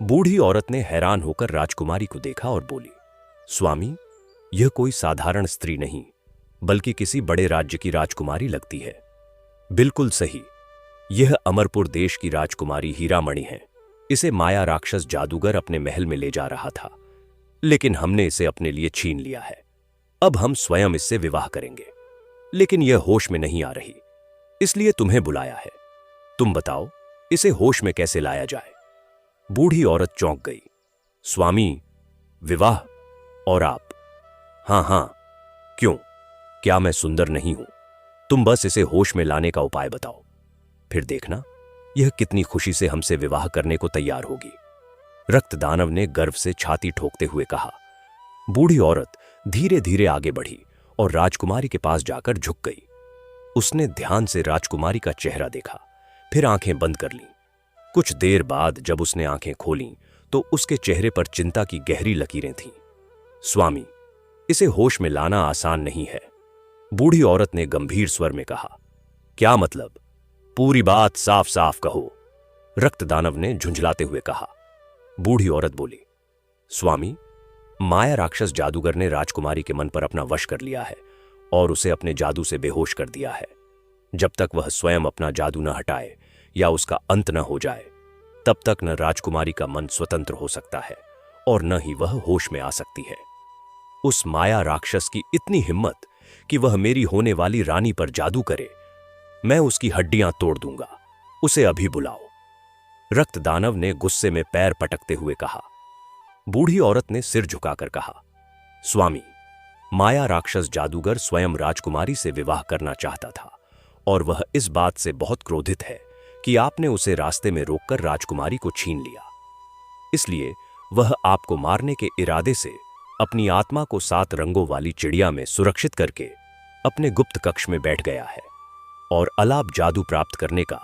बूढ़ी औरत ने हैरान होकर राजकुमारी को देखा और बोली, स्वामी, यह कोई साधारण स्त्री नहीं, बल्कि किसी बड़े राज्य की राजकुमारी लगती है। बिल्कुल सही, यह अमरपुर देश की राजकुमारी हीरामणि है। इसे माया राक्षस जादूगर अपने महल में ले जा रहा था, लेकिन हमने इसे अपने लिए छीन लिया है। अब हम स्वयं इससे विवाह करेंगे, लेकिन यह होश में नहीं आ रही, इसलिए तुम्हें बुलाया है। तुम बताओ, इसे होश में कैसे लाया जाए? बूढ़ी औरत चौंक गई। स्वामी, विवाह? और आप? हां, क्यों? क्या मैं सुंदर नहीं हूं? तुम बस इसे होश में लाने का उपाय बताओ, फिर देखना यह कितनी खुशी से हमसे विवाह करने को तैयार होगी। रक्तदानव ने गर्व से छाती ठोकते हुए कहा। बूढ़ी औरत धीरे धीरे आगे बढ़ी और राजकुमारी के पास जाकर झुक गई। उसने ध्यान से राजकुमारी का चेहरा देखा, फिर आंखें बंद कर लीं। कुछ देर बाद जब उसने आंखें खोलीं, तो उसके चेहरे पर चिंता की गहरी लकीरें थीं। स्वामी, इसे होश में लाना आसान नहीं है, बूढ़ी औरत ने गंभीर स्वर में कहा। क्या मतलब? पूरी बात साफ साफ कहो, रक्तदानव ने झुंझलाते हुए कहा। बूढ़ी औरत बोली, स्वामी, माया राक्षस जादूगर ने राजकुमारी के मन पर अपना वश कर लिया है और उसे अपने जादू से बेहोश कर दिया है। जब तक वह स्वयं अपना जादू न हटाए या उसका अंत न हो जाए, तब तक न राजकुमारी का मन स्वतंत्र हो सकता है और न ही वह होश में आ सकती है। उस माया राक्षस की इतनी हिम्मत कि वह मेरी होने वाली रानी पर जादू करे, मैं उसकी हड्डियां तोड़ दूंगा। उसे अभी बुलाओ, रक्तदानव ने गुस्से में पैर पटकते हुए कहा। बूढ़ी औरत ने सिर झुकाकर कहा, स्वामी, माया राक्षस जादूगर स्वयं राजकुमारी से विवाह करना चाहता था और वह इस बात से बहुत क्रोधित है कि आपने उसे रास्ते में रोककर राजकुमारी को छीन लिया। इसलिए वह आपको मारने के इरादे से अपनी आत्मा को 7 रंगों वाली चिड़िया में सुरक्षित करके अपने गुप्त कक्ष में बैठ गया है और अलाप जादू प्राप्त करने का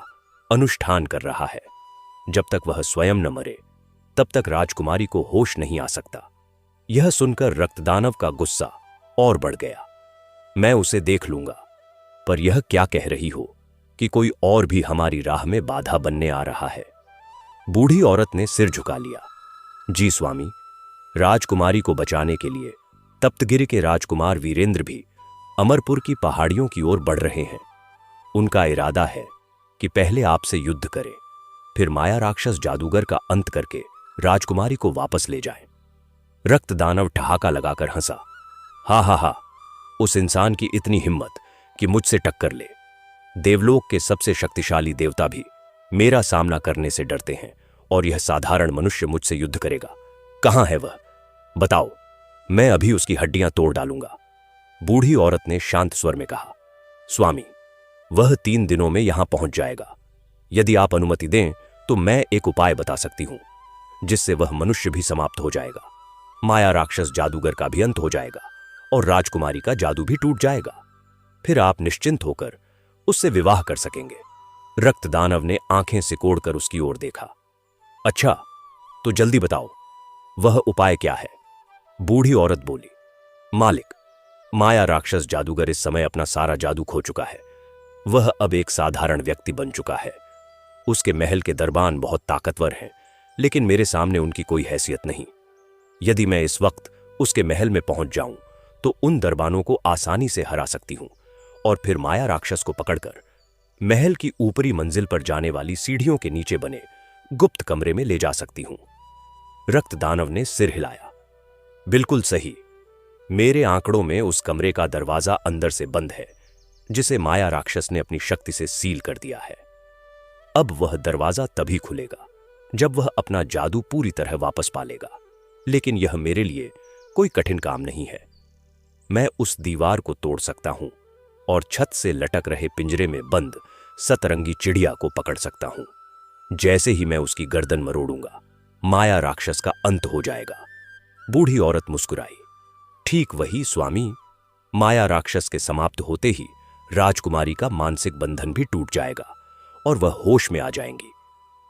अनुष्ठान कर रहा है। जब तक वह स्वयं न मरे तब तक राजकुमारी को होश नहीं आ सकता। यह सुनकर रक्तदानव का गुस्सा और बढ़ गया। मैं उसे देख लूंगा, पर यह क्या कह रही हो कि कोई और भी हमारी राह में बाधा बनने आ रहा है? बूढ़ी औरत ने सिर झुका लिया। जी स्वामी, राजकुमारी को बचाने के लिए तप्तगिरी के राजकुमार वीरेंद्र भी अमरपुर की पहाड़ियों की ओर बढ़ रहे हैं। उनका इरादा है कि पहले आपसे युद्ध करें, फिर माया राक्षस जादूगर का अंत करके राजकुमारी को वापस ले जाएं। रक्तदानव ठहाका लगाकर हंसा। हा हा हा, उस इंसान की इतनी हिम्मत कि मुझसे टक्कर ले। देवलोक के सबसे शक्तिशाली देवता भी मेरा सामना करने से डरते हैं, और यह साधारण मनुष्य मुझसे युद्ध करेगा? कहां है वह? बताओ, मैं अभी उसकी हड्डियां तोड़ डालूंगा। बूढ़ी औरत ने शांत स्वर में कहा। स्वामी, वह 3 दिनों में यहां पहुंच जाएगा। यदि आप अनुमति दें तो मैं एक उपाय बता सकती हूं, जिससे वह मनुष्य भी समाप्त हो जाएगा, माया राक्षस जादूगर का भी अंत हो जाएगा और राजकुमारी का जादू भी टूट जाएगा। फिर आप निश्चिंत होकर उससे विवाह कर सकेंगे। रक्तदानव ने आंखें सिकोड़कर उसकी ओर देखा। अच्छा, तो जल्दी बताओ, वह उपाय क्या है? बूढ़ी औरत बोली। मालिक, माया राक्षस जादूगर इस समय अपना सारा जादू खो चुका है। वह अब एक साधारण व्यक्ति बन चुका है। उसके महल के दरबान बहुत ताकतवर हैं, लेकिन मेरे सामने उनकी कोई हैसियत नहीं। यदि मैं इस वक्त उसके महल में पहुंच जाऊं तो उन दरबानों को आसानी से हरा सकती हूं और फिर माया राक्षस को पकड़कर महल की ऊपरी मंजिल पर जाने वाली सीढ़ियों के नीचे बने गुप्त कमरे में ले जा सकती हूं। रक्तदानव ने सिर हिलाया। बिल्कुल सही। मेरे आंकड़ों में उस कमरे का दरवाजा अंदर से बंद है, जिसे माया राक्षस ने अपनी शक्ति से सील कर दिया है। अब वह दरवाजा तभी खुलेगा जब वह अपना जादू पूरी तरह वापस पा लेगा। लेकिन यह मेरे लिए कोई कठिन काम नहीं है। मैं उस दीवार को तोड़ सकता हूं और छत से लटक रहे पिंजरे में बंद सतरंगी चिड़िया को पकड़ सकता हूं। जैसे ही मैं उसकी गर्दन मरोड़ूंगा, माया राक्षस का अंत हो जाएगा। बूढ़ी औरत मुस्कुराई। ठीक वही स्वामी, माया राक्षस के समाप्त होते ही राजकुमारी का मानसिक बंधन भी टूट जाएगा और वह होश में आ जाएंगी।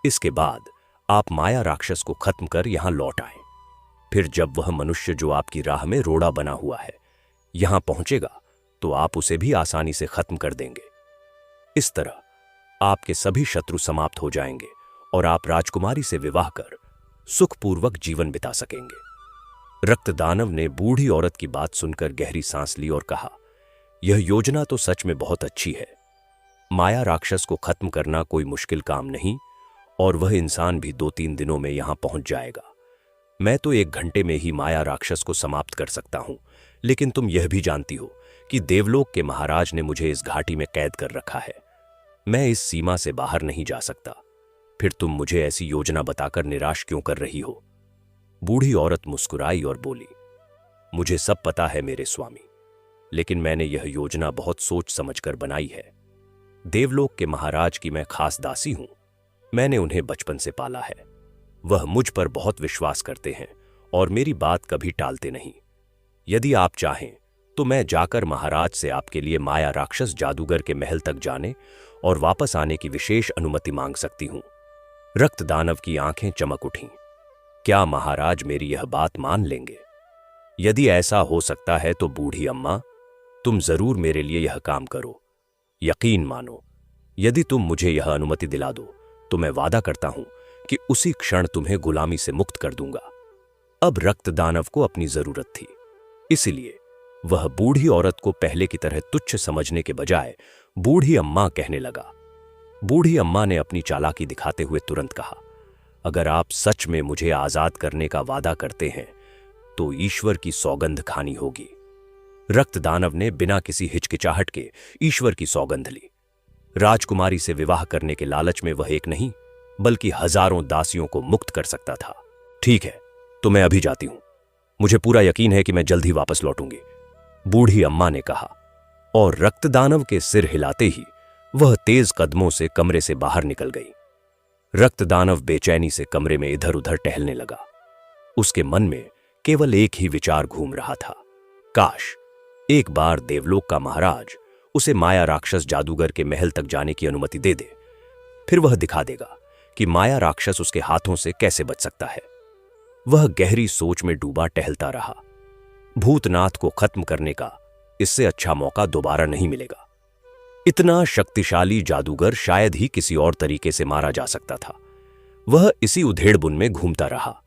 इसके बाद आप माया राक्षस को खत्म कर यहां लौट आएं। फिर जब वह मनुष्य जो आपकी राह में रोड़ा बना हुआ है यहां पहुंचेगा तो आप उसे भी आसानी से खत्म कर देंगे। इस तरह आपके सभी शत्रु समाप्त हो जाएंगे और आप राजकुमारी से विवाह कर सुखपूर्वक जीवन बिता सकेंगे। रक्तदानव ने बूढ़ी औरत की बात सुनकर गहरी सांस ली और कहा, यह योजना तो सच में बहुत अच्छी है। माया राक्षस को खत्म करना कोई मुश्किल काम नहीं और वह इंसान भी 2-3 दिनों में यहां पहुंच जाएगा। मैं तो 1 घंटे में ही माया राक्षस को समाप्त कर सकता हूं, लेकिन तुम यह भी जानती हो कि देवलोक के महाराज ने मुझे इस घाटी में कैद कर रखा है। मैं इस सीमा से बाहर नहीं जा सकता। फिर तुम मुझे ऐसी योजना बताकर निराश क्यों कर रही हो? बूढ़ी औरत मुस्कुराई और बोली, मुझे सब पता है मेरे स्वामी, लेकिन मैंने यह योजना बहुत सोच समझकर बनाई है। देवलोक के महाराज की मैं खास दासी हूं। मैंने उन्हें बचपन से पाला है। वह मुझ पर बहुत विश्वास करते हैं और मेरी बात कभी टालते नहीं। यदि आप चाहें तो मैं जाकर महाराज से आपके लिए माया राक्षस जादूगर के महल तक जाने और वापस आने की विशेष अनुमति मांग सकती हूं। रक्तदानव की आंखें चमक उठीं। क्या महाराज मेरी यह बात मान लेंगे? यदि ऐसा हो सकता है तो बूढ़ी अम्मा, तुम जरूर मेरे लिए यह काम करो। यकीन मानो, यदि तुम मुझे यह अनुमति दिला दो तो मैं वादा करता हूं कि उसी क्षण तुम्हें गुलामी से मुक्त कर दूंगा। अब रक्तदानव को अपनी जरूरत थी, इसलिए वह बूढ़ी औरत को पहले की तरह तुच्छ समझने के बजाय बूढ़ी अम्मा कहने लगा। बूढ़ी अम्मा ने अपनी चालाकी दिखाते हुए तुरंत कहा, अगर आप सच में मुझे आजाद करने का वादा करते हैं तो ईश्वर की सौगंध खानी होगी। रक्तदानव ने बिना किसी हिचकिचाहट के ईश्वर की सौगंध ली। राजकुमारी से विवाह करने के लालच में वह एक नहीं बल्कि हजारों दासियों को मुक्त कर सकता था। ठीक है, तो मैं अभी जाती हूं। मुझे पूरा यकीन है कि मैं जल्द ही वापस लौटूंगी, बूढ़ी अम्मा ने कहा, और रक्तदानव के सिर हिलाते ही वह तेज कदमों से कमरे से बाहर निकल गई। रक्तदानव बेचैनी से कमरे में इधर उधर टहलने लगा। उसके मन में केवल एक ही विचार घूम रहा था, काश एक बार देवलोक का महाराज उसे माया राक्षस जादूगर के महल तक जाने की अनुमति दे दे, फिर वह दिखा देगा कि माया राक्षस उसके हाथों से कैसे बच सकता है। वह गहरी सोच में डूबा टहलता रहा। भूतनाथ को खत्म करने का इससे अच्छा मौका दोबारा नहीं मिलेगा। इतना शक्तिशाली जादूगर शायद ही किसी और तरीके से मारा जा सकता था। वह इसी उधेड़बुन में घूमता रहा।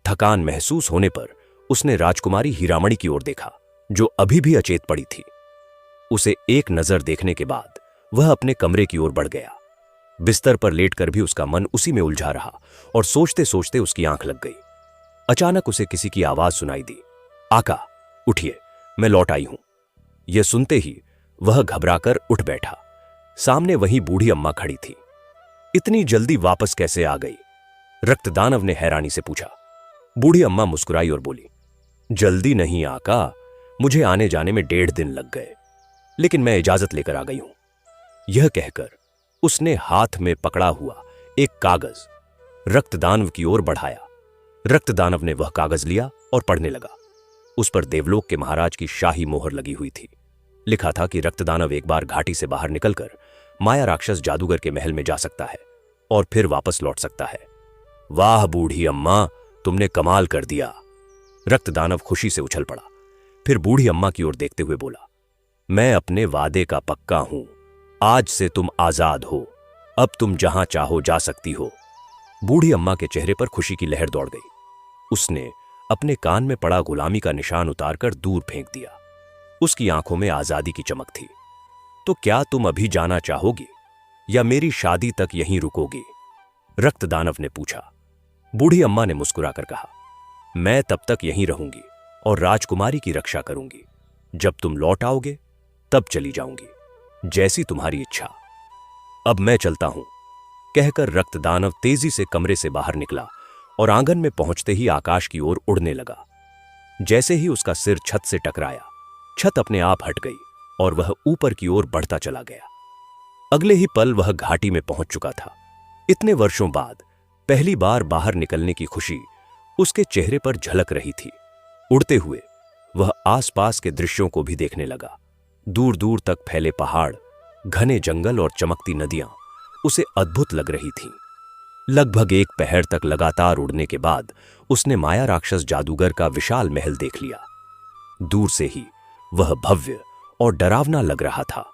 थकान महसूस होने पर उसने राजकुमारी हीरामणि की ओर देखा, जो अभी भी अचेत पड़ी थी। उसे एक नजर देखने के बाद वह अपने कमरे की ओर बढ़ गया। बिस्तर पर लेटकर भी उसका मन उसी में उलझा रहा और सोचते सोचते उसकी आंख लग गई। अचानक उसे किसी की आवाज सुनाई दी, आका, उठिए, मैं लौट आई हूं। यह सुनते ही वह घबराकर उठ बैठा। सामने वही बूढ़ी अम्मा खड़ी थी। इतनी जल्दी वापस कैसे आ गई? रक्तदानव ने हैरानी से पूछा। बूढ़ी अम्मा मुस्कुराई और बोली, जल्दी नहीं आका, मुझे आने जाने में 1.5 दिन लग गए, लेकिन मैं इजाजत लेकर आ गई हूं। यह कहकर उसने हाथ में पकड़ा हुआ एक कागज रक्तदानव की ओर बढ़ाया। रक्तदानव ने वह कागज लिया और पढ़ने लगा। उस पर देवलोक के महाराज की शाही मोहर लगी हुई थी। लिखा था कि रक्तदानव एक बार घाटी से बाहर निकलकर माया राक्षस जादूगर के महल में जा सकता है और फिर वापस लौट सकता है। वाह बूढ़ी अम्मा, तुमने कमाल कर दिया। रक्तदानव खुशी से उछल पड़ा। फिर बूढ़ी अम्मा की ओर देखते हुए बोला, मैं अपने वादे का पक्का हूं। आज से तुम आजाद हो। अब तुम जहां चाहो जा सकती हो। बूढ़ी अम्मा के चेहरे पर खुशी की लहर दौड़ गई। उसने अपने कान में पड़ा गुलामी का निशान उतारकर दूर फेंक दिया। उसकी आंखों में आजादी की चमक थी। तो क्या तुम अभी जाना चाहोगी या मेरी शादी तक यहीं रुकोगी? रक्तदानव ने पूछा। बूढ़ी अम्मा ने मुस्कुराकर कहा, मैं तब तक यहीं रहूंगी और राजकुमारी की रक्षा करूंगी। जब तुम लौट आओगे तब चली जाऊंगी, जैसी तुम्हारी इच्छा। अब मैं चलता हूं। कहकर रक्तदानव तेजी से कमरे से बाहर निकला और आंगन में पहुंचते ही आकाश की ओर उड़ने लगा। जैसे ही उसका सिर छत से टकराया, छत अपने आप हट गई और वह ऊपर की ओर बढ़ता चला गया। अगले ही पल वह घाटी में पहुंच चुका था। इतने वर्षों बाद पहली बार बाहर निकलने की खुशी उसके चेहरे पर झलक रही थी। उड़ते हुए वह आसपास के दृश्यों को भी देखने लगा। दूर दूर तक फैले पहाड़, घने जंगल और चमकती नदियां उसे अद्भुत लग रही थीं। लगभग 1 पहर तक लगातार उड़ने के बाद उसने माया राक्षस जादूगर का विशाल महल देख लिया। दूर से ही वह भव्य और डरावना लग रहा था।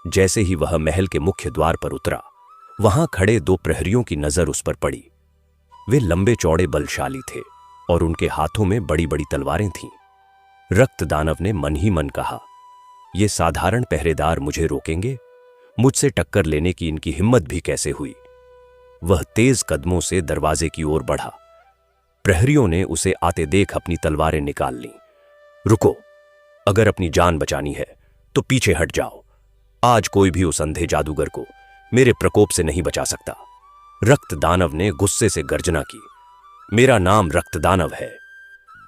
जैसे ही वह महल के मुख्य द्वार पर उतरा, वहां खड़े 2 प्रहरियों की नजर उस पर पड़ी। वे लंबे चौड़े बलशाली थे और उनके हाथों में बड़ी बड़ी तलवारें थीं। रक्तदानव ने मन ही मन कहा, ये साधारण पहरेदार मुझे रोकेंगे? मुझसे टक्कर लेने की इनकी हिम्मत भी कैसे हुई? वह तेज कदमों से दरवाजे की ओर बढ़ा। प्रहरियों ने उसे आते देख अपनी तलवारें निकाल लीं। रुको, अगर अपनी जान बचानी है तो पीछे हट जाओ। आज कोई भी उस अंधे जादूगर को मेरे प्रकोप से नहीं बचा सकता। रक्तदानव ने गुस्से से गर्जना की। मेरा नाम रक्तदानव है।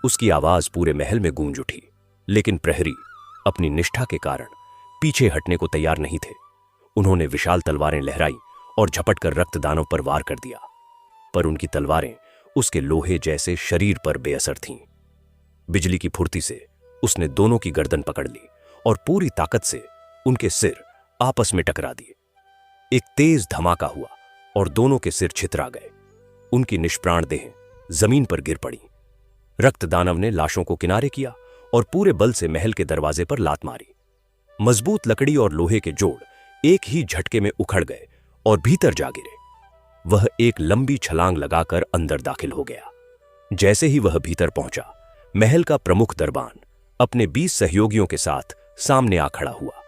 उसकी आवाज पूरे महल में गूंज उठी, लेकिन प्रहरी अपनी निष्ठा के कारण पीछे हटने को तैयार नहीं थे। उन्होंने विशाल तलवारें लहराई और झपटकर रक्तदानव पर वार कर दिया, पर उनकी तलवारें उसके लोहे जैसे शरीर पर बेअसर थीं। बिजली की फुर्ती से उसने दोनों की गर्दन पकड़ ली और पूरी ताकत से उनके सिर आपस में टकरा दिए। एक तेज धमाका हुआ और दोनों के सिर छितरा गए। उनकी निष्प्राण देह जमीन पर गिर पड़ी। रक्तदानव ने लाशों को किनारे किया और पूरे बल से महल के दरवाजे पर लात मारी। मजबूत लकड़ी और लोहे के जोड़ एक ही झटके में उखड़ गए और भीतर जा गिरे। वह एक लंबी छलांग लगाकर अंदर दाखिल हो गया। जैसे ही वह भीतर पहुंचा, महल का प्रमुख दरबान अपने 20 सहयोगियों के साथ सामने आ खड़ा हुआ।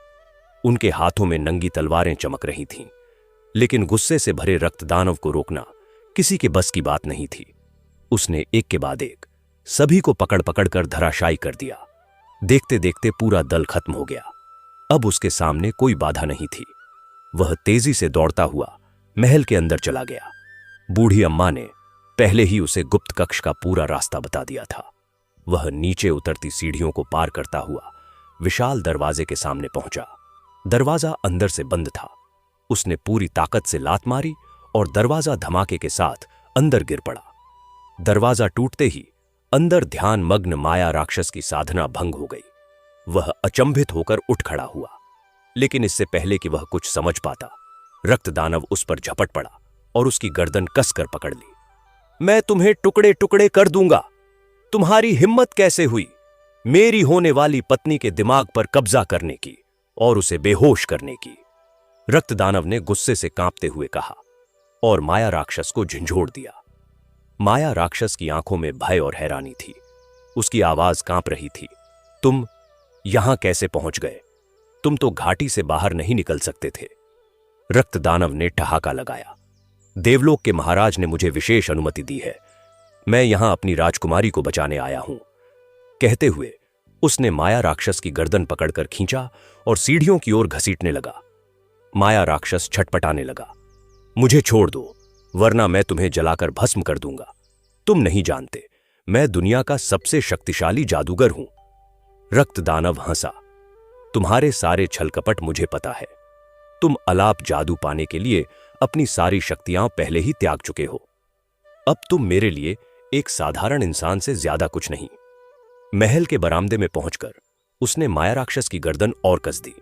उनके हाथों में नंगी तलवारें चमक रही थीं, लेकिन गुस्से से भरे रक्तदानव को रोकना किसी के बस की बात नहीं थी। उसने एक के बाद एक सभी को पकड़ पकड़कर धराशायी कर दिया। देखते देखते पूरा दल खत्म हो गया। अब उसके सामने कोई बाधा नहीं थी। वह तेजी से दौड़ता हुआ महल के अंदर चला गया। बूढ़ी अम्मा ने पहले ही उसे गुप्त कक्ष का पूरा रास्ता बता दिया था। वह नीचे उतरती सीढ़ियों को पार करता हुआ विशाल दरवाजे के सामने पहुंचा। दरवाजा अंदर से बंद था। उसने पूरी ताकत से लात मारी और दरवाजा धमाके के साथ अंदर गिर पड़ा। दरवाजा टूटते ही अंदर ध्यान मग्न माया राक्षस की साधना भंग हो गई। वह अचंभित होकर उठ खड़ा हुआ, लेकिन इससे पहले कि वह कुछ समझ पाता, रक्त दानव उस पर झपट पड़ा और उसकी गर्दन कसकर पकड़ ली। मैं तुम्हें टुकड़े टुकड़े कर दूंगा। तुम्हारी हिम्मत कैसे हुई मेरी होने वाली पत्नी के दिमाग पर कब्जा करने की और उसे बेहोश करने की? रक्त दानव ने गुस्से से कांपते हुए कहा और माया राक्षस को झंझोड़ दिया। माया राक्षस की आंखों में भय और हैरानी थी। उसकी आवाज कांप रही थी। तुम यहां कैसे पहुंच गए? तुम तो घाटी से बाहर नहीं निकल सकते थे। रक्त दानव ने ठहाका लगाया। देवलोक के महाराज ने मुझे विशेष अनुमति दी है। मैं यहां अपनी राजकुमारी को बचाने आया हूं। कहते हुए उसने माया राक्षस की गर्दन पकड़कर खींचा और सीढ़ियों की ओर घसीटने लगा। माया राक्षस छटपटाने लगा। मुझे छोड़ दो, वरना मैं तुम्हें जलाकर भस्म कर दूंगा। तुम नहीं जानते, मैं दुनिया का सबसे शक्तिशाली जादूगर हूं। रक्त दानव हंसा। तुम्हारे सारे छल कपट मुझे पता है। तुम अलाप जादू पाने के लिए अपनी सारी शक्तियां पहले ही त्याग चुके हो। अब तुम मेरे लिए एक साधारण इंसान से ज्यादा कुछ नहीं। महल के बरामदे में पहुंचकर उसने माया राक्षस की गर्दन और कस दी।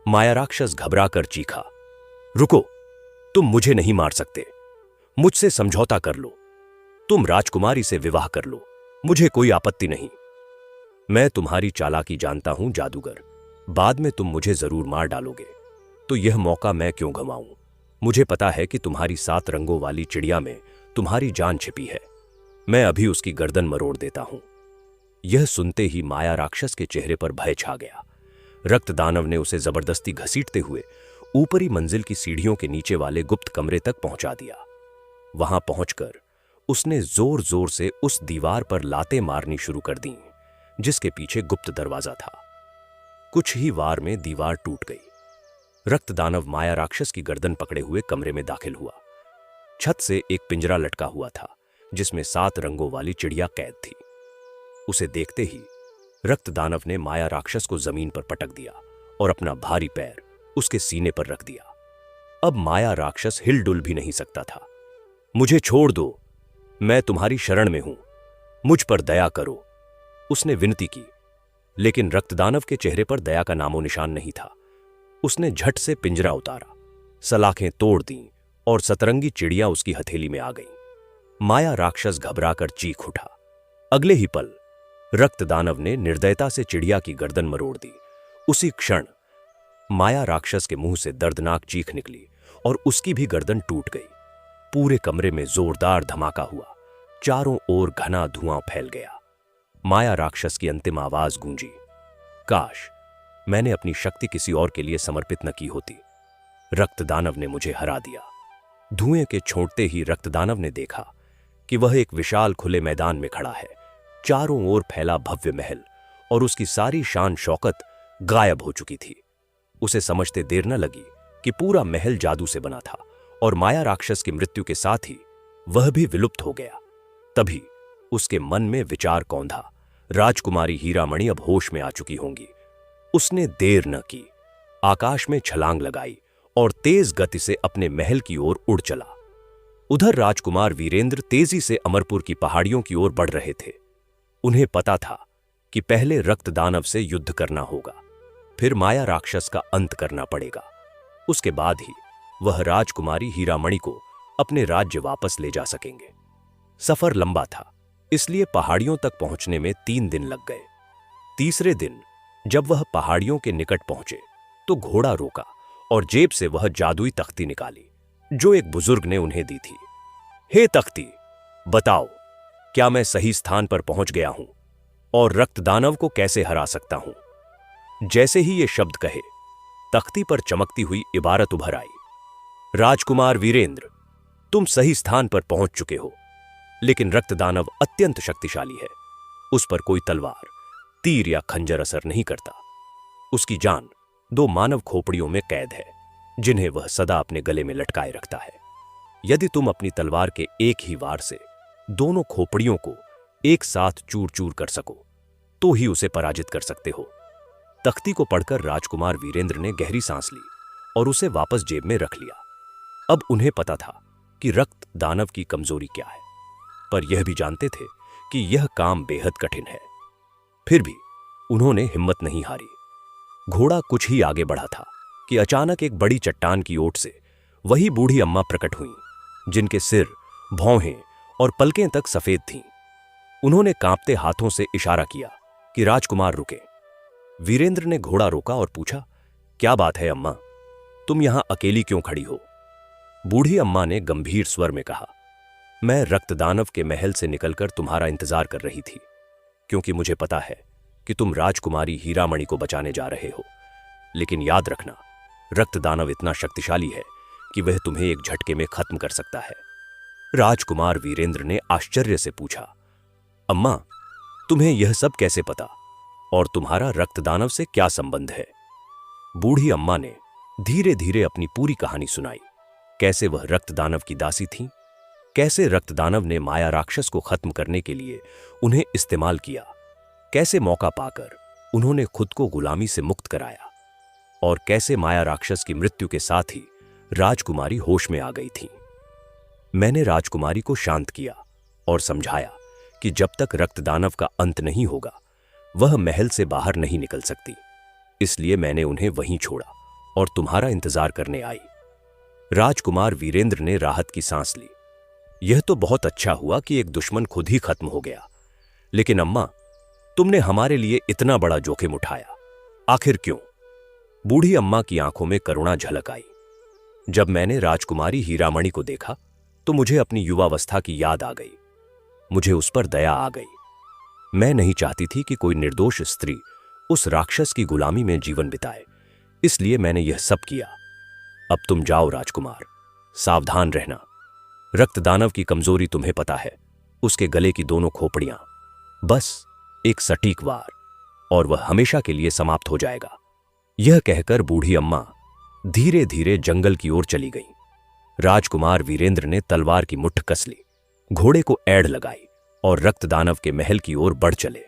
माया राक्षस घबराकर चीखा, रुको, तुम मुझे नहीं मार सकते। मुझसे समझौता कर लो। तुम राजकुमारी से विवाह कर लो, मुझे कोई आपत्ति नहीं। मैं तुम्हारी चालाकी जानता हूं जादूगर। बाद में तुम मुझे जरूर मार डालोगे, तो यह मौका मैं क्यों गंवाऊं? मुझे पता है कि तुम्हारी 7 रंगों वाली चिड़िया में तुम्हारी जान छिपी है। मैं अभी उसकी गर्दन मरोड़ देता हूं। यह सुनते ही माया राक्षस के चेहरे पर भय छा गया। रक्त दानव ने उसे जबरदस्ती घसीटते हुए ऊपरी मंजिल की सीढ़ियों के नीचे वाले गुप्त कमरे तक पहुंचा दिया। वहां पहुंचकर उसने जोर जोर से उस दीवार पर लातें मारनी शुरू कर दी जिसके पीछे गुप्त दरवाजा था। कुछ ही वार में दीवार टूट गई। रक्त दानव माया राक्षस की गर्दन पकड़े हुए कमरे में दाखिल हुआ। छत से एक पिंजरा लटका हुआ था जिसमें 7 रंगों वाली चिड़िया कैद थी। उसे देखते ही रक्त दानव ने माया राक्षस को जमीन पर पटक दिया और अपना भारी पैर उसके सीने पर रख दिया। अब माया राक्षस हिलडुल भी नहीं सकता था। मुझे छोड़ दो, मैं तुम्हारी शरण में हूं, मुझ पर दया करो, उसने विनती की। लेकिन रक्त दानव के चेहरे पर दया का नामो निशान नहीं था। उसने झट से पिंजरा उतारा, सलाखें तोड़ दी और सतरंगी चिड़िया उसकी हथेली में आ गई। माया राक्षस घबराकर चीख उठा। अगले ही पल रक्त दानव ने निर्दयता से चिड़िया की गर्दन मरोड़ दी। उसी क्षण माया राक्षस के मुंह से दर्दनाक चीख निकली और उसकी भी गर्दन टूट गई। पूरे कमरे में जोरदार धमाका हुआ। चारों ओर घना धुआं फैल गया। माया राक्षस की अंतिम आवाज गूंजी, काश मैंने अपनी शक्ति किसी और के लिए समर्पित न की होती। रक्त दानव ने मुझे हरा दिया। धुएं के छोड़ते ही रक्त दानव ने देखा कि वह एक विशाल खुले मैदान में खड़ा है। चारों ओर फैला भव्य महल और उसकी सारी शान शौकत गायब हो चुकी थी। उसे समझते देर न लगी कि पूरा महल जादू से बना था और माया राक्षस की मृत्यु के साथ ही वह भी विलुप्त हो गया। तभी उसके मन में विचार कौंधा, राजकुमारी हीरामणि अब होश में आ चुकी होंगी। उसने देर न की, आकाश में छलांग लगाई और तेज गति से अपने महल की ओर उड़ चला। उधर राजकुमार वीरेंद्र तेजी से अमरपुर की पहाड़ियों की ओर बढ़ रहे थे। उन्हें पता था कि पहले रक्त दानव से युद्ध करना होगा, फिर माया राक्षस का अंत करना पड़ेगा। उसके बाद ही वह राजकुमारी हीरामणि को अपने राज्य वापस ले जा सकेंगे। सफर लंबा था, इसलिए पहाड़ियों तक पहुंचने में 3 दिन लग गए। तीसरे दिन जब वह पहाड़ियों के निकट पहुंचे तो घोड़ा रोका और जेब से वह जादुई तख्ती निकाली जो एक बुजुर्ग ने उन्हें दी थी। हे तख्ती, बताओ क्या मैं सही स्थान पर पहुंच गया हूं और रक्त दानव को कैसे हरा सकता हूं? जैसे ही ये शब्द कहे, तख्ती पर चमकती हुई इबारत उभर आई, राजकुमार वीरेंद्र, तुम सही स्थान पर पहुंच चुके हो, लेकिन रक्त दानव अत्यंत शक्तिशाली है। उस पर कोई तलवार, तीर या खंजर असर नहीं करता। उसकी जान 2 मानव खोपड़ियों में कैद है जिन्हें वह सदा अपने गले में लटकाए रखता है। यदि तुम अपनी तलवार के एक ही वार से दोनों खोपड़ियों को एक साथ चूर चूर कर सको तो ही उसे पराजित कर सकते हो। तख्ती को पढ़कर राजकुमार वीरेंद्र ने गहरी सांस ली और उसे वापस जेब में रख लिया। अब उन्हें पता था कि रक्त दानव की कमजोरी क्या है, पर यह भी जानते थे कि यह काम बेहद कठिन है। फिर भी उन्होंने हिम्मत नहीं हारी। घोड़ा कुछ ही आगे बढ़ा था कि अचानक एक बड़ी चट्टान की ओट से वही बूढ़ी अम्मा प्रकट हुईं, जिनके सिर, भौहें और पलकें तक सफेद थीं। उन्होंने कांपते हाथों से इशारा किया कि राजकुमार रुके। वीरेंद्र ने घोड़ा रोका और पूछा, क्या बात है अम्मा, तुम यहां अकेली क्यों खड़ी हो? बूढ़ी अम्मा ने गंभीर स्वर में कहा, मैं रक्तदानव के महल से निकलकर तुम्हारा इंतजार कर रही थी, क्योंकि मुझे पता है कि तुम राजकुमारी हीरामणि को बचाने जा रहे हो। लेकिन याद रखना, रक्तदानव इतना शक्तिशाली है कि वह तुम्हें एक झटके में खत्म कर सकता है। राजकुमार वीरेंद्र ने आश्चर्य से पूछा, अम्मा, तुम्हें यह सब कैसे पता और तुम्हारा रक्तदानव से क्या संबंध है? बूढ़ी अम्मा ने धीरे धीरे अपनी पूरी कहानी सुनाई। कैसे वह रक्तदानव की दासी थीं, कैसे रक्तदानव ने माया राक्षस को खत्म करने के लिए उन्हें इस्तेमाल किया, कैसे मौका पाकर उन्होंने खुद को गुलामी से मुक्त कराया, और कैसे माया राक्षस की मृत्यु के साथ ही राजकुमारी होश में आ गई थी। मैंने राजकुमारी को शांत किया और समझाया कि जब तक रक्तदानव का अंत नहीं होगा वह महल से बाहर नहीं निकल सकती। इसलिए मैंने उन्हें वहीं छोड़ा और तुम्हारा इंतजार करने आई। राजकुमार वीरेंद्र ने राहत की सांस ली। यह तो बहुत अच्छा हुआ कि एक दुश्मन खुद ही खत्म हो गया, लेकिन अम्मा, तुमने हमारे लिए इतना बड़ा जोखिम उठाया, आखिर क्यों? बूढ़ी अम्मा की आंखों में करुणा झलक आई। जब मैंने राजकुमारी हीरामणि को देखा तो मुझे अपनी युवावस्था की याद आ गई। मुझे उस पर दया आ गई। मैं नहीं चाहती थी कि कोई निर्दोष स्त्री उस राक्षस की गुलामी में जीवन बिताए, इसलिए मैंने यह सब किया। अब तुम जाओ राजकुमार, सावधान रहना। रक्तदानव की कमजोरी तुम्हें पता है, उसके गले की दोनों खोपड़ियां, बस एक सटीक वार और वह हमेशा के लिए समाप्त हो जाएगा। यह कहकर बूढ़ी अम्मा धीरे धीरे जंगल की ओर चली गई। राजकुमार वीरेंद्र ने तलवार की मुट्ठ कस ली, घोड़े को ऐड़ लगाई और रक्तदानव के महल की ओर बढ़ चले।